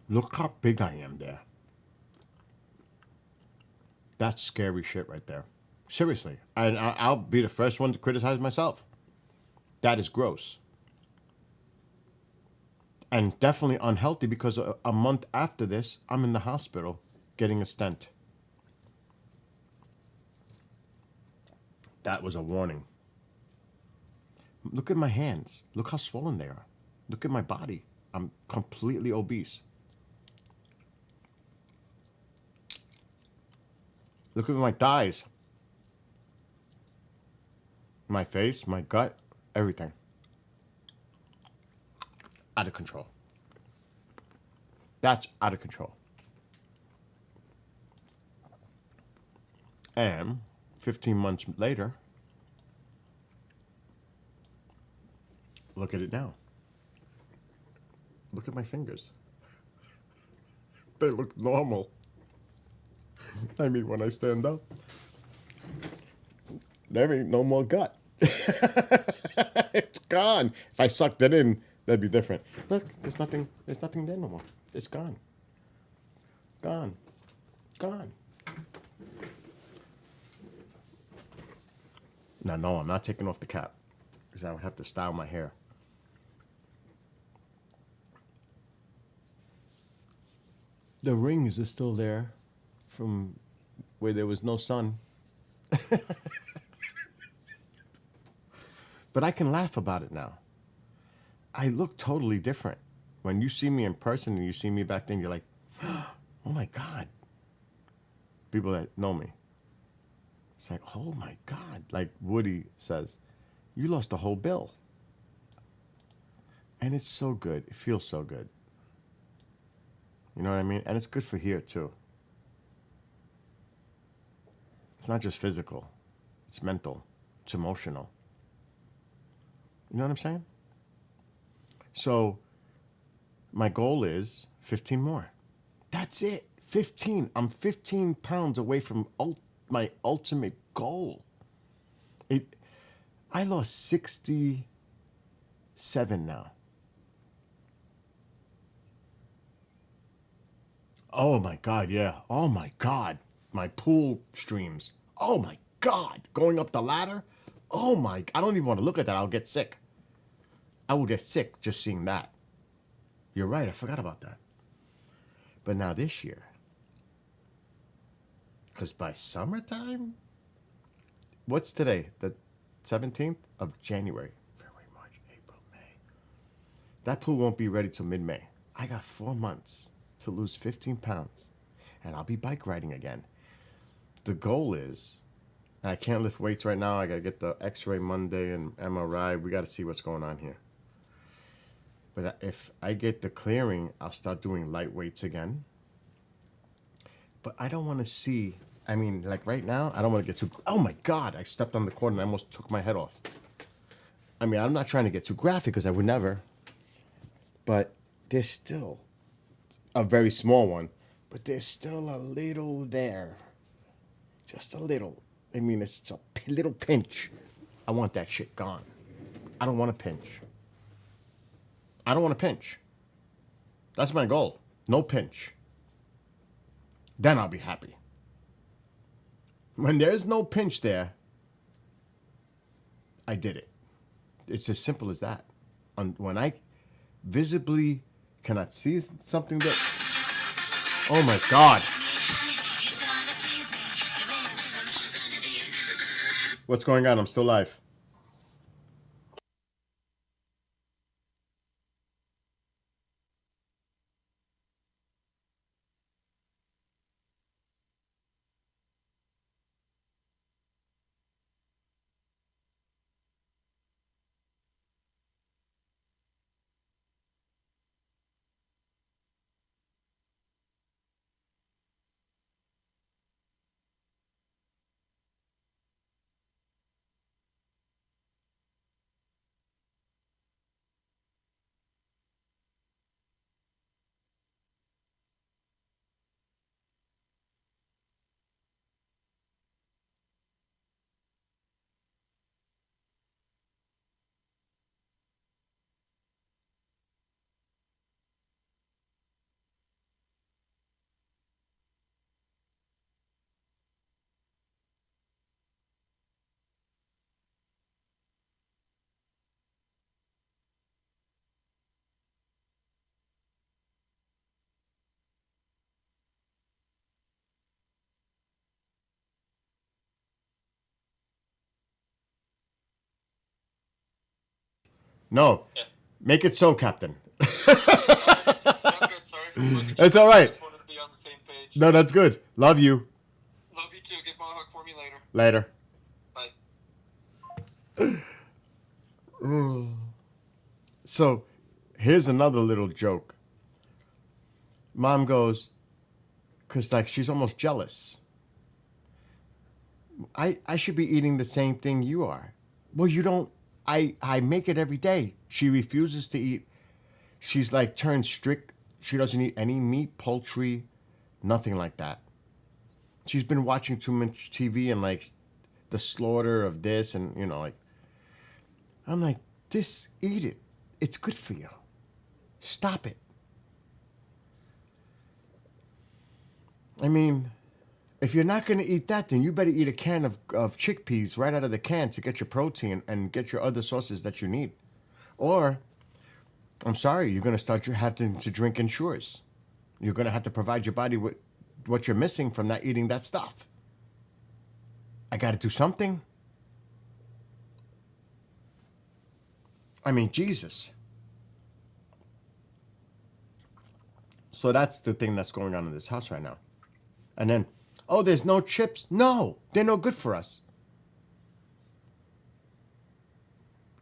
Look how big I am there. That's scary shit right there. Seriously. And I'll be the first one to criticize myself. That is gross. And definitely unhealthy because a month after this, I'm in the hospital getting a stent. That was a warning. Look at my hands. Look how swollen they are. Look at my body. I'm completely obese. Look at my thighs. My face, my gut, everything. Out of control. That's out of control. And 15 months later, look at it now. Look at my fingers. They look normal. I mean, when I stand up, there ain't no more gut. It's gone. If I sucked it in, that'd be different. Look, there's nothing there no more. It's gone. Gone. Gone. Now, no, I'm not taking off the cap because I would have to style my hair. The rings are still there from where there was no sun. But I can laugh about it now. I look totally different. When you see me in person and you see me back then, you're like, oh my God. People that know me. It's like, oh my God. Like Woody says, you lost the whole bill. And it's so good. It feels so good. You know what I mean? And it's good for here too. It's not just physical. It's mental. It's emotional. You know what I'm saying? So my goal is 15 more. That's it. 15. I'm 15 pounds away from my ultimate goal. I lost 67 now. Oh my God, yeah. Oh my God. My pool streams. Oh my God. Going up the ladder. Oh my. I don't even want to look at that. I'll get sick. I will get sick just seeing that. You're right. I forgot about that. But now this year, because by summertime, what's today? The 17th of January. February, March, April, May. That pool won't be ready till mid-May. I got 4 months to lose 15 pounds, and I'll be bike riding again. The goal is, and I can't lift weights right now. I got to get the x-ray Monday and MRI. We got to see what's going on here. But if I get the clearing, I'll start doing light weights again. But I don't want to see, I mean, like right now, I don't want to get too, oh my God, I stepped on the cord and I almost took my head off. I mean, I'm not trying to get too graphic because I would never. But there's still a very small one, but there's still a little there. Just a little. I mean, it's just a little pinch. I want that shit gone. I don't want to pinch. I don't want to pinch. That's my goal. No pinch. Then I'll be happy. When there's no pinch there, I did it. It's as simple as that. When I visibly cannot see something that... Oh my God. What's going on? I'm still live. No. Yeah. Make it so, Captain. Sound good. Sorry for looking. It's all right. Just wanted to be on the same page. No, that's good. Love you. Love you too. Give Mom a hug for me later. Later. Bye. So, here's another little joke. Mom goes, because like she's almost jealous. I should be eating the same thing you are. Well, you don't. I make it every day. She refuses to eat. She's like turned strict. She doesn't eat any meat, poultry, nothing like that. She's been watching too much TV and like the slaughter of this and, you know, like, I'm like, this, eat it. It's good for you. Stop it. I mean, if you're not going to eat that, then you better eat a can of chickpeas right out of the can to get your protein and get your other sources that you need. Or, I'm sorry, you're going to start having to drink Ensures. You're going to have to provide your body with what you're missing from not eating that stuff. I got to do something. I mean, Jesus. So that's the thing that's going on in this house right now. And then, oh, there's no chips. No, they're no good for us.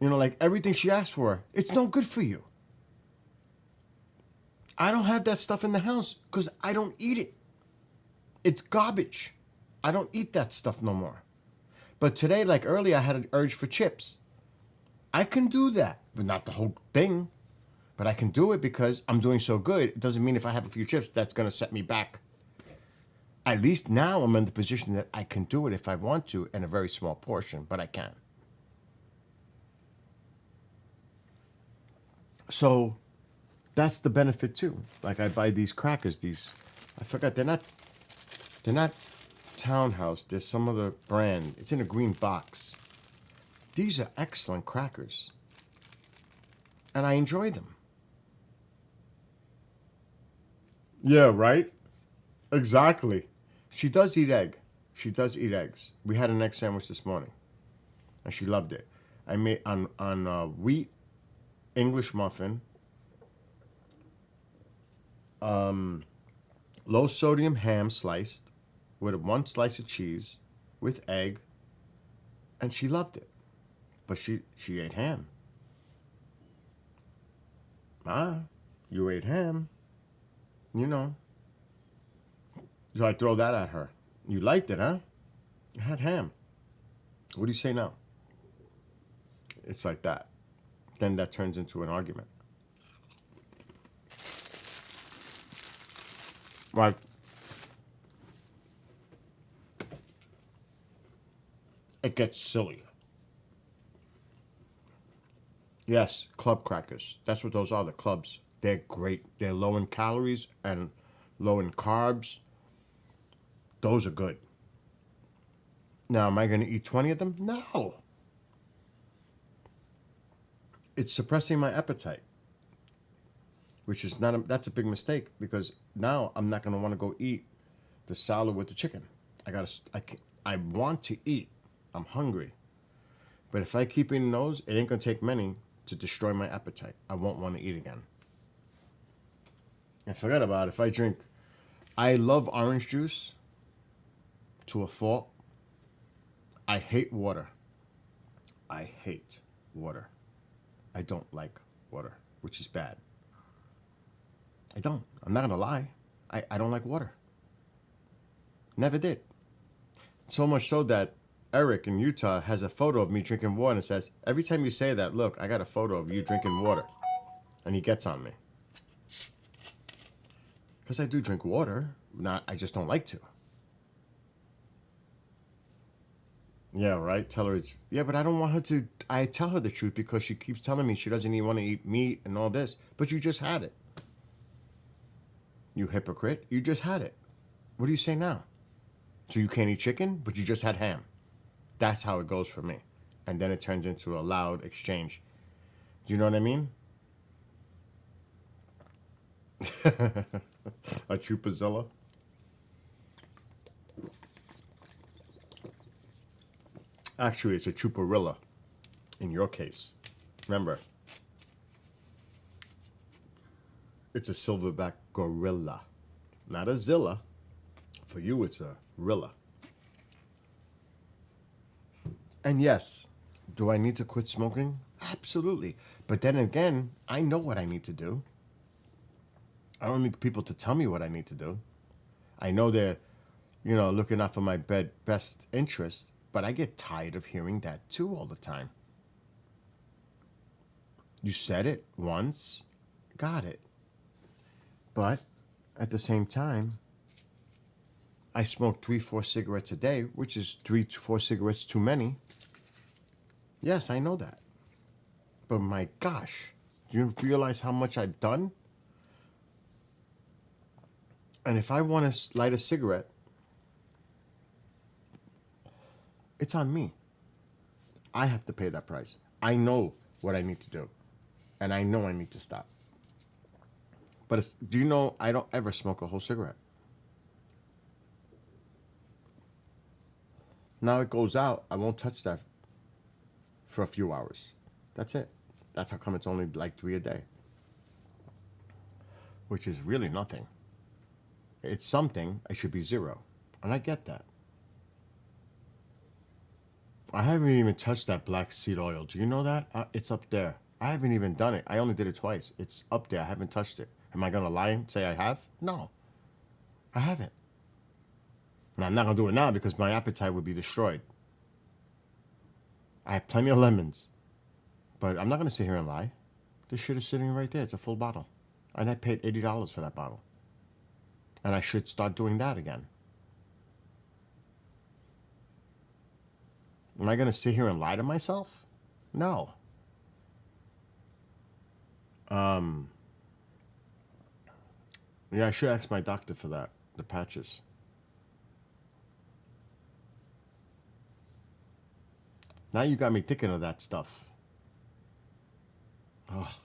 You know, like everything she asked for, it's no good for you. I don't have that stuff in the house because I don't eat it. It's garbage. I don't eat that stuff no more. But today, like earlier, I had an urge for chips. I can do that, but not the whole thing. But I can do it because I'm doing so good. It doesn't mean if I have a few chips, that's going to set me back At least now I'm in the position that I can do it if I want to in a very small portion, but I can. So that's the benefit too. Like I buy these crackers, I forgot they're not Townhouse, there's some other brand. It's in a green box. These are excellent crackers. And I enjoy them. Yeah, right? Exactly. She does eat egg. She does eat eggs. We had an egg sandwich this morning. And she loved it. I made on wheat English muffin, low sodium ham sliced with one slice of cheese with egg, and she loved it. But she ate ham. You ate ham. You know. So I throw that at her. You liked it, huh? You had ham. What do you say now? It's like that. Then that turns into an argument. Right. It gets silly. Yes, club crackers. That's what those are, the clubs. They're great. They're low in calories and low in carbs. Those are good. Now, am I going to eat 20 of them? No. It's suppressing my appetite, which is that's a big mistake because now I'm not going to want to go eat the salad with the chicken. I want to eat. I'm hungry. But if I keep eating those, it ain't going to take many to destroy my appetite. I won't want to eat again. And forget about it. If I drink, I love orange juice to a fault. I hate water. I hate water. I don't like water, which is bad. I don't. I'm not going to lie. I don't like water. Never did. So much so that Eric in Utah has a photo of me drinking water and says, every time you say that, look, I got a photo of you drinking water. And he gets on me. Because I do drink water. I just don't like to. Yeah, right? Tell her yeah, but I don't want her to, I tell her the truth because she keeps telling me she doesn't even want to eat meat and all this. But you just had it. You hypocrite. You just had it. What do you say now? So you can't eat chicken, but you just had ham. That's how it goes for me. And then it turns into a loud exchange. Do you know what I mean? A Chupazilla? Actually, it's a Chuparilla in your case. Remember, it's a silverback gorilla, not a Zilla. For you, it's a Rilla. And yes, do I need to quit smoking? Absolutely. But then again, I know what I need to do. I don't need people to tell me what I need to do. I know they're, looking out for my best interest, but I get tired of hearing that too all the time. You said it once, got it. But at the same time, I smoke 3-4 cigarettes a day, which is 3 to 4 cigarettes too many. Yes, I know that. But my gosh, do you realize how much I've done? And if I want to light a cigarette, it's on me. I have to pay that price. I know what I need to do. And I know I need to stop. But do you know I don't ever smoke a whole cigarette? Now it goes out, I won't touch that for a few hours. That's it. That's how come it's only like 3 a day. Which is really nothing. It's something, it should be 0. And I get that. I haven't even touched that black seed oil. Do you know that? It's up there. I haven't even done it. I only did it twice. It's up there. I haven't touched it. Am I going to lie and say I have? No. I haven't. And I'm not going to do it now because my appetite would be destroyed. I have plenty of lemons. But I'm not going to sit here and lie. This shit is sitting right there. It's a full bottle. And I paid $80 for that bottle. And I should start doing that again. Am I going to sit here and lie to myself? No. Yeah, I should ask my doctor for that. The patches. Now you got me thinking of that stuff. Oh.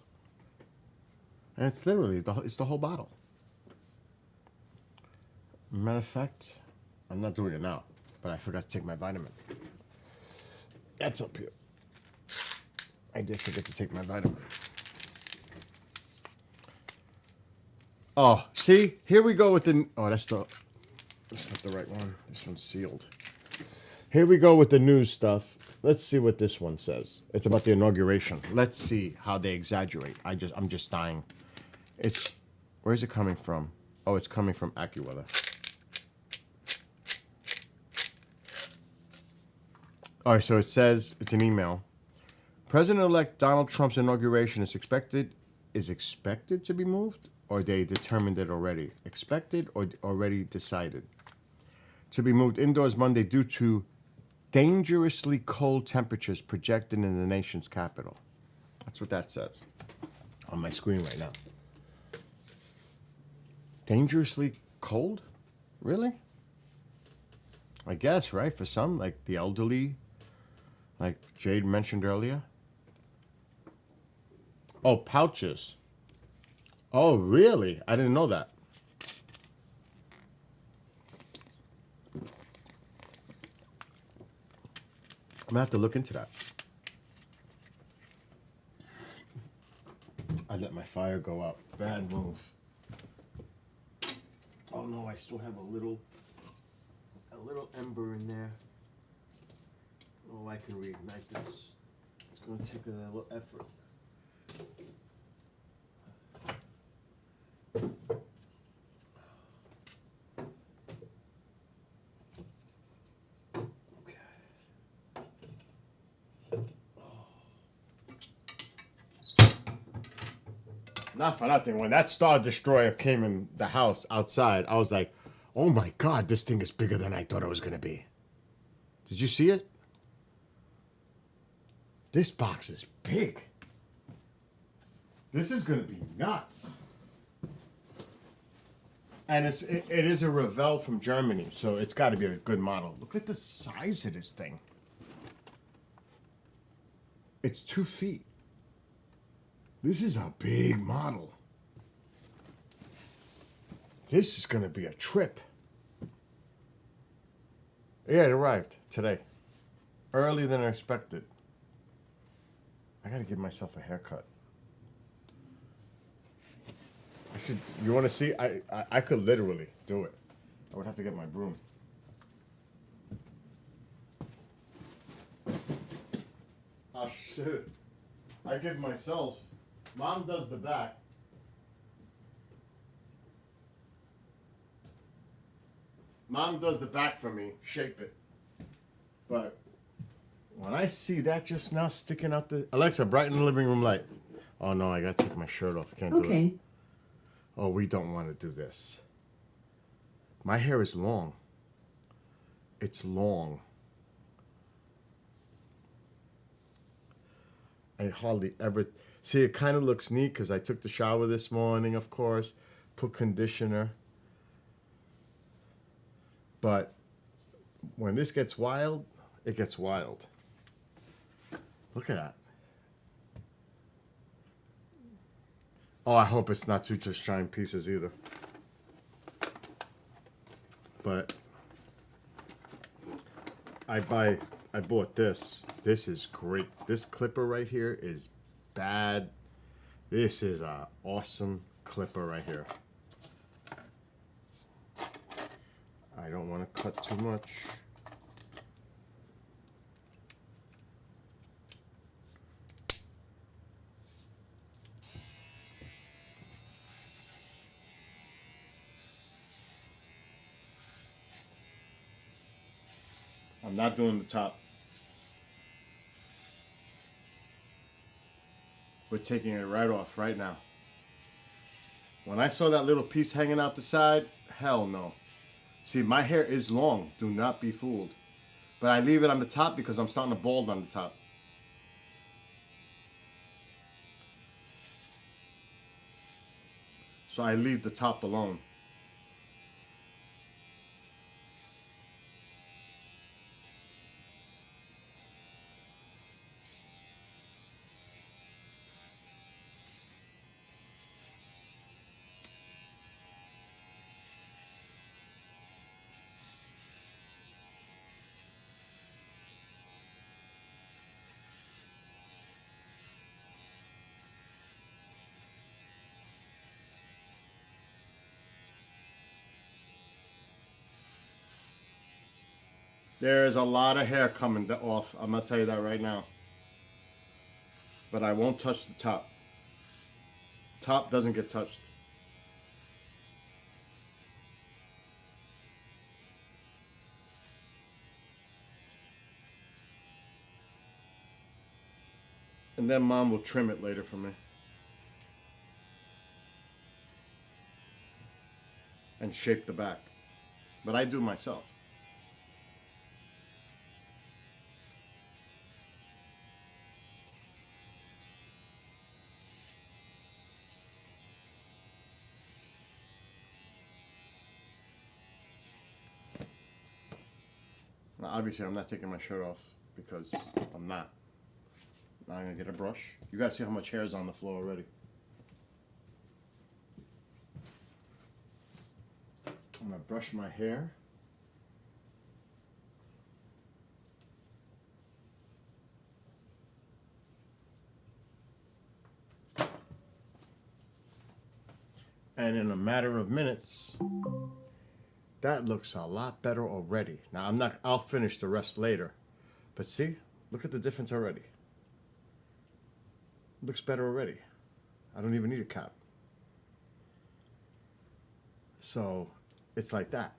And it's literally, it's the whole bottle. Matter of fact, I'm not doing it now, but I forgot to take my vitamin. That's up here. I did forget to take my vitamin. Oh, see? Here we go with the... Oh, that's not the right one. This one's sealed. Here we go with the news stuff. Let's see what this one says. It's about the inauguration. Let's see how they exaggerate. I'm just dying. Where's it coming from? Oh, it's coming from AccuWeather. All right, so it says, it's an email. President-elect Donald Trump's inauguration is expected to be moved, or they determined it already? Expected or already decided? To be moved indoors Monday due to dangerously cold temperatures projected in the nation's capital. That's what that says on my screen right now. Dangerously cold? Really? I guess, right? For some, like the elderly, like Jade mentioned earlier. Oh, pouches. Oh, really? I didn't know that. I'm gonna have to look into that. I let my fire go out. Bad move. Oh no, I still have a little ember in there. Oh, I can reignite this. It's gonna take a little effort. Not for nothing. When that Star Destroyer came in the house outside, I was like, oh my God, this thing is bigger than I thought it was going to be. Did you see it? This box is big. This is going to be nuts. And it is a Revell from Germany, so it's got to be a good model. Look at the size of this thing. It's 2 feet. This is a big model. This is going to be a trip. Yeah, it arrived today. Earlier than I expected. I got to give myself a haircut. You want to see? I could literally do it. I would have to get my broom. Oh, shit. I give myself... Mom does the back. Mom does the back for me, shape it. But when I see that just now sticking out the... Alexa, brighten the living room light. Oh no, I gotta take my shirt off. I can't do it. Okay. Oh, we don't want to do this. My hair is long. It's long. I hardly ever... See, it kind of looks neat because I took the shower this morning, of course. Put conditioner. But when this gets wild, it gets wild. Look at that. Oh, I hope it's not two just giant pieces either. But I bought this. This is great. This clipper right here is bad. This is a awesome clipper right here. I don't want to cut too much. I'm not doing the top. We're taking it right off right now. When I saw that little piece hanging out the side, hell no. See, my hair is long. Do not be fooled. But I leave it on the top because I'm starting to bald on the top. So I leave the top alone. There's a lot of hair coming off. I'm gonna tell you that right now. But I won't touch the top. Top doesn't get touched. And then Mom will trim it later for me. And shape the back. But I do it myself. Now, obviously, I'm not taking my shirt off because I'm not. Now I'm gonna get a brush. You guys see how much hair is on the floor already. I'm gonna brush my hair. And in a matter of minutes, that looks a lot better already. Now I'll finish the rest later. But see, look at the difference already. Looks better already. I don't even need a cap. So it's like that.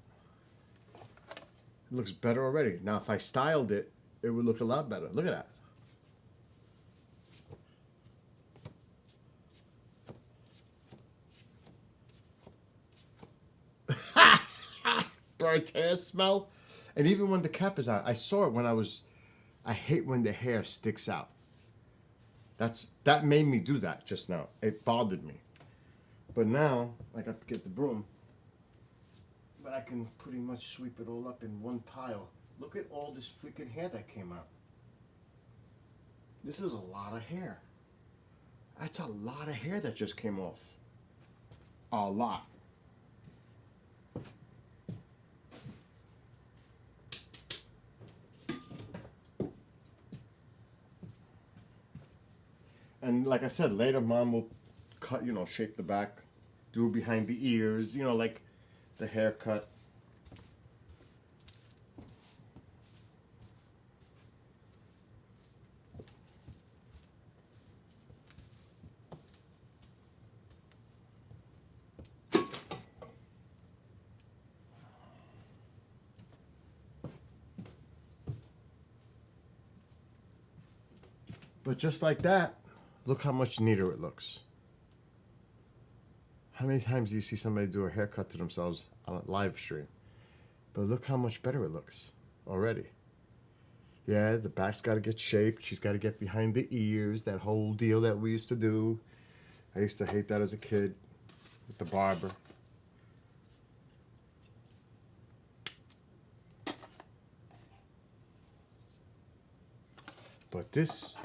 It looks better already. Now if I styled it, it would look a lot better. Look at that. Burnt hair smell. And even when the cap is out, I saw it when I hate when the hair sticks out. That made me do that just now. It bothered me. But now I got to get the broom. But I can pretty much sweep it all up in one pile. Look at all this freaking hair that came out. This is a lot of hair. That's a lot of hair that just came off. A lot. And like I said, later Mom will cut, shape the back, do behind the ears, like the haircut. But just like that, look how much neater it looks. How many times do you see somebody do a haircut to themselves on a live stream? But look how much better it looks already. Yeah, the back's got to get shaped. She's got to get behind the ears, that whole deal that we used to do. I used to hate that as a kid with the barber. But this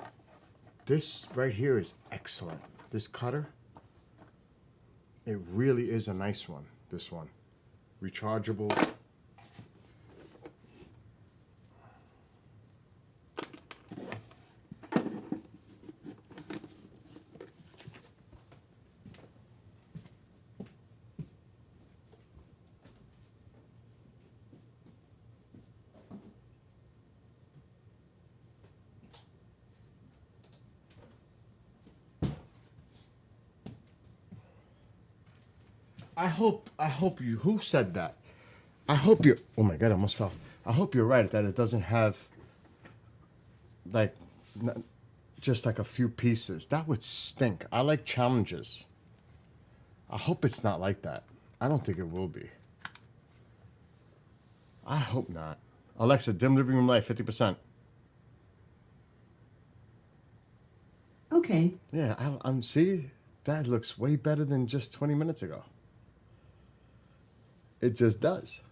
right here is excellent. This cutter, it really is a nice one, this one. Rechargeable. I hope you, who said that? I hope you, oh my God, I almost fell. I hope you're right that it doesn't have just like a few pieces. That would stink. I like challenges. I hope it's not like that. I don't think it will be. I hope not. Alexa, dim living room light 50%. Okay. Yeah, I'm see, that looks way better than just 20 minutes ago. It just does.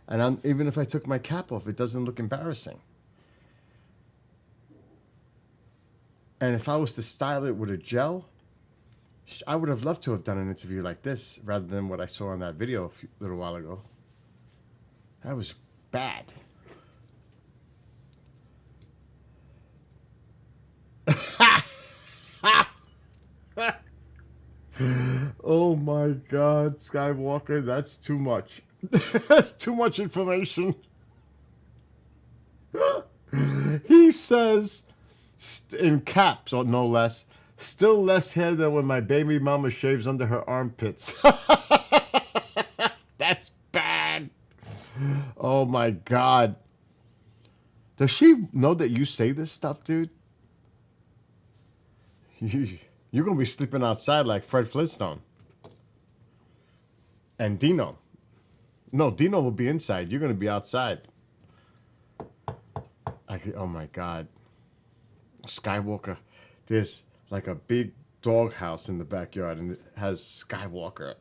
And even if I took my cap off, it doesn't look embarrassing. And if I was to style it with a gel, I would have loved to have done an interview like this rather than what I saw on that video a little while ago. That was bad. Oh my God, Skywalker, that's too much. That's too much information. He says, in caps, or no less, still less hair than when my baby mama shaves under her armpits. That's bad. Oh my God. Does she know that you say this stuff, dude? You're going to be sleeping outside like Fred Flintstone. And Dino. No, Dino will be inside. You're going to be outside. Oh my God. Skywalker. There's like a big doghouse in the backyard and it has Skywalker.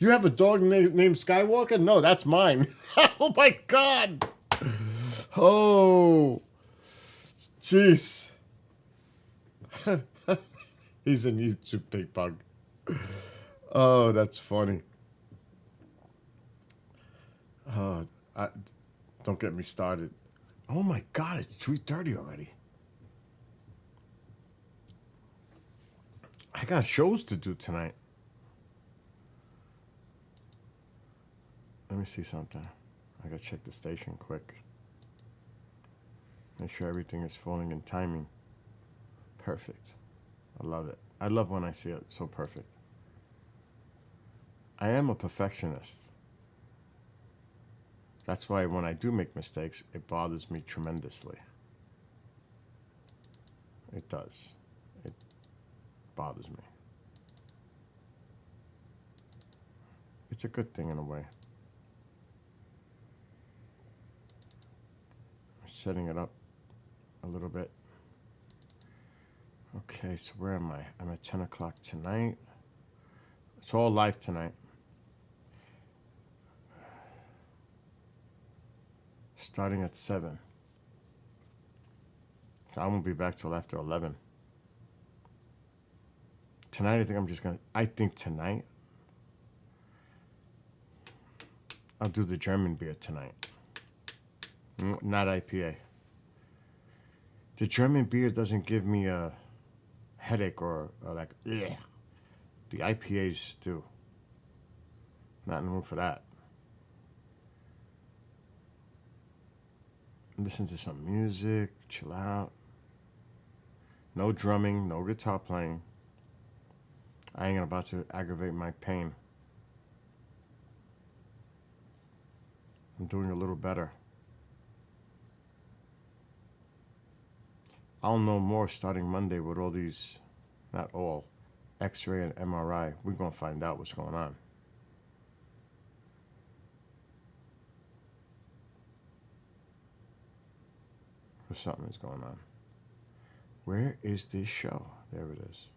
You have a dog named Skywalker? No, that's mine. Oh my God. Oh. Jeez. He's a YouTube big bug. Oh, that's funny. Oh, don't get me started. Oh my God, it's 3:30 already. I got shows to do tonight. Let me see something. I gotta check the station quick. Make sure everything is falling in timing. Perfect. I love it. I love when I see it so perfect. I am a perfectionist. That's why when I do make mistakes, it bothers me tremendously. It does. It bothers me. It's a good thing in a way. I'm setting it up a little bit. Okay, so where am I? I'm at 10 o'clock tonight. It's all live tonight. Starting at 7. So I won't be back till after 11. Tonight, I think tonight, I'll do the German beer tonight. Not IPA. The German beer doesn't give me a headache or like, yeah. The IPAs do. Not in the mood for that. Listen to some music, chill out. No drumming, no guitar playing. I ain't about to aggravate my pain. I'm doing a little better. I'll know more starting Monday with all these, not all, X-ray and MRI. We're going to find out what's going on. Or something is going on. Where is this show? There it is.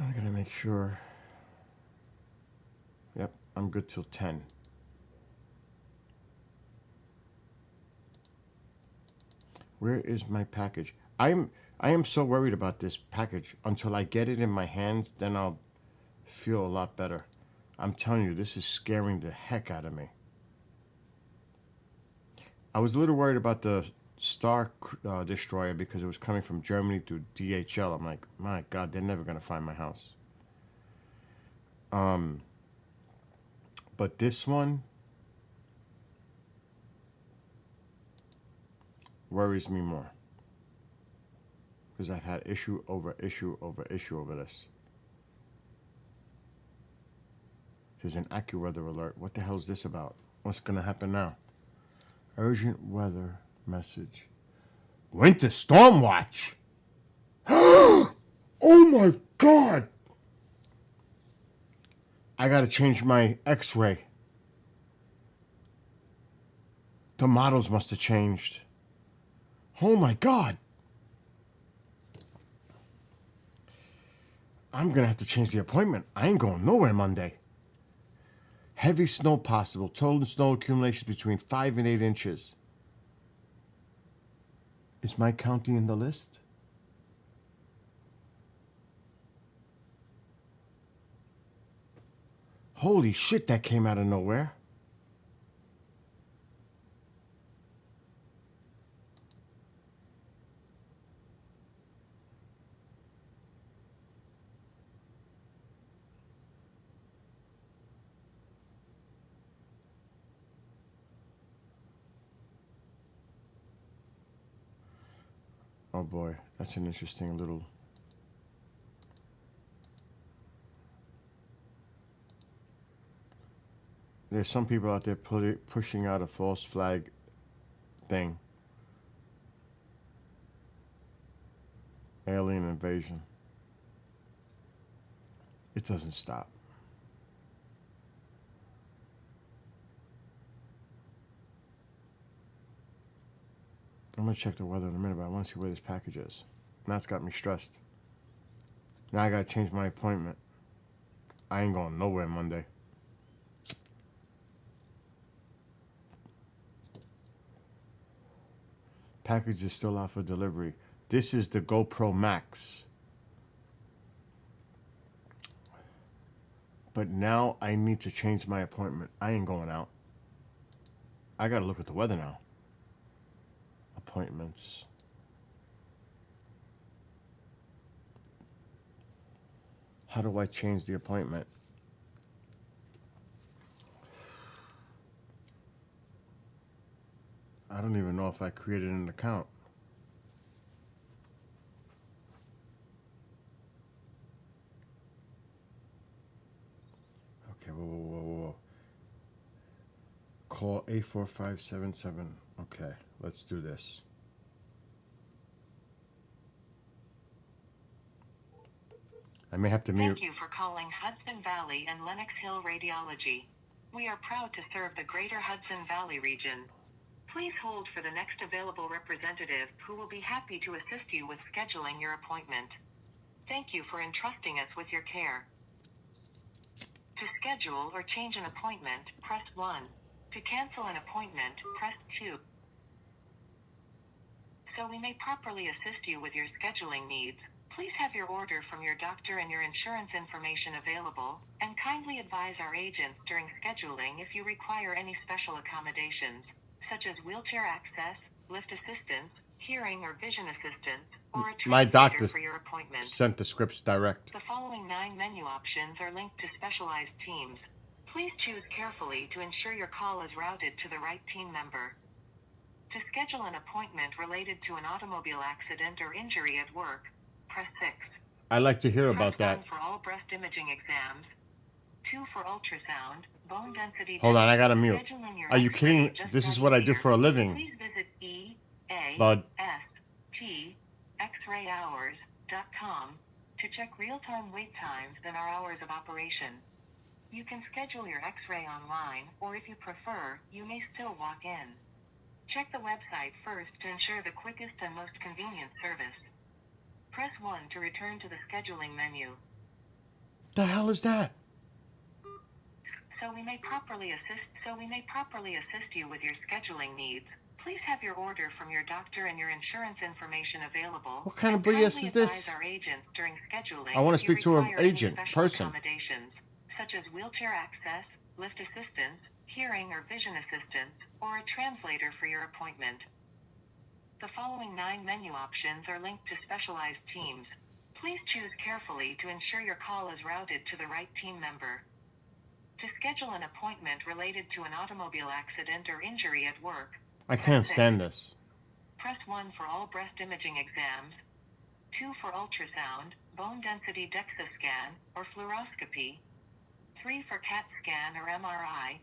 I gotta make sure. Yep, I'm good till 10. Where is my package? I am so worried about this package. Until I get it in my hands, then I'll feel a lot better. I'm telling you, this is scaring the heck out of me. I was a little worried about the Star Destroyer because it was coming from Germany through DHL. I'm like, my God, they're never going to find my house. But this one worries me more because I've had issue over issue over issue over this. There's an AccuWeather alert. What the hell is this about? What's going to happen now? Urgent weather message. Winter storm watch. Oh my God. I gotta change my x-ray. The models must have changed. Oh my God. I'm gonna have to change the appointment. I ain't going nowhere Monday. Heavy snow possible. Total snow accumulations between 5 and 8 inches. Is my county in the list? Holy shit, that came out of nowhere. Oh boy, that's an interesting little... There's some people out there pushing out a false flag thing. Alien invasion. It doesn't stop. I'm gonna check the weather in a minute, but I want to see where this package is. And that's got me stressed. Now I gotta change my appointment. I ain't going nowhere Monday. Package is still out for delivery. This is the GoPro Max. But now I need to change my appointment. I ain't going out. I gotta look at the weather now. Appointments. How do I change the appointment? I don't even know if I created an account. Okay, whoa. Call 84577. Okay, let's do this. I may have to mute. Thank you for calling Hudson Valley and Lenox Hill Radiology. We are proud to serve the greater Hudson Valley region. Please hold for the next available representative who will be happy to assist you with scheduling your appointment. Thank you for entrusting us with your care. To schedule or change an appointment, press 1. To cancel an appointment, press 2. So we may properly assist you with your scheduling needs, please have your order from your doctor and your insurance information available, and kindly advise our agents during scheduling if you require any special accommodations, such as wheelchair access, lift assistance, hearing or vision assistance, or a My doctor for your appointment. sent the scripts direct. The following 9 menu options are linked to specialized teams. Please choose carefully to ensure your call is routed to the right team member. To schedule an appointment related to an automobile accident or injury at work, press 6. I'd like to hear about Press that. 1 for all breast imaging exams. 2 for ultrasound, bone density. Hold on, I gotta mute. Scheduling your Are you X-ray kidding? just This is got what I do easier. for a living. Please visit Bud. EASTXrayhours.com to check real-time wait times and our hours of operation. You can schedule your X-ray online, or if you prefer, you may still walk in. Check the website first to ensure the quickest and most convenient service. Press 1 to return to the scheduling menu. The hell is that? So we may properly assist you with your scheduling needs. Please have your order from your doctor and your insurance information available. What kind of and BS kindly is this? advise our agents during scheduling I wanna if you speak to an require any agent, special person. accommodations, such as wheelchair access, lift assistance, hearing or vision assistance, or a translator for your appointment. The following 9 menu options are linked to specialized teams. Please choose carefully to ensure your call is routed to the right team member. To schedule an appointment related to an automobile accident or injury at work, I can't stand this. press 1 for all breast imaging exams, 2 for ultrasound, bone density DEXA scan, or fluoroscopy, 3 for CAT scan or MRI,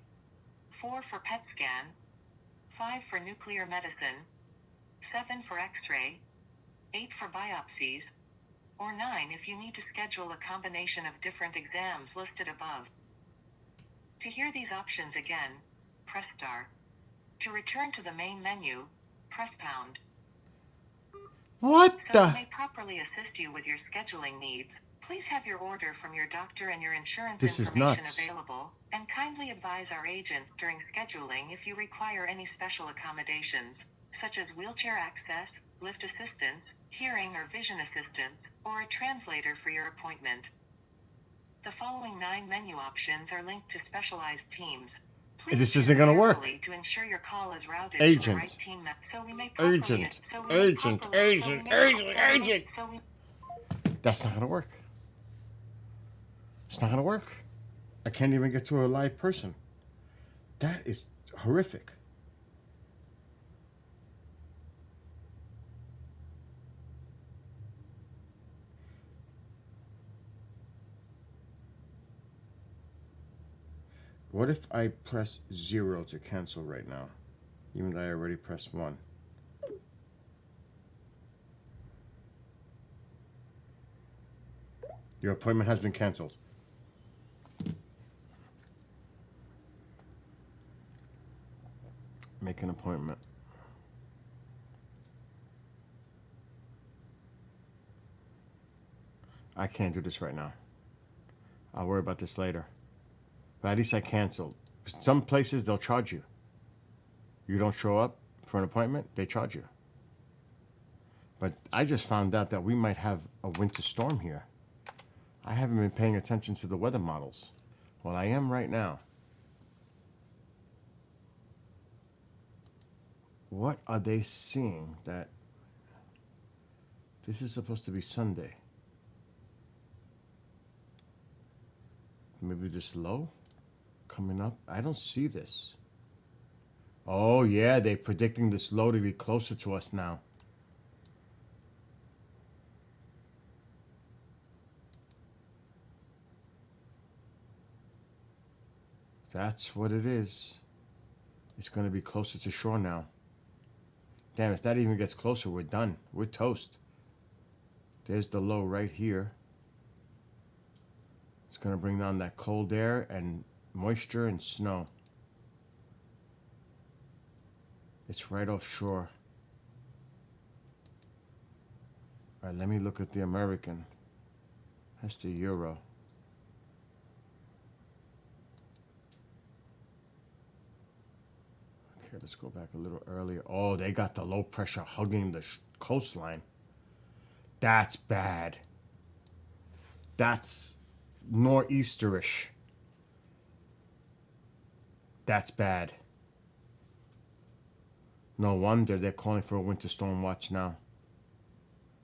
4 for PET scan, 5 for nuclear medicine, 7 for X-ray, 8 for biopsies, or 9 if you need to schedule a combination of different exams listed above. To hear these options again, press star. To return to the main menu, press pound. What So we the? may properly assist you with your scheduling needs, please have your order from your doctor and your insurance This is information nuts. available, and kindly advise our agents during scheduling if you require any special accommodations, such as wheelchair access, lift assistance, hearing or vision assistance, or a translator for your appointment. The following 9 menu options are linked to specialized teams. Please This choose isn't gonna work. carefully to ensure your call is routed Agent. to the right team so we may properly Agent. so we may Agent. properly- so we Agent. may- Agent. Agent. so we- That's not gonna work. It's not gonna work. I can't even get to a live person. That is horrific. What if I press 0 to cancel right now? Even though I already pressed 1. Your appointment has been canceled. Make an appointment. I can't do this right now. I'll worry about this later. But at least I canceled. Some places, they'll charge you. You don't show up for an appointment, they charge you. But I just found out that we might have a winter storm here. I haven't been paying attention to the weather models. Well, I am right now. What are they seeing that this is supposed to be Sunday? Maybe this low coming up? I don't see this. Oh yeah, they're predicting this low to be closer to us now. That's what it is. It's going to be closer to shore now. Damn, if that even gets closer, we're done. We're toast. There's the low right here. It's going to bring down that cold air and moisture and snow. It's right offshore. All right, let me look at the American. That's the euro. Okay, let's go back a little earlier. Oh, they got the low pressure hugging the coastline. That's bad. That's nor'easterish. That's bad. No wonder they're calling for a winter storm watch now.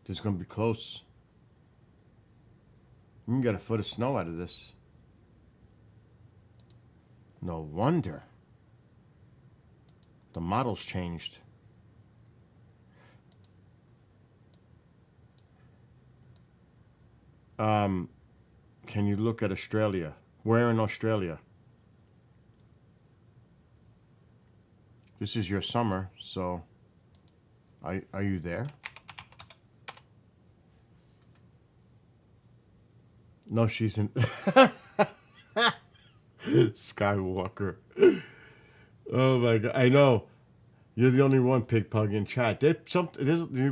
This is going to be close. You can get a foot of snow out of this. No wonder. The model's changed. Can you look at Australia? Where in Australia? This is your summer, so are you there? No, she's in Skywalker. Oh my god, I know. You're the only one, Pig Pug, in chat. You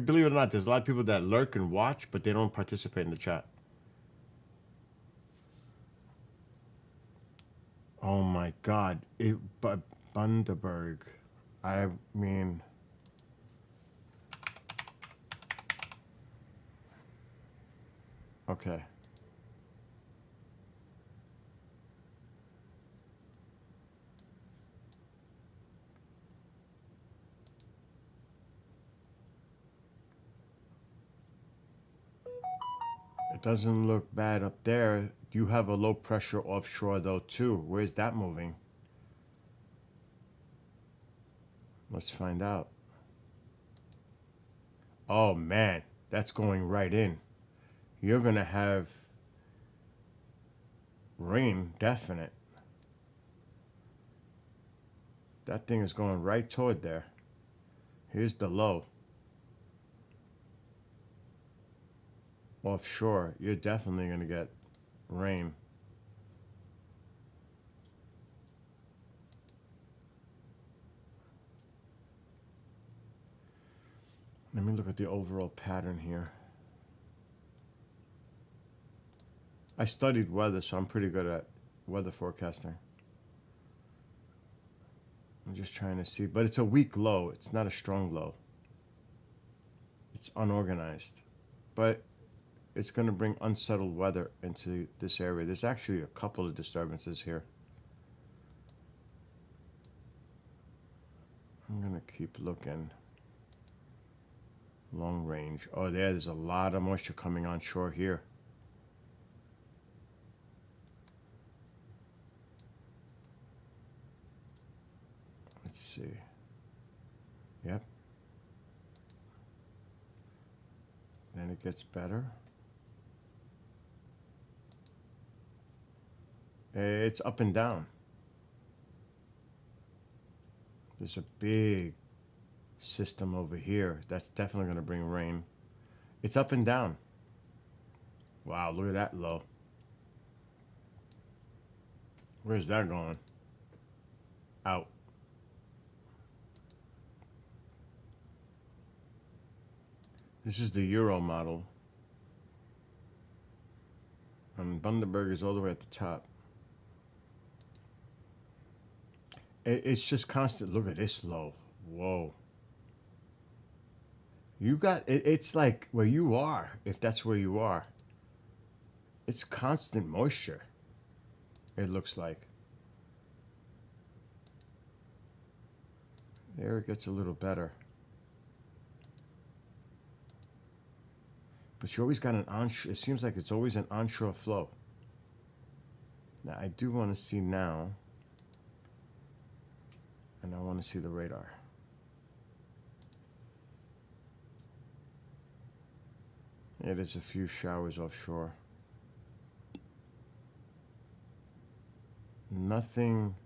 believe it or not, there's a lot of people that lurk and watch, but they don't participate in the chat. Oh my god. Bundaberg. I mean... Okay. It doesn't look bad up there. You have a low pressure offshore though too. Where's that moving? Let's find out. Oh man, that's going right in. You're gonna have rain, definite. That thing is going right toward there. Here's the low. Offshore, you're definitely gonna get rain. me look at the overall pattern here. I studied weather, so I'm pretty good at weather forecasting. I'm just trying to see, but it's a weak low. It's not a strong low. It's unorganized, but it's going to bring unsettled weather into this area. There's actually a couple of disturbances here. I'm going to keep looking. Long range. Oh, there's a lot of moisture coming on shore here. Let's see. Yep. Then it gets better. It's up and down. There's a big system over here that's definitely going to bring rain. It's up and down. Wow, look at that low. Where's that going? Out. This is the Euro model. And Bundaberg is all the way at the top. It's just constant. Look at this low. Whoa. You got, it's like where you are, if that's where you are. It's constant moisture, it looks like. There it gets a little better. But you always got an onshore, it seems like it's always an onshore flow. Now I do want to see now, and I want to see the radar. Yeah, there's a few showers offshore. Nothing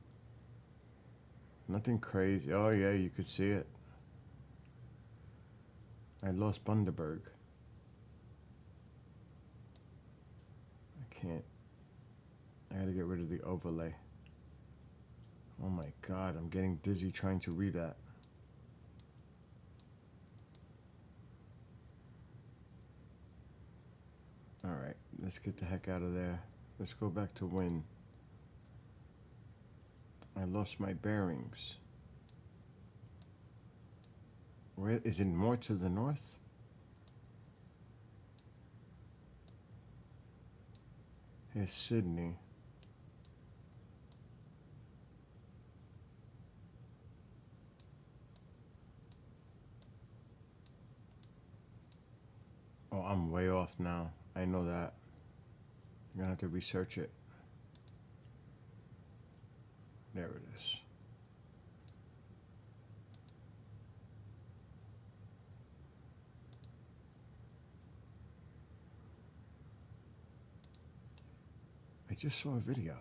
crazy. Oh yeah, you could see it. I lost Bundaberg. I can't. I gotta get rid of the overlay. Oh my God, I'm getting dizzy trying to read that. Alright, let's get the heck out of there. Let's go back to wind. I lost my bearings. Where is it? More to the north? Here's Sydney. Oh, I'm way off now. I know that. I'm gonna have to research it. There it is. I just saw a video.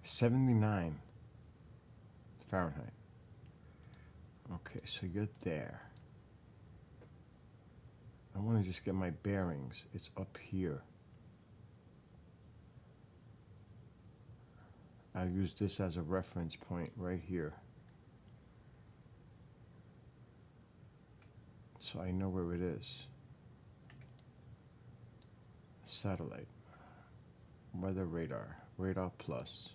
79 Fahrenheit. Okay, so you're there. I want to just get my bearings. It's up here. I'll use this as a reference point right here. So I know where it is. Satellite. Weather radar. Radar plus.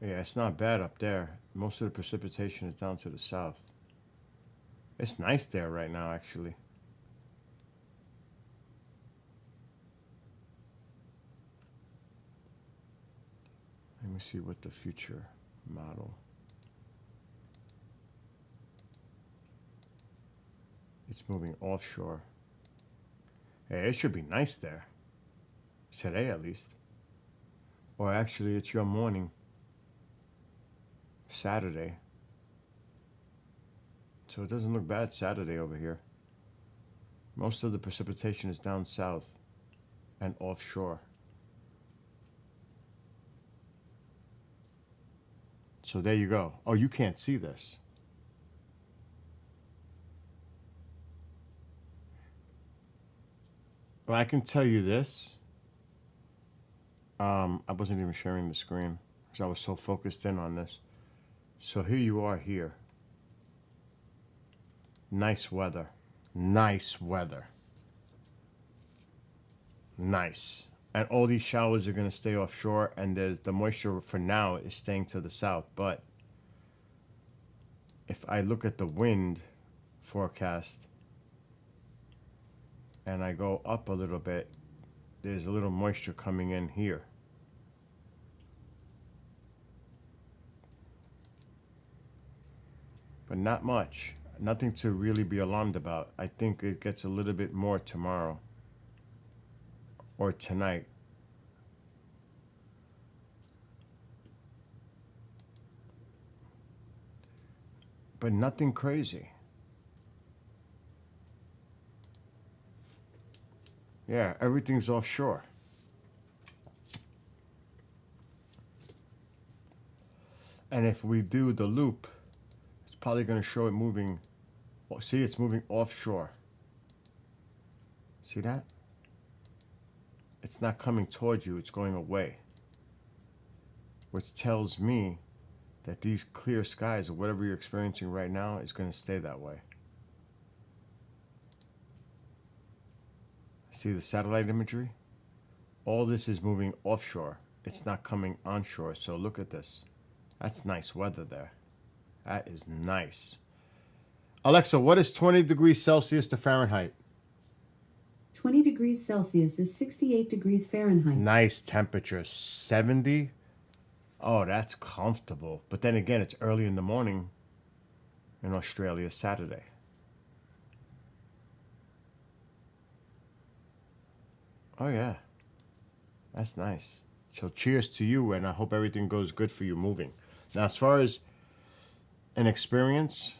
Yeah, it's not bad up there. Most of the precipitation is down to the south. It's nice there right now, actually. Let me see what the future model. It's moving offshore. Hey, it should be nice there. Today, at least. Or actually, it's your morning. Saturday. So it doesn't look bad Saturday over here. Most of the precipitation is down south and offshore. So there you go. Oh, you can't see this. Well, I can tell you this. I wasn't even sharing the screen because I was so focused in on this. So here you are here. Nice weather. Nice weather. Nice. And all these showers are going to stay offshore, and there's the moisture for now is staying to the south. But if I look at the wind forecast and I go up a little bit, there's a little moisture coming in here. But not much. Nothing to really be alarmed about. I think it gets a little bit more tomorrow or tonight. But nothing crazy. Yeah, everything's offshore. And if we do the loop, it's probably going to show it moving. Oh, see, it's moving offshore. See that? It's not coming towards you, it's going away. Which tells me that these clear skies, or whatever you're experiencing right now, is going to stay that way. See the satellite imagery? All this is moving offshore. It's not coming onshore. So look at this. That's nice weather there. That is nice. Alexa, what is 20 degrees Celsius to Fahrenheit? 20 degrees Celsius is 68 degrees Fahrenheit. Nice temperature. 70. Oh, that's comfortable. But then again, it's early in the morning in Australia, Saturday. Oh, yeah. That's nice. So cheers to you, and I hope everything goes good for you moving. Now, as far as an experience,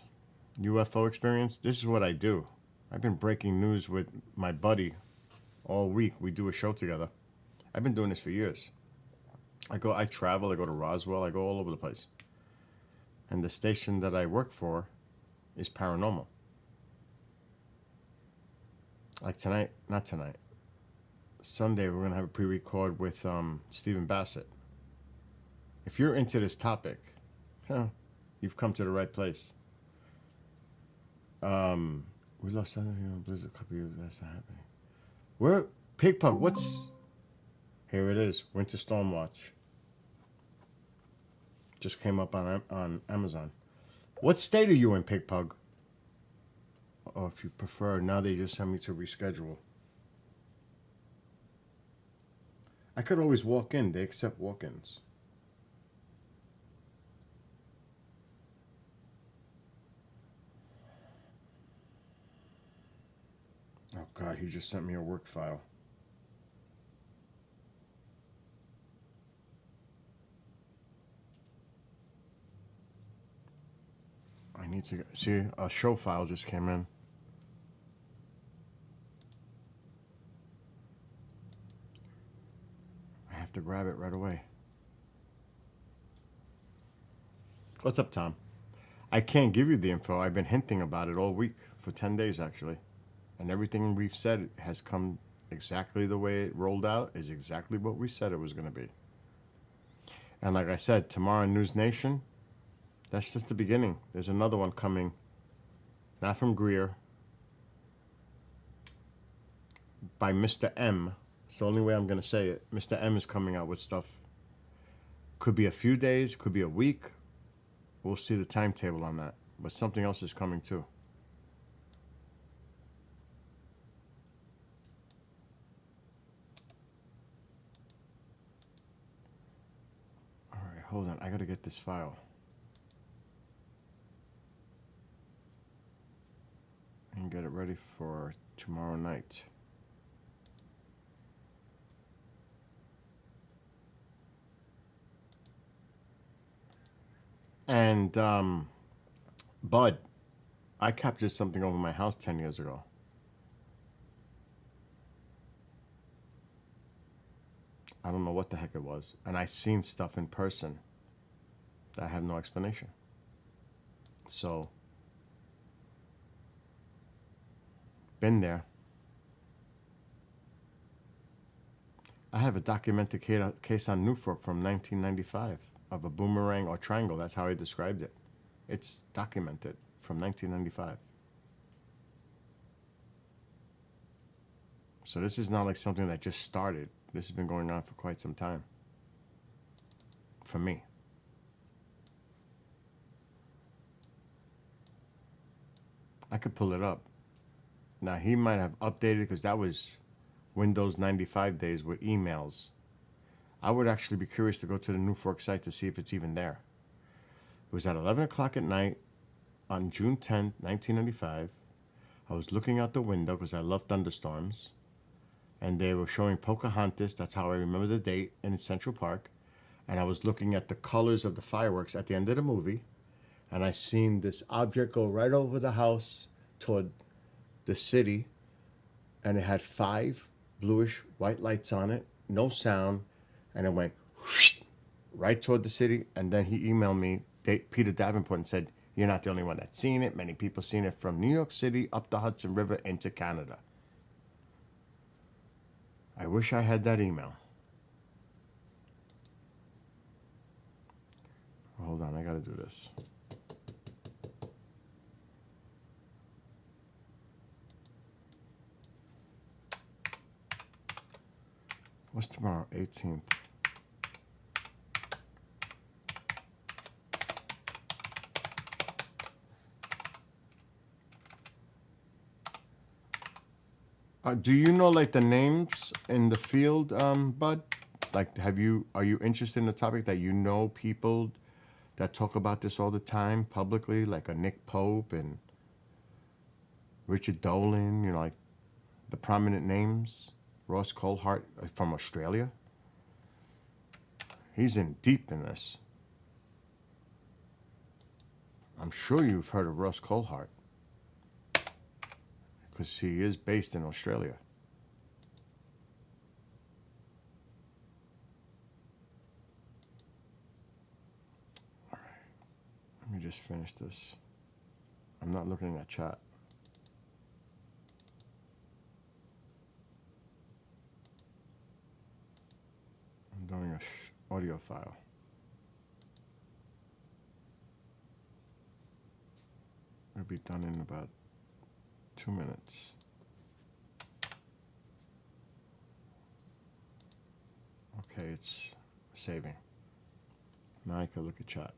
UFO experience, this is what I do. I've been breaking news with my buddy all week. We do a show together. I've been doing this for years. I travel, I go to Roswell, I go all over the place. And the station that I work for is paranormal. Like tonight, not tonight. Sunday, we're going to have a pre-record with Stephen Bassett. If you're into this topic, you've come to the right place. We lost Sunday here on Blizzard a couple years. That's not happening. Where? Pig Pug, what's... Here it is, Winter Storm Watch. Just came up on Amazon. What state are you in, Pig Pug? Or if you prefer, now they just send me to reschedule. I could always walk in. They accept walk-ins. Oh, God, he just sent me a work file. I need to see a show file just came in. I have to grab it right away. What's up, Tom? I can't give you the info. I've been hinting about it all week, for 10 days actually. And everything we've said has come exactly the way it rolled out, is exactly what we said it was going to be. And like I said, tomorrow News Nation, that's just the beginning. There's another one coming, not from Greer, by Mr. M. It's the only way I'm going to say it. Mr. M is coming out with stuff. Could be a few days, could be a week. We'll see the timetable on that. But something else is coming too. All right, hold on. I got to get this file. And get it ready for tomorrow night. And, Bud, I captured something over my house 10 years ago. I don't know what the heck it was. And I seen stuff in person that I have no explanation. So, been there. I have a documented case on Newfork from 1995 of a boomerang or triangle. That's how I described it. It's documented from 1995. So this is not like something that just started. This has been going on for quite some time. For me. I could pull it up. Now, he might have updated because that was Windows 95 days with emails. I would actually be curious to go to the New Fork site to see if it's even there. It was at 11 o'clock at night on June 10th, 1995. I was looking out the window because I love thunderstorms. And they were showing Pocahontas, that's how I remember the date, in Central Park. And I was looking at the colors of the fireworks at the end of the movie. And I seen this object go right over the house toward the city. And it had 5 bluish white lights on it, no sound. And it went whoosh, right toward the city. And then he emailed me, Peter Davenport, and said, "You're not the only one that's seen it. Many people seen it from New York City up the Hudson River into Canada." I wish I had that email. Hold on, I gotta do this. What's tomorrow? 18th. Do you know like the names in the field, Bud? Like, are you interested in the topic that you know people that talk about this all the time publicly, like a Nick Pope and Richard Dolan, you know, like the prominent names? Ross Coulthart from Australia. He's in deep in this. I'm sure you've heard of Ross Coulthart, because he is based in Australia. All right, let me just finish this. I'm not looking at chat. I'm doing a audio file. It'll be done in about 2 minutes. Okay, it's saving. Now I can look at chat.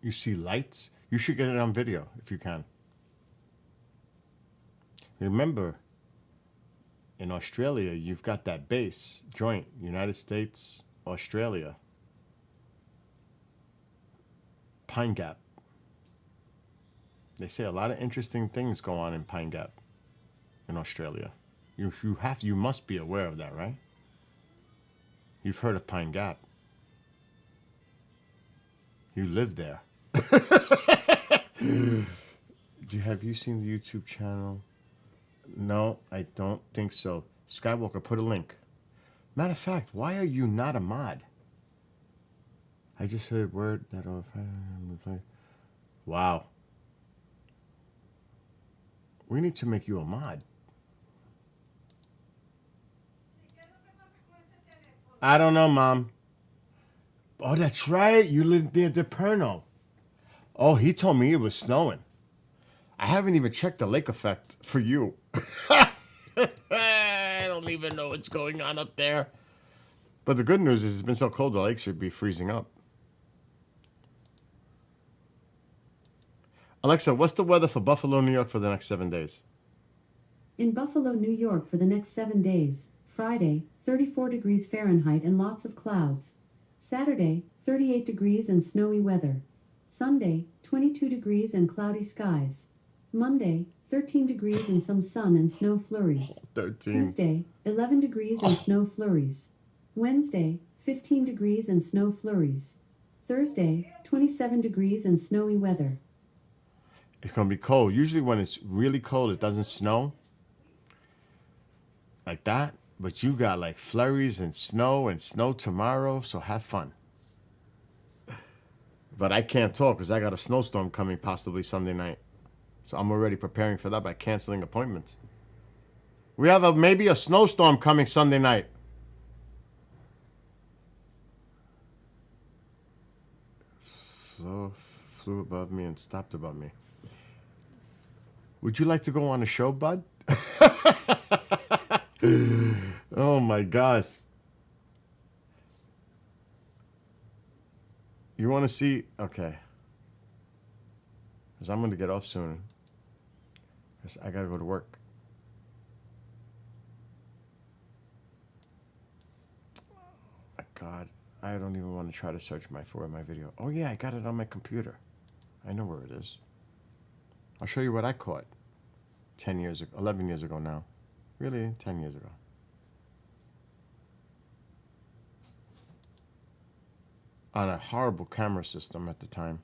You see lights? You should get it on video if you can. Remember, in Australia, you've got that base joint, United States, Australia, Pine Gap. They say a lot of interesting things go on in Pine Gap in Australia. You must be aware of that, right? You've heard of Pine Gap. You live there. Have you seen the YouTube channel? No, I don't think so. Skywalker, put a link. Matter of fact, why are you not a mod? I just heard word that wow. We need to make you a mod. I don't know, Mom. Oh, that's right. You live near DePerno. Oh, he told me it was snowing. I haven't even checked the lake effect for you. I don't even know what's going on up there. But the good news is it's been so cold, the lake should be freezing up. Alexa, what's the weather for Buffalo, New York for the next 7 days? In Buffalo, New York for the next 7 days. Friday, 34 degrees Fahrenheit and lots of clouds. Saturday, 38 degrees and snowy weather. Sunday, 22 degrees and cloudy skies. Monday, 13 degrees and some sun and snow flurries. 13. Tuesday, 11 degrees and snow flurries. Wednesday, 15 degrees and snow flurries. Thursday, 27 degrees and snowy weather. It's going to be cold. Usually when it's really cold, it doesn't snow like that. But you got like flurries and snow tomorrow, so have fun. But I can't talk because I got a snowstorm coming possibly Sunday night. So I'm already preparing for that by canceling appointments. We have maybe a snowstorm coming Sunday night. Flew above me and stopped above me. Would you like to go on a show, bud? Oh my gosh. You want to see? Okay. Because I'm going to get off soon. Because I got to go to work. Oh my God. I don't even want to try to search for my video. Oh yeah, I got it on my computer. I know where it is. I'll show you what I caught 10 years ago, 11 years ago now. Really, 10 years ago. On a horrible camera system at the time.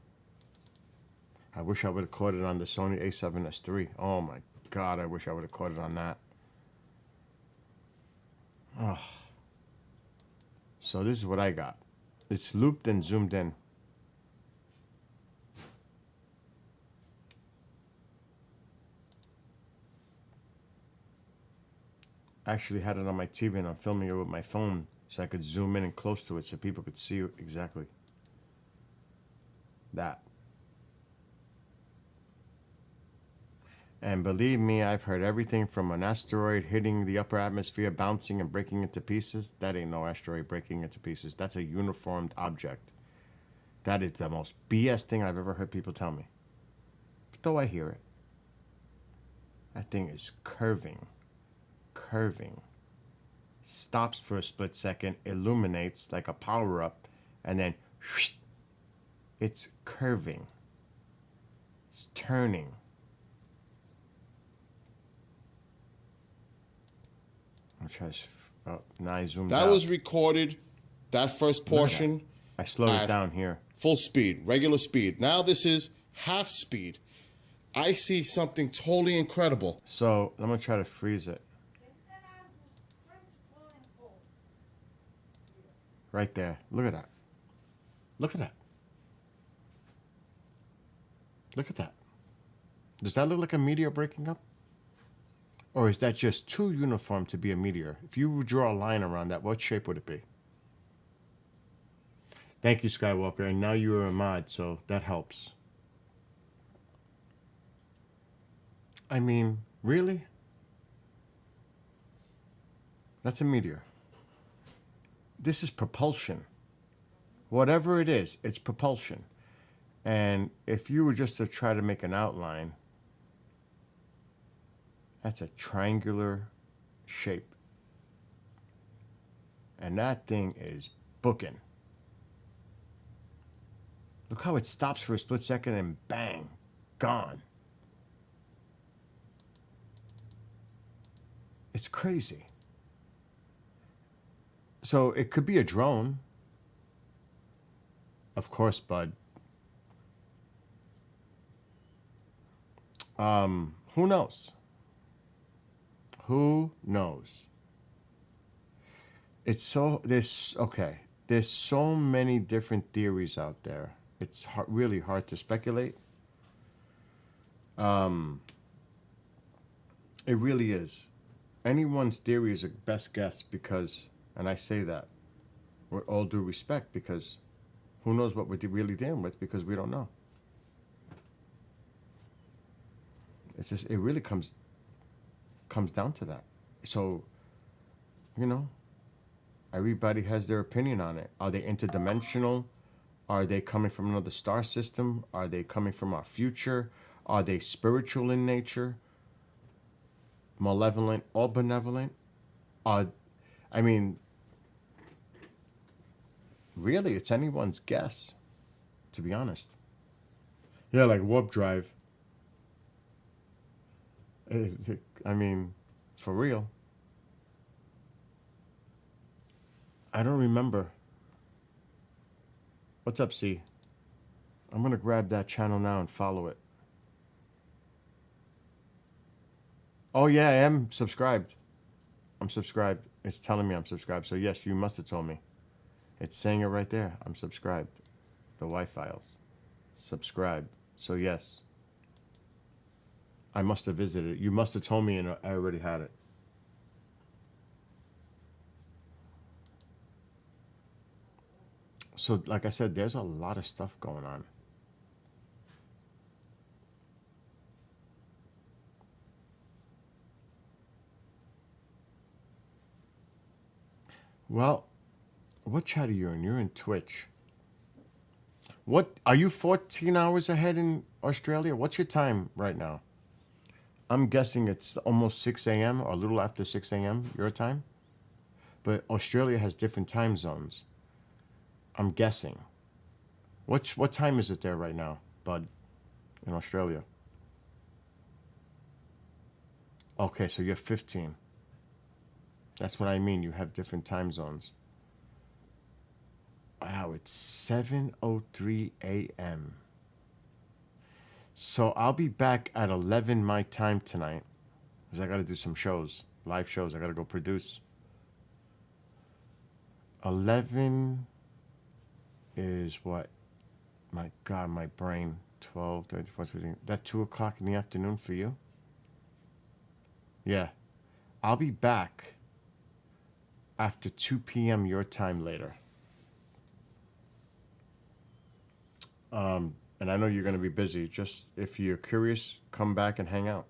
I wish I would have caught it on the Sony a7S III. Oh my God, I wish I would have caught it on that. Oh. So this is what I got. It's looped and zoomed in. I actually had it on my TV and I'm filming it with my phone so I could zoom in and close to it so people could see exactly that. And believe me, I've heard everything from an asteroid hitting the upper atmosphere, bouncing and breaking into pieces. That ain't no asteroid breaking into pieces. That's a uniformed object. That is the most BS thing I've ever heard people tell me. But though I hear it. That thing is curving. Stops for a split second, illuminates like a power-up, and then whoosh, it's curving. It's turning. I'll try to, now I zoomed out. That was recorded, that first portion. I slowed it down here. Full speed, regular speed. Now this is half speed. I see something totally incredible. So I'm going to try to freeze it. Right there. Look at that. Look at that. Look at that. Does that look like a meteor breaking up? Or is that just too uniform to be a meteor? If you draw a line around that, what shape would it be? Thank you, Skywalker. And now you are a mod, so that helps. I mean, really? That's a meteor. This is propulsion. Whatever it is, it's propulsion. And if you were just to try to make an outline, that's a triangular shape. And that thing is booking. Look how it stops for a split second and bang, gone. It's crazy. So it could be a drone. Of course, bud. Who knows? Who knows? It's so, there's so many different theories out there. It's really hard to speculate. It really is. Anyone's theory is a best guess because, and I say that with all due respect, because who knows what we're really dealing with, because we don't know. It's just, it really comes down to that. So, you know, everybody has their opinion on it. Are they interdimensional? Are they coming from another star system? Are they coming from our future? Are they spiritual in nature? Malevolent or benevolent? I mean, really, it's anyone's guess, to be honest. Yeah, like warp drive. I mean, for real. I don't remember. What's up, C? I'm going to grab that channel now and follow it. Oh, yeah, I am subscribed. I'm subscribed. It's telling me I'm subscribed. So, yes, you must have told me. It's saying it right there. I'm subscribed. The Y-Files. Subscribed. So, yes. I must have visited it. You must have told me and I already had it. So, like I said, there's a lot of stuff going on. Well, what chat are you in? You're in Twitch. What are you 14 hours ahead in Australia? What's your time right now? I'm guessing it's almost 6 a.m. or a little after 6 a.m. your time. But Australia has different time zones. I'm guessing. What time is it there right now, Bud, in Australia? Okay, so you're 15. That's what I mean. You have different time zones. Wow, it's 7:03 a.m. So I'll be back at 11 my time tonight, because I got to do some shows, live shows. I got to go produce. 11 is what? My God, my brain. 12, 13, 14, 15. That 2 o'clock in the afternoon for you? Yeah. I'll be back after 2 p.m. your time later. And I know you're going to be busy. Just if you're curious, come back and hang out.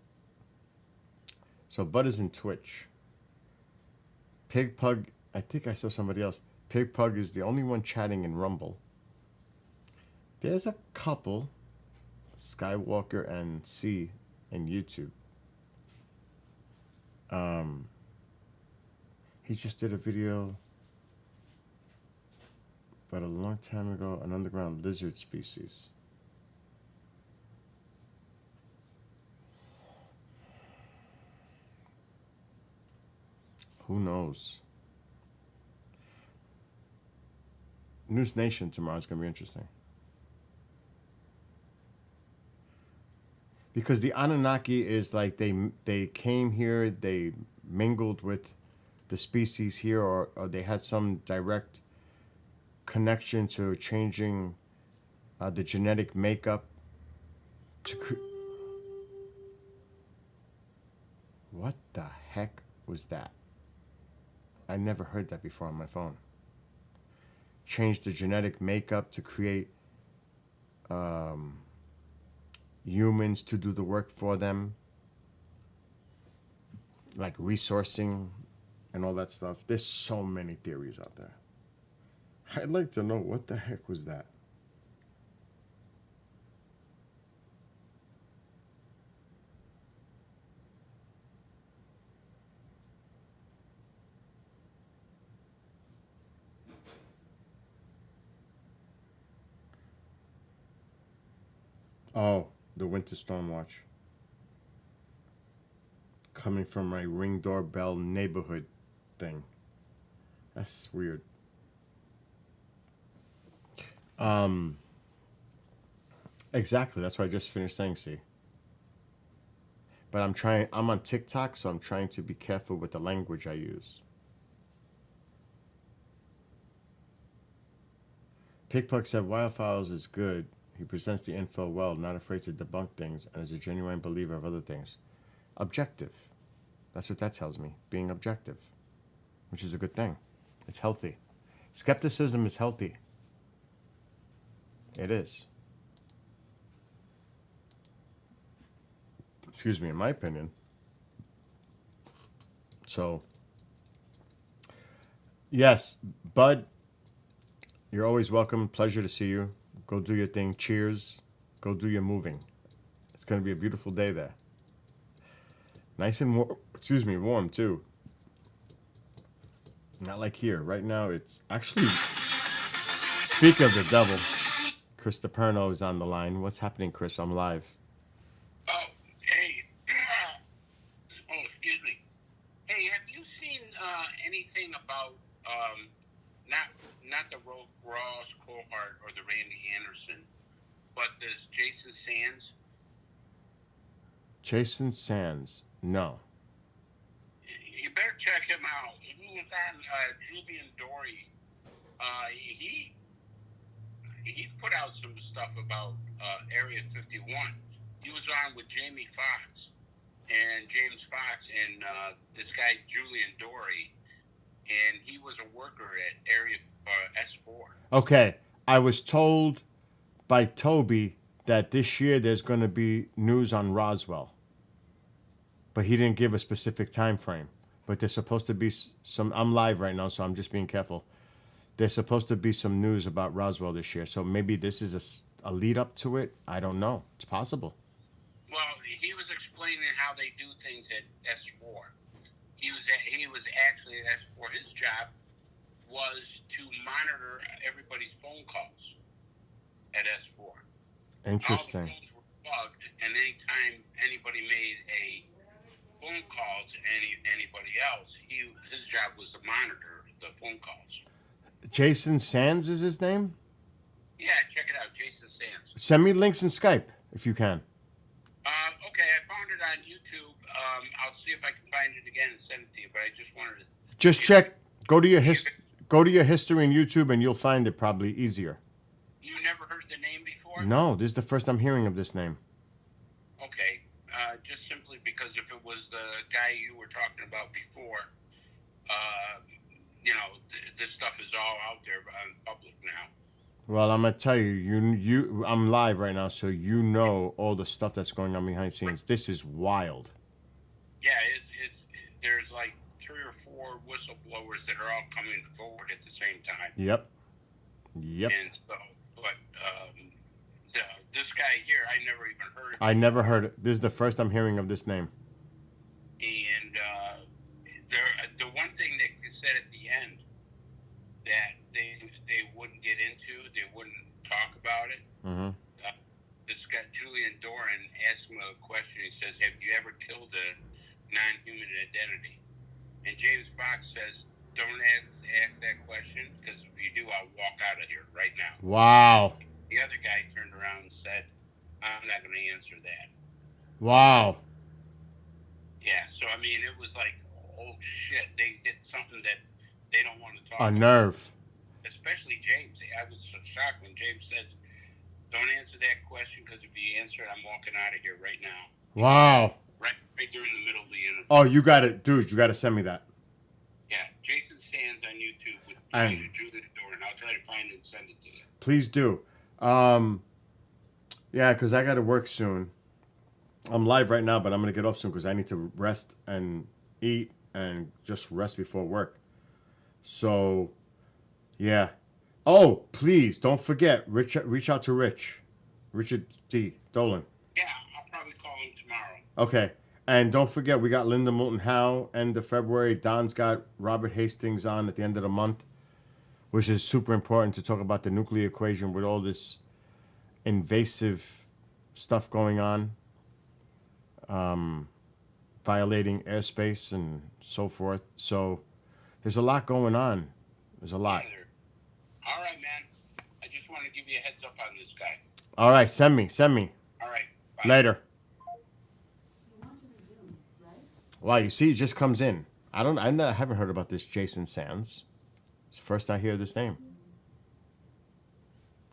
So Bud is in Twitch. Pig Pug, I think I saw somebody else. Pig Pug is the only one chatting in Rumble. There's a couple, Skywalker and C, in YouTube. He just did a video about a long time ago, an underground lizard species. Who knows? News Nation tomorrow is going to be interesting. Because the Anunnaki is like they came here, they mingled with the species here, or they had some direct connection to changing the genetic makeup to what the heck was that? I never heard that before on my phone. Change the genetic makeup to create humans to do the work for them, like resourcing and all that stuff. There's so many theories out there. I'd like to know what the heck was that? Oh, the winter storm watch. Coming from my Ring doorbell neighborhood thing. That's weird. Exactly. That's what I just finished saying, see. But I'm on TikTok, so I'm trying to be careful with the language I use. Pigpuck said Wildfowls is good. He presents the info well, not afraid to debunk things, and is a genuine believer of other things. Objective. That's what that tells me. Being objective. Which is a good thing. It's healthy. Skepticism is healthy. It is. Excuse me, in my opinion. So, yes, Bud, you're always welcome. Pleasure to see you. Go do your thing. Cheers. Go do your moving. It's going to be a beautiful day there. Nice and warm. Excuse me, warm too. Not like here. Right now it's actually, speak of the devil, Chris DePerno is on the line. What's happening, Chris? I'm live. Oh, hey. Oh, excuse me. Hey, have you seen anything about not the Ross Cohart or the Randy Anderson, but this Jason Sands? Jason Sands. No. You better check him out. He was on Julian Dory. He put out some stuff about Area 51. He was on with Jamie Foxx and James Fox and this guy Julian Dory, and he was a worker at Area S4. Okay, I was told by Toby that this year there's going to be news on Roswell. But he didn't give a specific time frame. But there's supposed to be some... I'm live right now, so I'm just being careful. There's supposed to be some news about Roswell this year. So maybe this is a lead up to it. I don't know. It's possible. Well, he was explaining how they do things at S4. He was actually at S4. His job was to monitor everybody's phone calls at S4. Interesting. All the phones were plugged, and anytime anybody made a phone call to anybody else, his job was to monitor the phone calls. Jason Sands is his name? Yeah, check it out, Jason Sands. Send me links in Skype if you can. Okay, I found it on YouTube. I'll see if I can find it again and send it to you. But I just wanted to Just check. Go to your history in YouTube, and you'll find it probably easier. You never heard the name before? No, this is the first I'm hearing of this name. Okay, just simply because if it was the guy you were talking about before, this stuff is all out there on public now. Well, I'm gonna tell you, I'm live right now, so you know all the stuff that's going on behind the scenes. This is wild. Yeah, there's like 3 or 4 whistleblowers that are all coming forward at the same time. Yep. And so, but this guy here, I never even heard of. I never heard it. This is the first I'm hearing of this name. And the one thing that they said at the end that they wouldn't get into, they wouldn't talk about it. Mm-hmm. This guy, Julian Doran, asked him a question. He says, have you ever killed a non-human identity? And James Fox says, don't ask that question, because if you do, I'll walk out of here right now. Wow. The other guy turned around and said, I'm not going to answer that. Wow. Yeah, so, I mean, it was like, oh, shit, they hit something that they don't want to talk A about. nerve. Especially James. I was so shocked when James says, don't answer that question, because if you answer it, I'm walking out of here right now. Wow. Right during the middle of the interview. Oh, you got it. Dude, you got to send me that. Yeah, Jason Sands on YouTube with Julie Doran. I'll try to find it and send it to you. Please do. Yeah, because I got to work soon. I'm live right now, but I'm going to get off soon because I need to rest and eat and just rest before work. So, yeah. Oh, please, don't forget, reach out to Richard D. Dolan. Yeah, I'll probably call him tomorrow. Okay. And don't forget, we got Linda Moulton Howe end of February. Don's got Robert Hastings on at the end of the month, which is super important to talk about the nuclear equation with all this invasive stuff going on, violating airspace and so forth. So there's a lot going on. There's a lot. All right, man. I just want to give you a heads up on this guy. All right, send me. All right. Bye. Later. Wow, you see, it just comes in. I haven't heard about this Jason Sands. It's the first I hear this name.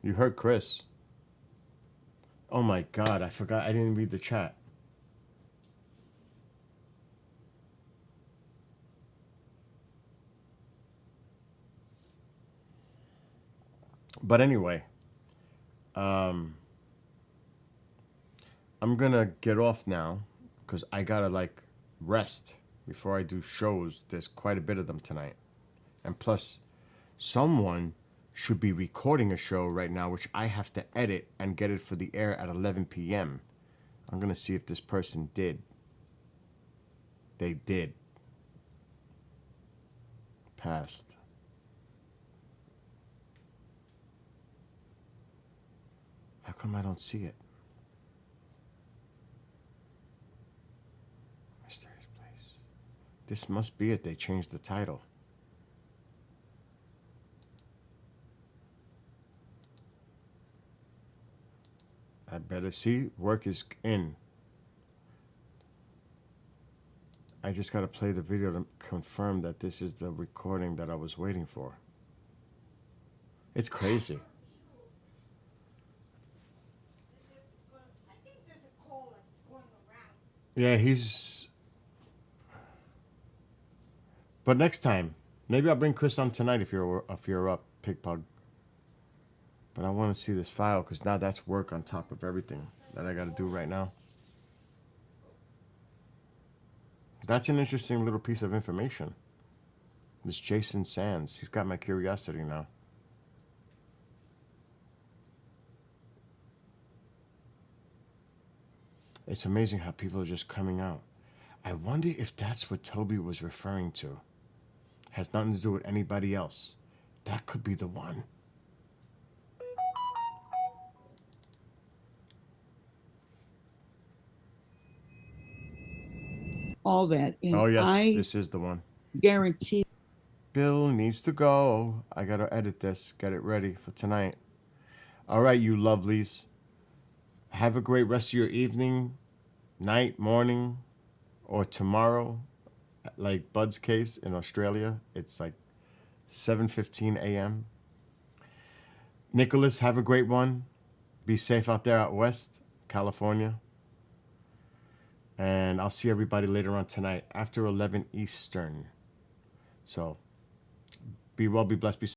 You heard Chris. Oh my God, I forgot. I didn't read the chat. But anyway, I'm gonna get off now because I gotta rest before I do shows. There's quite a bit of them tonight. And plus, someone should be recording a show right now, which I have to edit and get it for the air at 11 p.m. I'm going to see if this person did. They did. Passed. How come I don't see it? Mysterious Place. This must be it. They changed the title. I better see. Work is in. I just got to play the video to confirm that this is the recording that I was waiting for. It's crazy. Yeah, he's... But next time, maybe I'll bring Chris on tonight if you're up, Pig Pug. But I want to see this file because now that's work on top of everything that I got to do right now. That's an interesting little piece of information. This Jason Sands, he's got my curiosity now. It's amazing how people are just coming out. I wonder if that's what Toby was referring to. Has nothing to do with anybody else. That could be the one. All that. And Oh, yes, I this is the one. guarantee. Bill needs to go. I got to edit this, get it ready for tonight. All right, you lovelies. Have a great rest of your evening, night, morning, or tomorrow. Like Bud's case in Australia, it's like 7:15 a.m. Nicholas, have a great one. Be safe out there out west, California. And I'll see everybody later on tonight after 11 Eastern. So be well, be blessed, be safe.